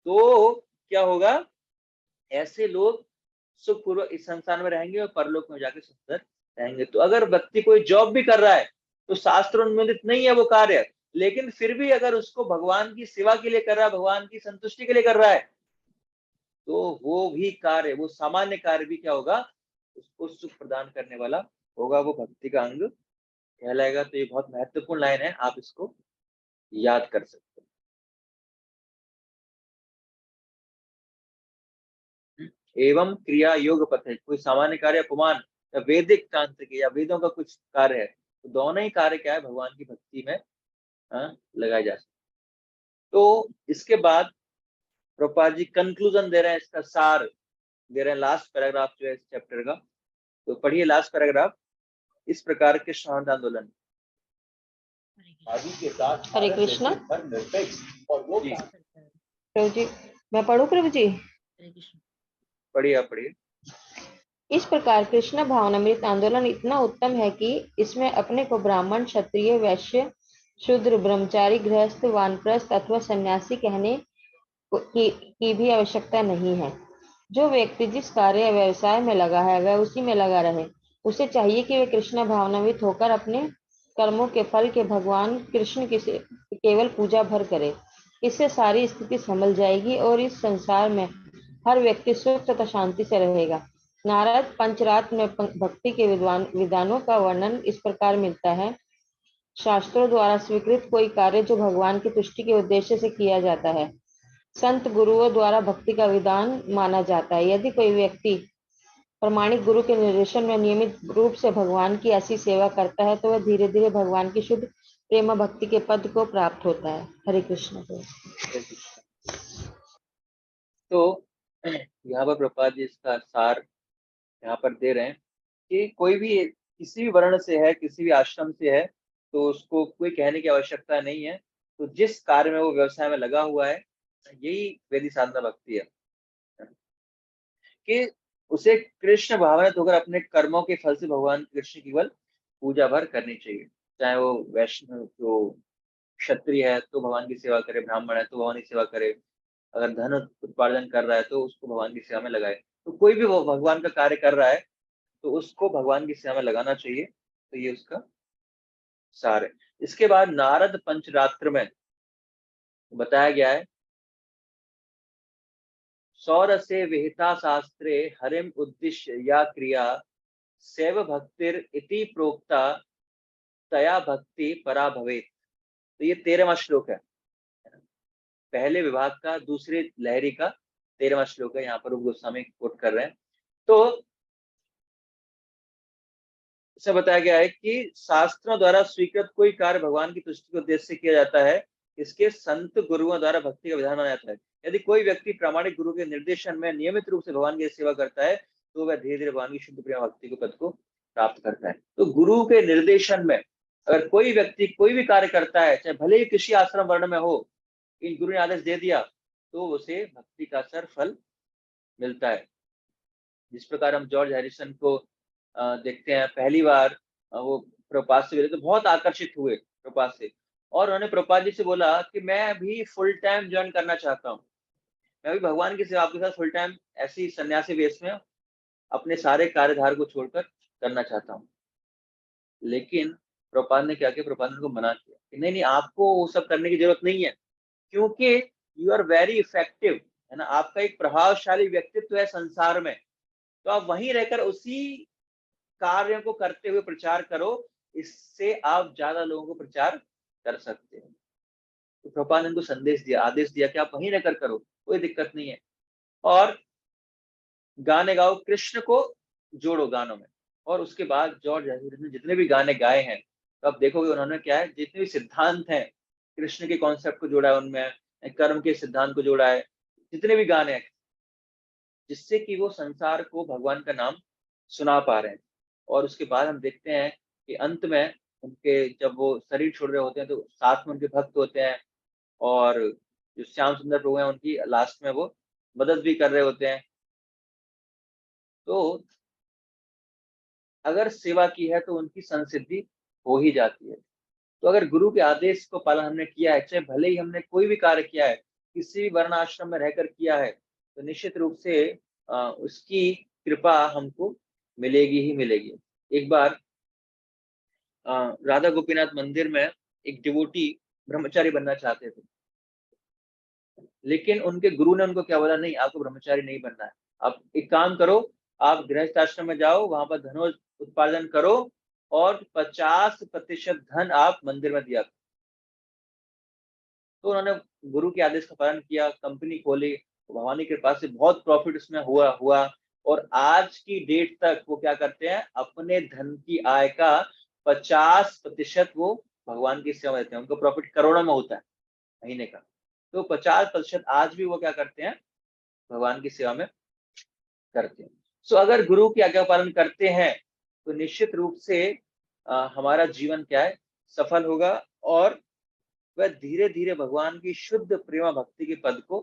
तो क्या होगा, ऐसे लोग सुखपूर्वक इस संसार में रहेंगे और परलोक में जाकर सुंदर रहेंगे। तो अगर व्यक्ति कोई जॉब भी कर रहा है तो शास्त्र अनुमोदित नहीं है वो कार्य, लेकिन फिर भी अगर उसको भगवान की सेवा के लिए कर रहा है, भगवान की संतुष्टि के लिए कर रहा है, तो वो भी कार्य, वो सामान्य कार्य भी क्या होगा, उसको सुख प्रदान करने वाला होगा, वो भक्ति का अंग कहलाएगा। तो ये बहुत महत्वपूर्ण लाइन है, आप इसको याद कर सकते हैं। एवं क्रिया योग पथ है, कोई सामान्य कार्य अपमान या वैदिक तांत्रिक या वेदों का कुछ कार्य है, तो दोनों ही कार्य क्या है, भगवान की भक्ति में लगाए जा सकते। तो इसके बाद प्रभुपाद जी कंक्लूजन दे रहे हैं, इसका सार दे रहे हैं, लास्ट पैराग्राफ जो है इस चैप्टर का। तो पढ़िए लास्ट पैराग्राफ। इस प्रकार के शांत आंदोलन हरे कृष्णा। प्रभु जी मैं पढ़ूं? प्रभु जी पढ़िए, आप पढ़िए। इस प्रकार कृष्ण भावनामृत आंदोलन इतना उत्तम है कि इसमें अपने को ब्राह्मण, क्षत्रिय, वैश्य, शूद्र, ब्रह्मचारी, गृहस्थ, वानप्रस्थ अथवा सन्यासी कहने की भी आवश्यकता नहीं है। जो व्यक्ति जिस कार्य या व्यवसाय में लगा है वह उसी में लगा रहे। उसे चाहिए कि वे कृष्ण भावनामृत होकर अपने कर्मों के फल के भगवान कृष्ण की केवल पूजा भर करे। इससे सारी स्थिति संभल जाएगी और इस संसार में हर व्यक्ति सुख तथा शांति से रहेगा। नारद पंचरात्र में भक्ति के विधानों का वर्णन इस प्रकार मिलता है। शास्त्रों द्वारा स्वीकृत कोई कार्य जो भगवान की तुष्टि के उद्देश्य से किया जाता है, संत गुरुओं द्वारा भक्ति का विधान माना जाता है। यदि कोई व्यक्ति प्रमाणिक गुरु के निर्देशन में नियमित रूप से भगवान की ऐसी सेवा करता है तो वह धीरे धीरे भगवान की शुद्ध प्रेम भक्ति के पद को प्राप्त होता है। हरे कृष्ण। तो यहाँ पर प्रभुपाद जी इसका सार यहाँ पर दे रहे हैं कि कोई भी किसी भी वर्ण से है, किसी भी आश्रम से है, तो उसको कोई कहने की आवश्यकता नहीं है। तो जिस कार्य में वो व्यवसाय में लगा हुआ है, यही वेदी साधना भक्ति है कि उसे कृष्ण भावनात होकर अपने कर्मों के फल से भगवान कृष्ण केवल पूजा भर करनी चाहिए। चाहे वो वैष्णव, जो क्षत्रिय है तो भगवान की सेवा करे, ब्राह्मण है तो भगवान की सेवा करे, अगर धन उत्पादन कर रहा है तो उसको भगवान की सेवा में लगाए। तो कोई भी वो भगवान का कार्य कर रहा है तो उसको भगवान की सेवा में लगाना चाहिए। तो ये उसका सार है। इसके बाद नारद पंचरात्र में बताया गया है, सौर से विहिता शास्त्रे हरिम उद्दिश्य या क्रिया सैव भक्तिर इति प्रोक्ता तया भक्ति परा भवेत। तो ये 13वां श्लोक है, पहले विभाग का दूसरे लहरी का 13वां श्लोक है। यहाँ पर गोस्वामी कोट कर रहे हैं। तो इसे बताया गया है कि शास्त्रों द्वारा स्वीकृत कोई कार्य भगवान की तुष्टि के उद्देश्य से किया जाता है, इसके संत गुरुओं द्वारा भक्ति का विधान माना जाता है। यदि कोई व्यक्ति प्रामाणिक गुरु के निर्देशन में नियमित रूप से भगवान की सेवा करता है तो वह धीरे धीरे भगवान की शुद्ध प्रेम भक्ति के पद को प्राप्त करता है। तो गुरु के निर्देशन में अगर कोई व्यक्ति कोई भी कार्य करता है, चाहे भले ही किसी आश्रम वर्ण में हो, इन गुरु ने आदेश दे दिया तो उसे भक्ति का सर फल मिलता है। जिस प्रकार हम जॉर्ज हैरिसन को देखते हैं, पहली बार वो प्रभुपाद से मिले तो बहुत आकर्षित हुए प्रभुपाद से, और उन्होंने प्रभुपाद जी से बोला कि मैं भी फुल टाइम ज्वाइन करना चाहता हूँ, मैं भी भगवान की सेवा आपके साथ फुल टाइम ऐसी सन्यासी वेश में अपने सारे कार्यधार को छोड़कर करना चाहता हूँ। लेकिन प्रभुपाद ने क्या किया, प्रभुपाद ने उनको मना किया कि नहीं नहीं, आपको वो सब करने की जरूरत नहीं है, क्योंकि यू आर वेरी इफेक्टिव, है ना, आपका एक प्रभावशाली व्यक्तित्व है संसार में, तो आप वहीं रहकर उसी कार्यों को करते हुए प्रचार करो, इससे आप ज्यादा लोगों को प्रचार कर सकते हैं। तो प्रभुपाद ने उनको संदेश दिया, आदेश दिया कि आप वहीं रहकर करो, कोई दिक्कत नहीं है, और गाने गाओ, कृष्ण को जोड़ो गानों में, और उसके बाद जॉर्ज हैरिसन ने जितने भी गाने गाए हैं, तो आप देखोगे उन्होंने क्या है, जितने भी सिद्धांत हैं कृष्ण के कॉन्सेप्ट को जोड़ा है उनमें, कर्म के सिद्धांत को जोड़ा है, जितने भी गाने हैं, जिससे कि वो संसार को भगवान का नाम सुना पा रहे हैं। और उसके बाद हम देखते हैं कि अंत में उनके जब वो शरीर छोड़ रहे होते हैं तो साथ में उनके भक्त होते हैं, और जो श्याम सुंदर प्रभु हैं उनकी लास्ट में वो मदद भी कर रहे होते हैं। तो अगर सेवा की है तो उनकी संसिद्धि हो ही जाती है। तो अगर गुरु के आदेश को पालन हमने किया है, चाहे भले ही हमने कोई भी कार्य किया है, किसी भी वर्ण आश्रम में रहकर किया है, तो निश्चित रूप से उसकी कृपा हमको मिलेगी ही मिलेगी। एक बार राधा गोपीनाथ मंदिर में एक डिवोटी ब्रह्मचारी बनना चाहते थे, लेकिन उनके गुरु ने उनको क्या बोला, नहीं आपको ब्रह्मचारी नहीं बनना है, आप एक काम करो, आप गृहस्थ आश्रम में जाओ, वहां पर धनोज उत्पादन करो और 50% धन आप मंदिर में दिया करो। तो उन्होंने गुरु के आदेश का पालन किया, कंपनी खोली, भगवान की कृपा से बहुत प्रॉफिट उसमें हुआ और आज की डेट तक वो क्या करते हैं, अपने धन की आय का 50% वो भगवान की सेवा में देते हैं। उनका प्रॉफिट करोड़ों में होता है महीने का, तो 50% आज भी वो क्या करते हैं, भगवान की सेवा में करते हैं। सो अगर गुरु की आज्ञा पालन करते हैं तो निश्चित रूप से हमारा जीवन क्या है, सफल होगा और वह धीरे धीरे भगवान की शुद्ध प्रेमा भक्ति के पद को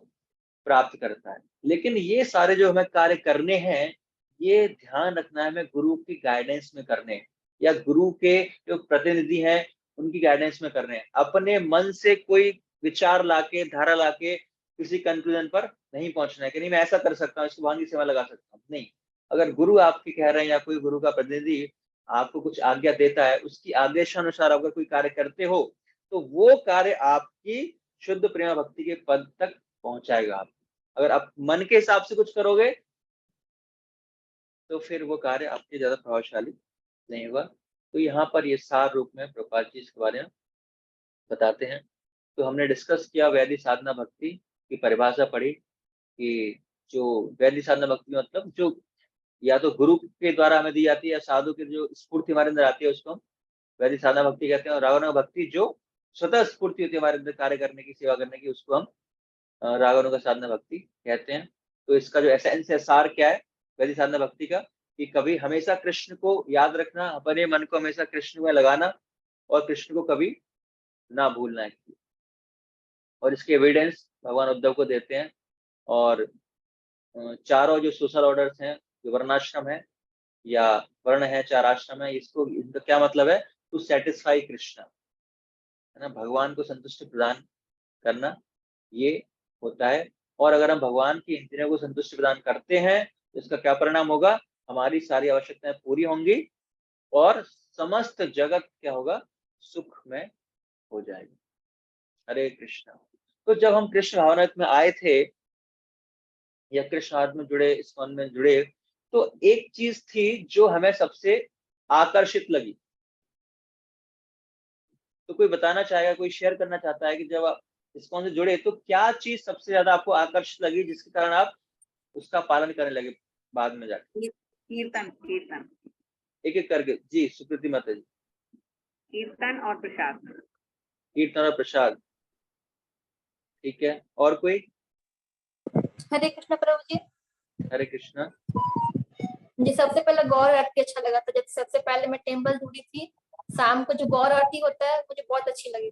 प्राप्त करता है। लेकिन ये सारे जो हमें कार्य करने हैं, ये ध्यान रखना है हमें गुरु की गाइडेंस में करने हैं, या गुरु के जो प्रतिनिधि हैं उनकी गाइडेंस में करने हैं। अपने मन से कोई विचार लाके, धारा लाके किसी कंक्लूजन पर नहीं पहुंचना है कि नहीं मैं ऐसा कर सकता हूँ, इसको भगवान की सेवा लगा सकता हूँ। नहीं, अगर गुरु आपके कह रहे हैं या कोई गुरु का प्रतिनिधि आपको कुछ आज्ञा देता है, उसकी आदेशानुसार अगर कोई कार्य करते हो तो वो कार्य आपकी शुद्ध प्रेमा भक्ति के पद तक पहुंचाएगा। आप अगर आप मन के हिसाब से कुछ करोगे तो फिर वो कार्य आपके ज्यादा प्रभावशाली नहीं होगा। तो यहाँ पर ये सार रूप में प्रभुपाद जी इसके बारे में बताते हैं। तो हमने डिस्कस किया वैधि साधना भक्ति की परिभाषा पढ़ी कि जो वैधि साधना भक्ति मतलब जो या तो गुरु के द्वारा हमें दी जाती है या साधु की जो स्फूर्ति हमारे अंदर आती है उसको हम वैधि साधना भक्ति कहते हैं। और रागानुगा भक्ति जो स्वतः स्फूर्ति होती है हमारे अंदर कार्य करने की, सेवा करने की, उसको हम रागानुगा साधना भक्ति कहते हैं। तो इसका जो एसेंस है, सार क्या है वैधि साधना भक्ति का, कि कभी हमेशा कृष्ण को याद रखना, अपने मन को हमेशा कृष्ण में लगाना और कृष्ण को कभी ना भूलना है। और इसके एविडेंस भगवान उद्धव को देते हैं। और चारों जो सोशल ऑर्डर्स हैं, जो वर्णाश्रम है या वर्ण है, चार आश्रम है, इसको इनका क्या मतलब है, टू सेटिस्फाई कृष्ण, है ना, भगवान को संतुष्टि प्रदान करना ये होता है। और अगर हम भगवान की इंद्रियों को संतुष्टि प्रदान करते हैं तो इसका क्या परिणाम होगा, हमारी सारी आवश्यकताएं पूरी होंगी और समस्त जगत क्या होगा, सुख में हो जाएगी। हरे कृष्णा। तो जब हम कृष्ण भावनामृत में आए थे या कृष्ण भावनामृत में जुड़े, इस्कॉन में जुड़े, तो एक चीज थी जो हमें सबसे आकर्षित लगी। तो कोई बताना चाहेगा, कोई शेयर करना चाहता है कि जब आप इस्कॉन से जुड़े तो क्या चीज सबसे ज्यादा आपको आकर्षित लगी जिसके कारण आप उसका पालन करने लगे बाद में जाकर? कीर्तन। कीर्तन एक एक करके। जी सुकृति माता जी। कीर्तन और प्रसाद। कीर्तन और प्रसाद, ठीक है। और कोई? हरे कृष्ण प्रभु जी। हरे कृष्णा। मुझे सबसे पहले गौर आरती अच्छा लगा था। जब सबसे पहले मैं टेम्पल जुड़ी थी, शाम को जो गौर आरती होता है मुझे बहुत अच्छी लगी।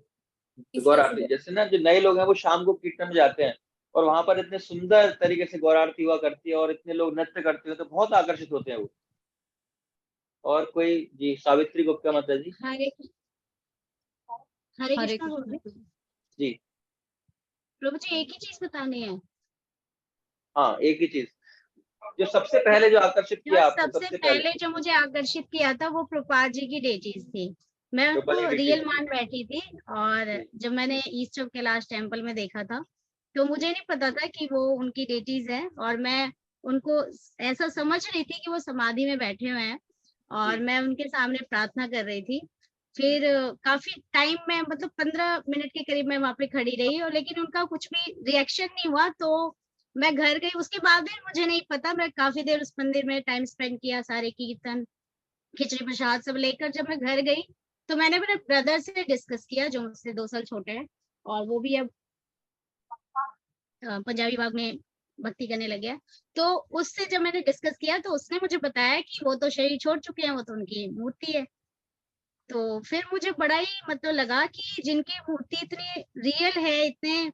गौर आरती जैसे ना जो नए लोग हैं वो शाम को कीर्तन में जाते हैं और वहां पर इतने सुंदर तरीके से गौर आरती हुआ करती है और इतने लोग नृत्य करते हैं तो बहुत आकर्षित होते हैं वो। और कोई? जी सावित्री गुप्ता माता जी। हरे कृष्ण प्रभु जी। प्रभु जी एक ही चीज बतानी है। हाँ एक ही चीज, जो सबसे पहले जो आकर्षित किया आपको? सबसे पहले जो मुझे आकर्षित किया था वो प्रभुपाद जी की डेटीज थी। मैं उनको रियल मान बैठी थी और जब मैंने ईस्ट ऑफ कैलाश टेम्पल में देखा था तो मुझे नहीं पता था कि वो उनकी डेटीज है और मैं उनको ऐसा समझ रही थी कि वो समाधि में बैठे हुए हैं और मैं उनके सामने प्रार्थना कर रही थी। फिर काफी टाइम में मतलब 15 मिनट के करीब मैं वहां पे खड़ी रही और लेकिन उनका कुछ भी रिएक्शन नहीं हुआ। तो मैं घर गई, उसके बाद भी मुझे नहीं पता, मैं काफी देर उस मंदिर में टाइम स्पेंड किया, सारे कीर्तन खिचड़ी प्रसाद सब लेकर जब मैं घर गई तो मैंने अपने ब्रदर से डिस्कस किया जो मुझसे 2 साल छोटे हैं, और वो भी अब पंजाबी विभाग में भर्ती करने लगे हैं। तो उससे जब मैंने डिस्कस किया तो उसने मुझे बताया कि वो तो शरीर छोड़ चुके हैं, वो तो उनकी मूर्ति है। तो फिर मुझे बड़ा ही मतलब लगा कि जिनकी मूर्ति इतनी रियल है, इतने,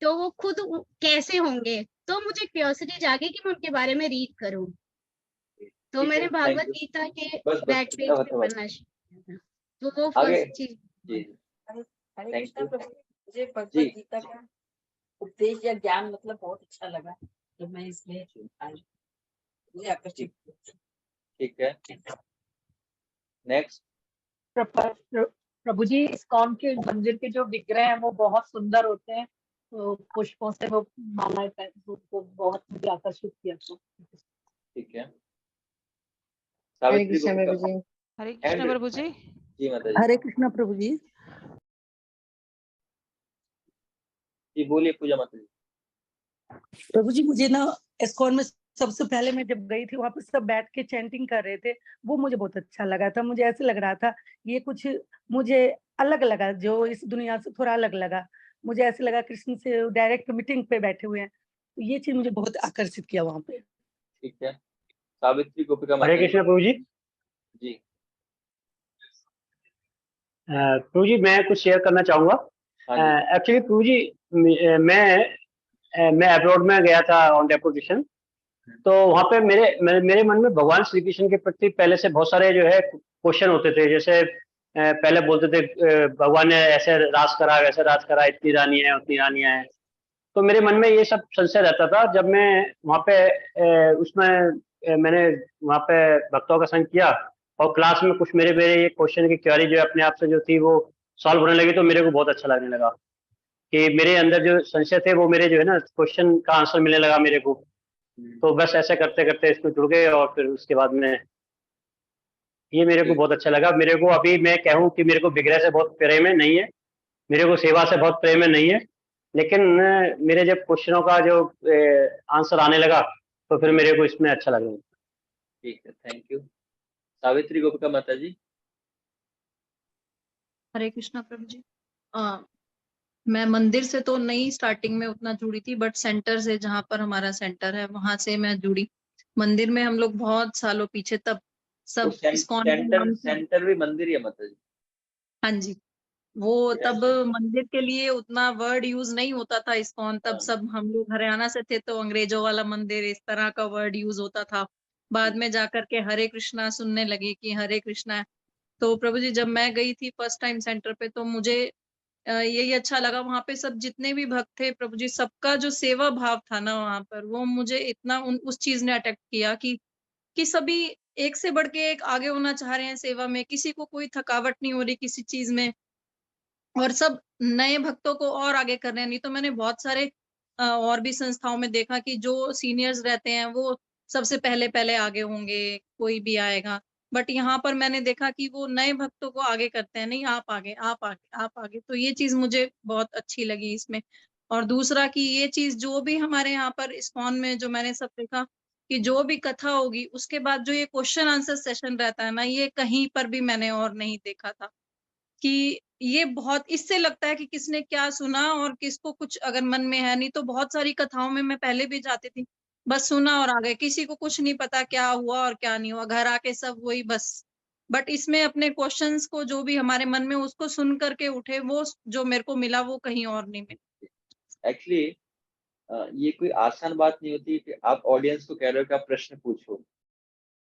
तो वो खुद कैसे होंगे। तो मुझे क्यूरियोसिटी जागी कि मैं उनके बारे में रीड करूं। तो ठीक मैंने है, भागवत थैंक यू। गीता के बस बैक इतना पेज पे बता बस। पढ़ना शुरू किया था, तो वो आगे फर्स्ट चीज। जी हरे हरे थैंक कृष्णा यू प्रभु, मुझे भगवत जी गीता का उपदेश या ज्ञान मतलब बहुत अच्छा लगा, तो मैं इसमें आई, मुझे आकर्षित किया। ठीक है, नेक्स्ट। प्रभु जी, इस्कॉन के मंदिर के जो विग्रह हैं वो बहुत सुंदर होते हैं, तो पुष्पों से वो मालाएं उनको बहुत मुझे आकर्षित किया था। ठीक है, हरे सावित्री कृष्णा गुप्ता प्रभु जी। हरे कृष्ण एंड प्रभु जी। जी माता जी हरे कृष्णा प्रभु जी। जी बोलिए पूजा माता जी। प्रभु जी, मुझे ना इस्कॉन में सबसे पहले मैं जब गई थी वहां पर सब बैठ के चैंटिंग कर रहे थे, वो मुझे बहुत अच्छा लगा था। मुझे ऐसे लग रहा था ये कुछ मुझे अलग लगा, जो इस दुनिया से थोड़ा अलग लगा। मुझे ऐसे लगा कृष्ण से डायरेक्ट मीटिंग पे बैठे हुए हैं, तो ये चीज मुझे बहुत आकर्षित किया वहां पे। ठीक है, सावित्री गोपिका हरे माता जी कृष्ण प्रभु जी। जी प्रभु जी मैं कुछ शेयर करना चाहूंगा। हाँ जी एक्चुअली प्रभु जी मैं अब्रॉड में गया था ऑन डेपुटेशन, तो वहाँ पे मेरे मन में भगवान श्री कृष्ण के प्रति पहले से बहुत सारे जो है क्वेश्चन होते थे। जैसे पहले बोलते थे भगवान ने ऐसे राज करा, वैसे राज करा, इतनी रानी है, उतनी रानियां हैं। तो मेरे मन में ये सब संशय रहता था। जब मैं वहाँ पे मैंने वहाँ पे भक्तों का संग किया और क्लास में कुछ मेरे मेरे ये क्वेश्चन की क्वेरी जो अपने आप से जो थी वो सॉल्व होने लगी, तो मेरे को बहुत अच्छा लगने लगा कि मेरे अंदर जो संशय थे वो मेरे जो है ना क्वेश्चन का आंसर मिलने लगा मेरे को। तो बस ऐसे करते करते इसमें जुड़ गए और फिर उसके बाद में ये मेरे को बहुत अच्छा लगा। मेरे को अभी मैं कहूँ कि मेरे को विग्रह से बहुत प्रेम है नहीं है, मेरे को सेवा से बहुत प्रेम है नहीं है, लेकिन मेरे जब क्वेश्चनों का जो आंसर आने लगा तो फिर मेरे को इसमें अच्छा लगा। ठीक है, थैंक यू। सावित्री गोपिका माता जी। हरे कृष्णा प्रभु जी। मैं मंदिर से तो नहीं स्टार्टिंग में उतना जुड़ी थी, बट सेंटर से, जहाँ पर हमारा सेंटर है वहां से मैं जुड़ी। मंदिर में हम लोग बहुत सालों पीछे तब तो सब इस्कॉन के नाम से, सेंटर भी मंदिर है माता जी। हाँ जी, वो तब मंदिर के लिए उतना वर्ड यूज नहीं होता था इस्कॉन, तब सब हम लोग हरियाणा से थे तो अंग्रेजों वाला मंदिर इस तरह का वर्ड यूज होता था। बाद में जाकर के हरे कृष्णा सुनने लगे कि हरे कृष्णा है। तो प्रभु जी जब मैं गई थी फर्स्ट टाइम सेंटर पे, तो मुझे यही अच्छा लगा। वहां पे सब जितने भी भक्त थे प्रभु जी, सबका जो सेवा भाव था ना वहां पर, वो मुझे इतना उस चीज ने अट्रैक्ट किया कि सभी एक से बढ़ के एक आगे होना चाह रहे हैं सेवा में, किसी को कोई थकावट नहीं हो रही किसी चीज में, और सब नए भक्तों को और आगे कर रहे हैं। नहीं तो मैंने बहुत सारे और भी संस्थाओं में देखा कि जो सीनियर्स रहते हैं वो सबसे पहले पहले आगे होंगे, कोई भी आएगा, बट यहाँ पर मैंने देखा कि वो नए भक्तों को आगे करते हैं, नहीं आप आगे, आप आगे, आप आगे। तो ये चीज मुझे बहुत अच्छी लगी इसमें। और दूसरा कि ये चीज जो भी हमारे यहाँ पर इस्कॉन में जो मैंने सब देखा कि जो भी कथा होगी उसके बाद जो ये क्वेश्चन आंसर सेशन रहता है ना, ये कहीं पर भी मैंने और नहीं देखा था। कि ये बहुत, इससे लगता है कि किसने क्या सुना और किसको कुछ अगर मन में है। नहीं तो बहुत सारी कथाओं में मैं पहले भी जाती थी, बस सुना और आ गए, किसी को कुछ नहीं पता क्या हुआ और क्या नहीं हुआ, घर आके सब वही बस। बट इसमें अपने क्वेश्चंस को जो भी हमारे मन में उसको सुन करके उठे, वो जो मेरे को मिला वो कहीं और नहीं मिला। एक्चुअली ये कोई आसान बात नहीं होती कि आप ऑडियंस को कह रहे हो कि आप प्रश्न पूछो,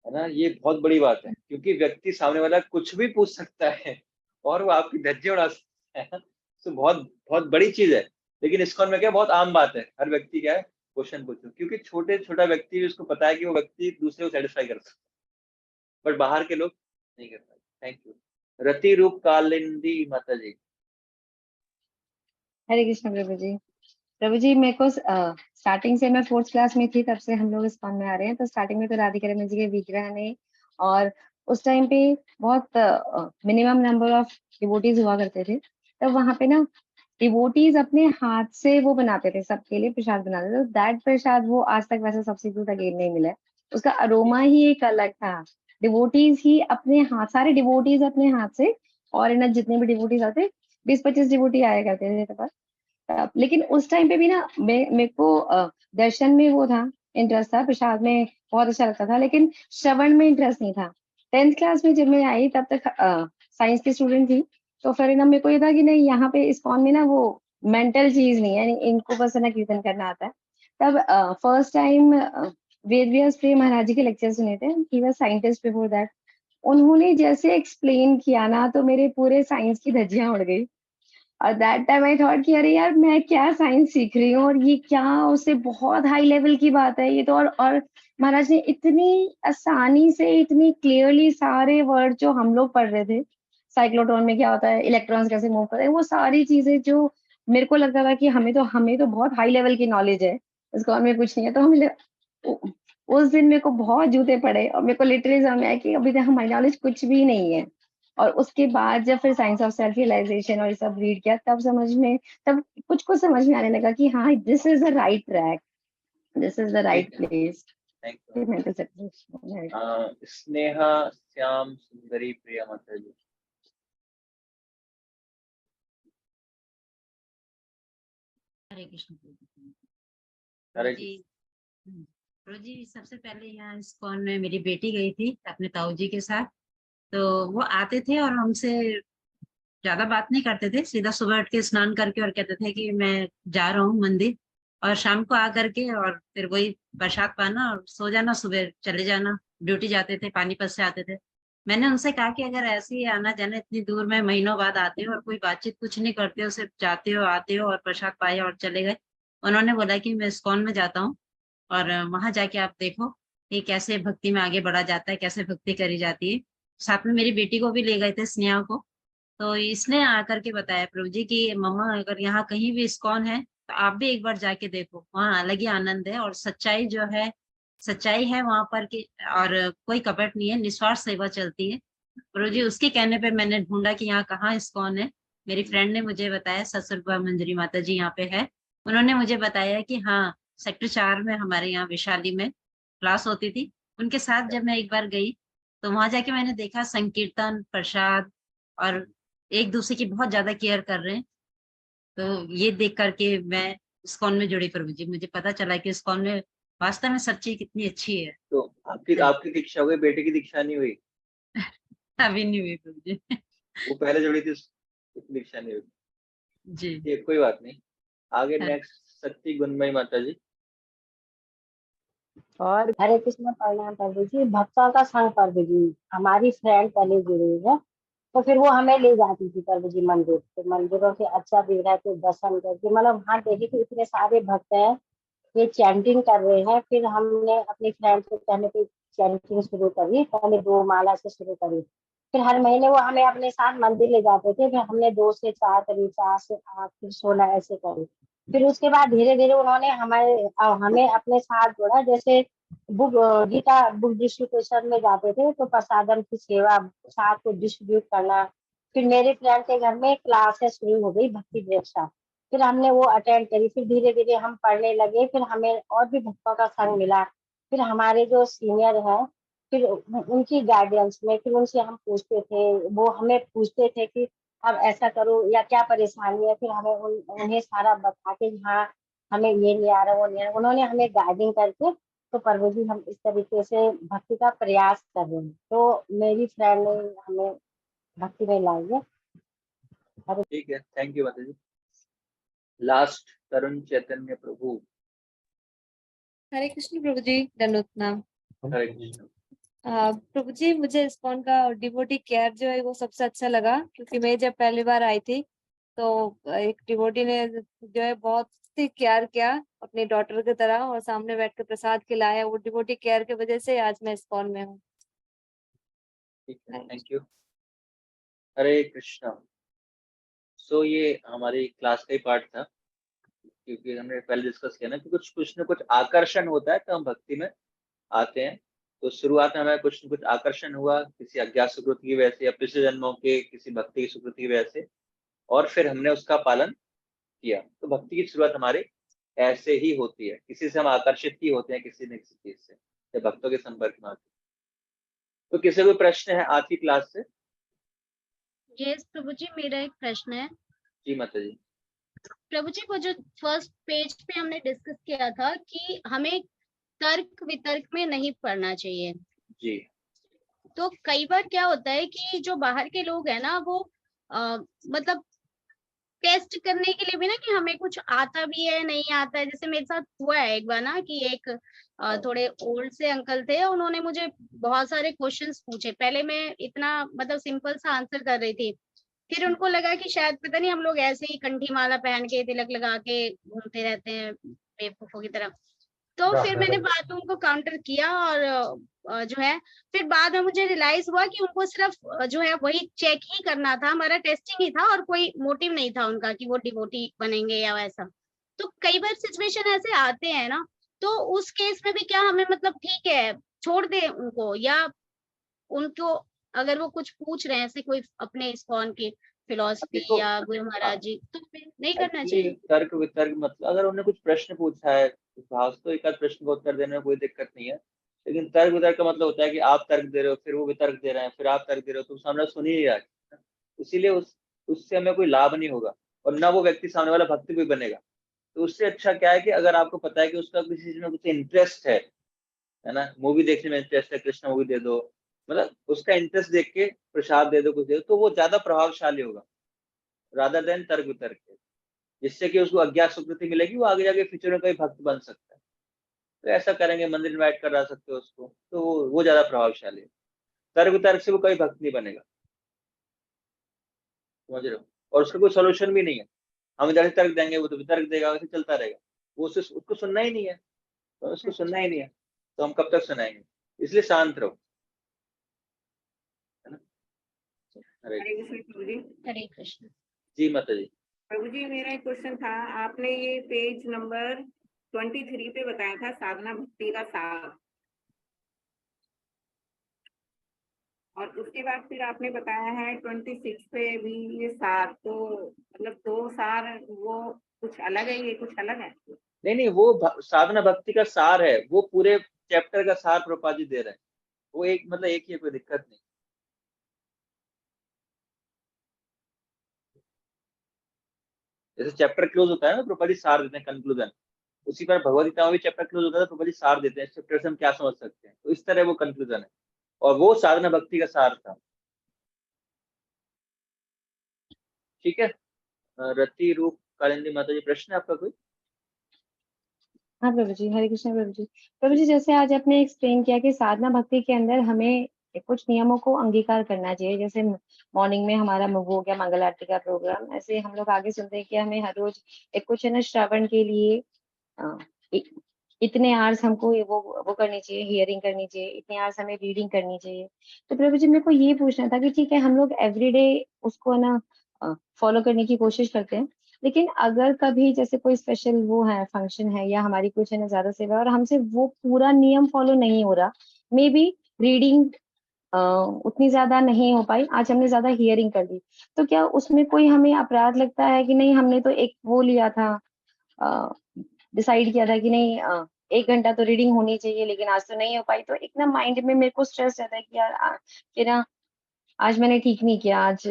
है ना। ये बहुत बड़ी बात है क्योंकि व्यक्ति सामने वाला कुछ भी पूछ सकता है और वो आपकी धज्जे उड़ा सकता है। तो बहुत बहुत बड़ी चीज है। लेकिन इस्कॉन में क्या बहुत आम बात है, हर व्यक्ति क्या है क्वेश्चन पूछो, क्योंकि छोटा व्यक्ति भी उसको पता है कि वो व्यक्ति दूसरे को सेटिस्फाई कर सकता है, बट बाहर के लोग नहीं कर पाते। Thank you. रति रूप कालिंदी माता जी। हरे कृष्ण प्रभु जी। प्रभु जी मेरे को स्टार्टिंग से, मैं 4th क्लास में थी तब से हम लोग इस्कॉन में आ रहे हैं। तो स्टार्टिंग में तो राधिका रमन जी के विग्रह ने, और उस टाइम पे बहुत मिनिमम नंबर ऑफ डिवोटीज हुआ करते थे। तब वहां पे ना डिवोटीज अपने हाथ से वो बनाते थे, सबके लिए प्रसाद बनाते थे। तो दैट प्रसाद वो आज तक वैसे सब्स्टिट्यूट अगेन नहीं मिला है। उसका अरोमा ही एक अलग था। डिवोटीज ही अपने हाथ, सारे डिवोटीज अपने हाथ से, और ना जितने भी डिवोटीज आते 20-25 डिवोटी आया करते थे तब। लेकिन उस टाइम पे भी ना मेरे को दर्शन में वो था, इंटरेस्ट था, प्रसाद में बहुत अच्छा लगता था, लेकिन श्रवण में इंटरेस्ट नहीं था। 10th क्लास में जब मैं आई तब तक साइंस की स्टूडेंट थी, तो फिर ना मेरे को ये था कि नहीं, यहाँ पे इस्कॉन में ना वो मेंटल चीज नहीं है, यानी इनको बस है ना कीर्तन करना आता है। तब फर्स्ट टाइम वेद व्यास प्रिय महाराज जी के लेक्चर सुने थे, he was scientist before that. उन्होंने जैसे एक्सप्लेन किया ना, तो मेरे पूरे साइंस की धज्जियां उड़ गई। और दैट टाइम आई थॉट कि अरे यार, मैं क्या साइंस सीख रही हूँ, और ये क्या, उससे बहुत हाई लेवल की बात है ये तो। और महाराज ने इतनी आसानी से, इतनी क्लियरली सारे वर्ड जो हम लोग पढ़ रहे थे, साइक्लोट्रॉन में क्या होता है, इलेक्ट्रॉन्स कैसे मूव करते हैं, वो सारी चीजें जो मेरे को लगता था कि हमें तो बहुत हाई लेवल की नॉलेज है, इसको हमें कुछ नहीं है, तो हमें उस दिन मेरे को बहुत जूते पड़े, और मेरे को लिटरली समझ आया कि अभी तक हमारी नॉलेज कुछ भी नहीं है। और उसके बाद जब फिर साइंस ऑफ सेल्फ रियलाइजेशन और ये सब रीड किया, तब कुछ कुछ समझ में आने लगा कि हाँ, this is the right track, this is the right place. Thank you. Sneha Shyam सुंदरी प्रिया माता जी। हरे कृष्ण हरे जी। प्रभु जी, सबसे पहले यहाँ इस्कॉन में मेरी बेटी गई थी अपने ताऊ जी के साथ। तो वो आते थे और हमसे ज्यादा बात नहीं करते थे, सीधा सुबह उठ के स्नान करके और कहते थे कि मैं जा रहा हूँ मंदिर, और शाम को आ करके और फिर वही प्रसाद पाना और सो जाना, सुबह चले जाना, ड्यूटी जाते थे, पानीपत से आते थे। मैंने उनसे कहा कि अगर ऐसे ही आना जाना इतनी दूर में महीनों बाद आते हो और कोई बातचीत कुछ नहीं करते हो, सिर्फ जाते हो आते हो और प्रसाद पाए और चले गए। उन्होंने बोला कि मैं इस्कॉन में जाता हूँ और वहां जाके आप देखो कि कैसे भक्ति में आगे बढ़ा जाता है, कैसे भक्ति करी जाती है। साथ में मेरी बेटी को भी ले गए थे, स्नेहा को। तो इसने आकर के बताया प्रभु जी कि मम्मा, अगर यहाँ कहीं भी इस्कॉन है तो आप भी एक बार जाके देखो, वहाँ अलग ही आनंद है, और सच्चाई जो है, सच्चाई है वहां पर की, और कोई कपट नहीं है, निस्वार्थ सेवा चलती है। प्रभु जी, उसके कहने पे मैंने ढूंढा कि यहाँ कहाँ इस्कॉन है। मेरी फ्रेंड ने मुझे बताया, सत्संग मंजरी माता जी यहाँ पे है। उन्होंने मुझे बताया कि हाँ, सेक्टर 4 में हमारे यहाँ वैशाली में क्लास होती थी। उनके साथ जब मैं एक बार गई तो वहां जाके मैंने देखा संकीर्तन, प्रसाद, और एक दूसरे की बहुत ज्यादा केयर कर रहे हैं। तो ये देख करके मैं इस्कॉन में जुड़ी प्रभु जी, मुझे पता चला कि इस्कॉन में वास्तव में सच्ची कितनी अच्छी है। तो आपकी दीक्षा हुई, बेटे की दीक्षा नहीं हुई? अभी नहीं हुई प्रभु जी। वो पहले जुड़ी थी, उसकी दीक्षा नहीं हुई जी। ये कोई बात नहीं। आगे हाँ। नेक्स्ट सत्ती गुणमयी माता जी। और हरे कृष्ण प्रणाम प्रभु जी। भक्तों का संग प्रभु जी, हमारी फ्रेंड पहले जुड़ी है, तो फिर वो हमें ले जाती थी प्रभु जी मंदिर, तो मंदिरों से अच्छा दिख रहा है तो दर्शन करके, मतलब वहाँ देखी कि इतने सारे भक्त हैं, ये चैंटिंग कर रहे हैं। फिर हमने अपनी फ्रेंड के कहने पे चैंटिंग शुरू करी, पहले 2 माला से शुरू करी। फिर हर महीने वो हमें अपने साथ मंदिर ले जाते थे, फिर हमने 2 से 4 करी, 4 से 8, फिर 16 ऐसे करी। फिर उसके बाद धीरे धीरे उन्होंने हमें अपने साथ जोड़ा। जैसे बुक गीता बुक डिस्ट्रीब्यूशन में जाते थे तो प्रसादम की सेवा, साथ को डिस्ट्रीब्यूट करना। फिर मेरे फ्रेंड के घर में क्लासेस शुरू हो गई भक्ति दीक्षा, फिर हमने वो अटेंड करी। फिर धीरे धीरे हम पढ़ने लगे, फिर हमें और भी भक्तों का संग मिला। फिर हमारे जो सीनियर हैं, फिर उनकी गाइडेंस में फिर उनसे हम पूछते थे, वो हमें पूछते थे कि अब ऐसा करो या क्या परेशानी है। फिर हमें उन्हें सारा बता के हाँ हमें ये नहीं आ रहा, वो नहीं आ रहा, उन्होंने हमें गाइडिंग करके, तो प्रभु जी हम इस तरीके से भक्ति का प्रयास कर रहे हैं। तो मेरी फ्रेंड ने हमें भक्ति में लाई है। ठीक है, थैंक यू माता जी। लास्ट तरुण चैतन्य प्रभु। हरे कृष्ण प्रभु जी, दंडवत प्रणाम। हरे कृष्ण। प्रभु जी, मुझे इस्कॉन का डिवोटी केयर जो है वो सबसे अच्छा लगा, क्योंकि मैं जब पहली बार आई थी तो एक डिवोटी ने जो है बहुत ही केयर किया अपनी डॉटर की तरह, और सामने बैठ के प्रसाद खिलाया। वो डिवोटी केयर की वजह से आज मैं इस्कॉन में हूँ। ठीक है, थैंक यू। हरे कृष्णा। सो ये हमारी क्लास का ही पार्ट था, क्योंकि हमने पहले डिस्कस किया ना कि कुछ न कुछ आकर्षण होता है तो हम भक्ति में आते हैं। तो शुरुआत में हमें कुछ न कुछ आकर्षण हुआ, किसी अज्ञात सुकृति की वजह से या पिछले जन्मों के किसी भक्ति की सुकृति की वजह से, और फिर हमने उसका पालन किया। तो भक्ति की शुरुआत हमारी ऐसे ही होती है, किसी से हम आकर्षित ही होते हैं, किसी न किसी चीज से, जब भक्तों के संपर्क में आते हैं। तो किसी कोई प्रश्न है आज की क्लास से? यस प्रभु जी, मेरा एक प्रश्न है। जी माता जी। प्रभु जी, वो जो फर्स्ट पेज पे हमने डिस्कस किया था कि हमें तर्क वितर्क में नहीं पढ़ना चाहिए, जी तो कई बार क्या होता है कि जो बाहर के लोग हैं ना, वो मतलब टेस्ट करने के लिए भी ना कि हमें कुछ आता भी है नहीं आता है। जैसे मेरे साथ हुआ है एक बार ना कि एक थोड़े ओल्ड से अंकल थे, उन्होंने मुझे बहुत सारे क्वेश्चंस पूछे। पहले मैं इतना मतलब सिंपल सा आंसर कर रही थी, फिर उनको लगा कि शायद पता नहीं हम लोग ऐसे ही कंठी माला पहन के तिलक लगा के घूमते रहते हैं बेवकूफों की तरह। तो फिर मैंने बाद में उनको काउंटर किया और जो है फिर बाद में मुझे रियलाइज हुआ कि उनको सिर्फ जो है वही चेक ही करना था, हमारा टेस्टिंग ही था और कोई मोटिव नहीं था उनका कि वो डिवोटी बनेंगे या वैसा। तो कई बार सिचुएशन ऐसे आते हैं ना, तो उस केस में भी क्या हमें मतलब ठीक है छोड़ दे उनको, या उनको अगर वो कुछ पूछ रहे हैं ऐसे कोई अपने इस्कॉन की फिलॉसफी देखो, या गुरु महाराज जी, तो फिर नहीं करना एक्चुअली चाहिए? तर्क वितर्क मतलब अगर उन्होंने कुछ प्रश्न पूछा है उस भाव से, तो एक आध प्रश्न का उत्तर देने में कोई दिक्कत नहीं है। लेकिन तर्क वितर्क का मतलब होता है कि आप तर्क दे रहे हो, फिर वो वितर्क दे रहे हैं, फिर आप तर्क दे रहे हो, तो सामने सुन ही नहीं रहा है। इसीलिए उससे हमें कोई लाभ नहीं होगा और ना वो व्यक्ति सामने वाला भक्त भी बनेगा। तो उससे अच्छा क्या है कि अगर आपको पता है कि उसका किसी चीज में कुछ इंटरेस्ट है ना, मूवी देखने में इंटरेस्ट है, कृष्ण मूवी दे दो, मतलब उसका इंटरेस्ट देख के प्रसाद दे दो, कुछ दे दो, तो वो ज्यादा प्रभावशाली होगा रादर देन तर्क वितर्क के, जिससे कि उसको अज्ञात स्वीकृति मिलेगी, वो आगे जाके फ्यूचर में कोई भक्त बन सकता है। तो ऐसा करेंगे, मंदिर इनवाइट करा सकते हो उसको, तो वो ज्यादा प्रभावशाली है। तर्क वितर्क से वो कोई भक्त नहीं बनेगा, समझ रहे हो? और उसका कोई सोल्यूशन भी नहीं है। हम इधर से तर्क देंगे, वो तो वितर्क देगा, वैसे चलता रहेगा। वो उसको सुनना ही नहीं है, तो उसको सुनना ही नहीं है, तो हम कब तक सुनाएंगे? इसलिए शांत रहो, है ना? हरे हरे कृष्ण प्रभु जी। हरे कृष्ण। जी माता जी। प्रभु जी, मेरा एक क्वेश्चन था। आपने ये पेज नंबर 23 पे बताया था साधना भक्ति का सार, और उसके बाद फिर आपने बताया है 26 पे भी ये सार, तो मतलब दो सार, वो कुछ अलग है, ये कुछ अलग है? नहीं नहीं, वो साधना भक्ति का सार है, वो पूरे चैप्टर का सार प्रभुपाद जी दे रहे हैं। वो एक मतलब एक ही है, कोई दिक्कत नहीं। जैसे चैप्टर क्लोज होता है ना, प्रभुपाद जी सार देते हैं, कंक्लूजन। उसी पर भगवद गीता में भी चैप्टर क्लोज होता है, तो प्रभुपाद जी सार देते हैं, इस चैप्टर से हम क्या समझ सकते हैं, तो इस तरह वो कंक्लूजन है, और वो साधना भक्ति का सार था। ठीक है। रति रूप कालिंदी माता जी, प्रश्न है आपका कोई? हाँ प्रभु जी, हरे कृष्ण प्रभु जी। प्रभु जी, जैसे आज आपने एक्सप्लेन किया कि साधना भक्ति के अंदर हमें कुछ नियमों को अंगीकार करना चाहिए, जैसे मॉर्निंग में हमारा हो गया मंगल आरती का प्रोग्राम, ऐसे हम लोग आगे सुनते हैं कि हमें हर रोज एक कुछ है ना श्रवण के लिए इतने आवर्स हमको वो करनी चाहिए, हियरिंग करनी चाहिए, इतने आवर्स हमें रीडिंग करनी चाहिए। तो प्रभु जी, मेरे को ये पूछना था कि ठीक है हम लोग एवरीडे उसको ना फॉलो करने की कोशिश करते हैं, लेकिन अगर कभी जैसे कोई स्पेशल वो है फंक्शन है या हमारी कुछ है ना ज्यादा सेवा है और हमसे वो पूरा नियम फॉलो नहीं हो रहा, मे बी रीडिंग उतनी ज्यादा नहीं हो पाई, आज हमने ज्यादा हियरिंग कर ली, तो क्या उसमें कोई हमें अपराध लगता है कि नहीं? हमने तो एक वो लिया था, डिसाइड किया था कि नहीं 1 घंटा तो रीडिंग होनी चाहिए, लेकिन आज तो नहीं हो पाई, तो एक ना माइंड में मेरे को स्ट्रेस रहता है कि यार कि ना आज मैंने ठीक नहीं किया आज।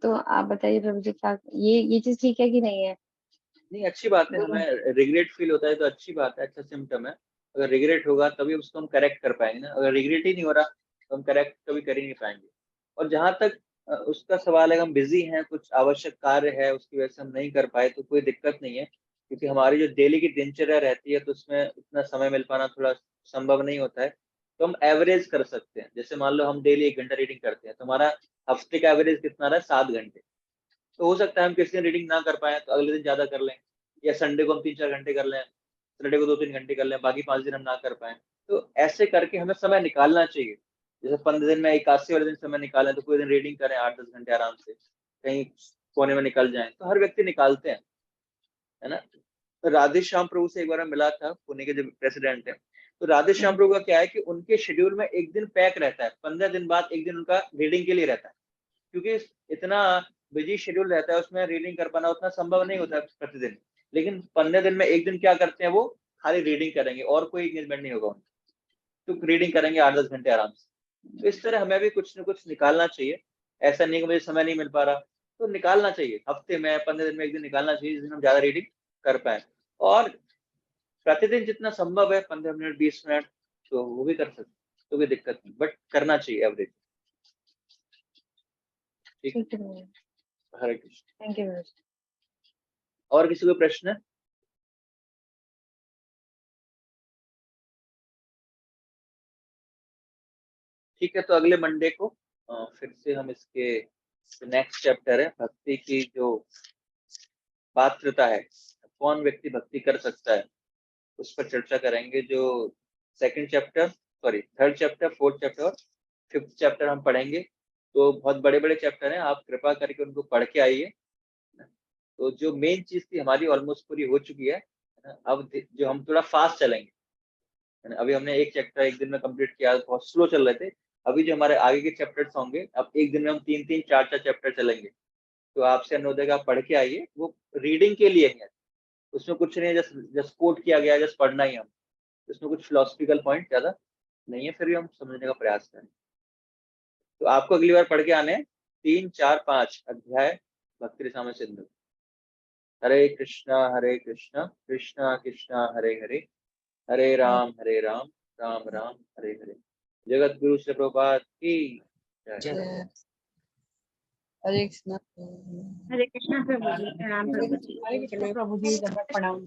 तो आप बताइए प्रभु जी, क्या ये चीज ठीक है कि नहीं है? नहीं, अच्छी बात है, बोलो। हमें रिग्रेट फील होता है तो अच्छी बात है, अच्छा सिम्टम है। अगर रिग्रेट होगा तभी उसको हम करेक्ट कर पाएंगे ना, अगर रिग्रेट ही नहीं हो रहा तो हम करेक्ट कभी कर ही नहीं पाएंगे। और जहां तक उसका सवाल है, हम बिजी हैं, कुछ आवश्यक कार्य है उसकी वजह से हम नहीं कर पाए, तो कोई दिक्कत नहीं है, क्योंकि हमारी जो डेली की दिनचर्या रहती है तो उसमें उतना समय मिल पाना थोड़ा संभव नहीं होता है। तो हम एवरेज कर सकते हैं, जैसे मान लो हम डेली 1 घंटा रीडिंग करते हैं, तो हमारा हफ्ते का एवरेज कितना रहा है? 7 घंटे। तो हो सकता है हम किसी दिन रीडिंग ना कर पाए तो अगले दिन ज्यादा कर लें, या संडे को हम 3-4 घंटे कर लें, सैटरडे को 2-3 घंटे कर लें, बाकी 5 दिन हम ना कर पाए। तो ऐसे करके हमें समय निकालना चाहिए। जैसे 15 दिन में 81 वाले दिन समय निकालें, तो पूरे दिन रीडिंग करें 8-10 घंटे आराम से, कहीं कोने में निकल जाए, तो हर व्यक्ति निकालते हैं, है ना? तो राधे श्याम प्रभु से एक बार मैं मिला था, पुणे के जो प्रेसिडेंट है, तो राधे श्याम प्रभु का क्या है कि उनके शेड्यूल में एक दिन पैक रहता है, 15 दिन बाद एक दिन उनका रीडिंग के लिए रहता है, क्योंकि इतना बिजी शेड्यूल रहता है, उसमें रीडिंग कर पाना उतना संभव नहीं होता प्रतिदिन। लेकिन 15 दिन में एक दिन क्या करते हैं, वो खाली रीडिंग करेंगे और कोई एंगेजमेंट नहीं होगा उनका। तो रीडिंग करेंगे 8-10 घंटे आराम से। तो इस तरह हमें भी कुछ न कुछ निकालना चाहिए। ऐसा नहीं कि मुझे समय नहीं मिल पा रहा, तो निकालना चाहिए। हफ्ते में 15 दिन में 1 दिन निकालना चाहिए जिस दिन हम ज्यादा रीडिंग कर पाए। और प्रतिदिन जितना संभव है 15 मिनट 20 मिनट तो वो भी कर सकते, तो कोई दिक्कत नहीं, बट करना चाहिए एवरेज। ठीक ठीक है महाराज, हरे कृष्ण। थैंक यू महाराज। और किसी को प्रश्न है? ठीक है, तो अगले मंडे को फिर से हम इसके नेक्स्ट चैप्टर है भक्ति की जो पात्रता है, कौन व्यक्ति भक्ति कर सकता है, उस पर चर्चा करेंगे। जो थर्ड चैप्टर, फोर्थ चैप्टर और फिफ्थ चैप्टर हम पढ़ेंगे। तो बहुत बड़े बड़े चैप्टर हैं, आप कृपा करके उनको पढ़ के आइए। तो जो मेन चीज थी हमारी ऑलमोस्ट पूरी हो चुकी है ना। अब जो हम थोड़ा फास्ट चलेंगे, अभी हमने एक चैप्टर एक दिन में कंप्लीट किया, बहुत स्लो चल रहे थे। अभी जो हमारे आगे के चैप्टर्स होंगे, अब एक दिन में हम 3-3 4-4 चैप्टर चलेंगे। तो आपसे अनुरोध है कि आप पढ़ के आइए, वो रीडिंग के लिए है, उसमें कुछ नहीं है, जस्ट कोट किया गया, जस्ट पढ़ना ही हम, उसमें कुछ फिलोसफिकल पॉइंट ज्यादा नहीं है, फिर भी हम समझने का प्रयास करें। तो आपको अगली बार पढ़ के आने 3, 4, 5 अध्याय भक्ति रसामृत सिंधु। हरे कृष्णा कृष्णा कृष्णा हरे हरे, हरे राम राम राम हरे हरे। जगत गुरु श्री प्रभुपाद की जय। हरे कृष्ण। हरे कृष्णा प्रभु जी, प्रणाम प्रभु जी। हरे कृष्ण प्रभु जी, दंडवत प्रणाम।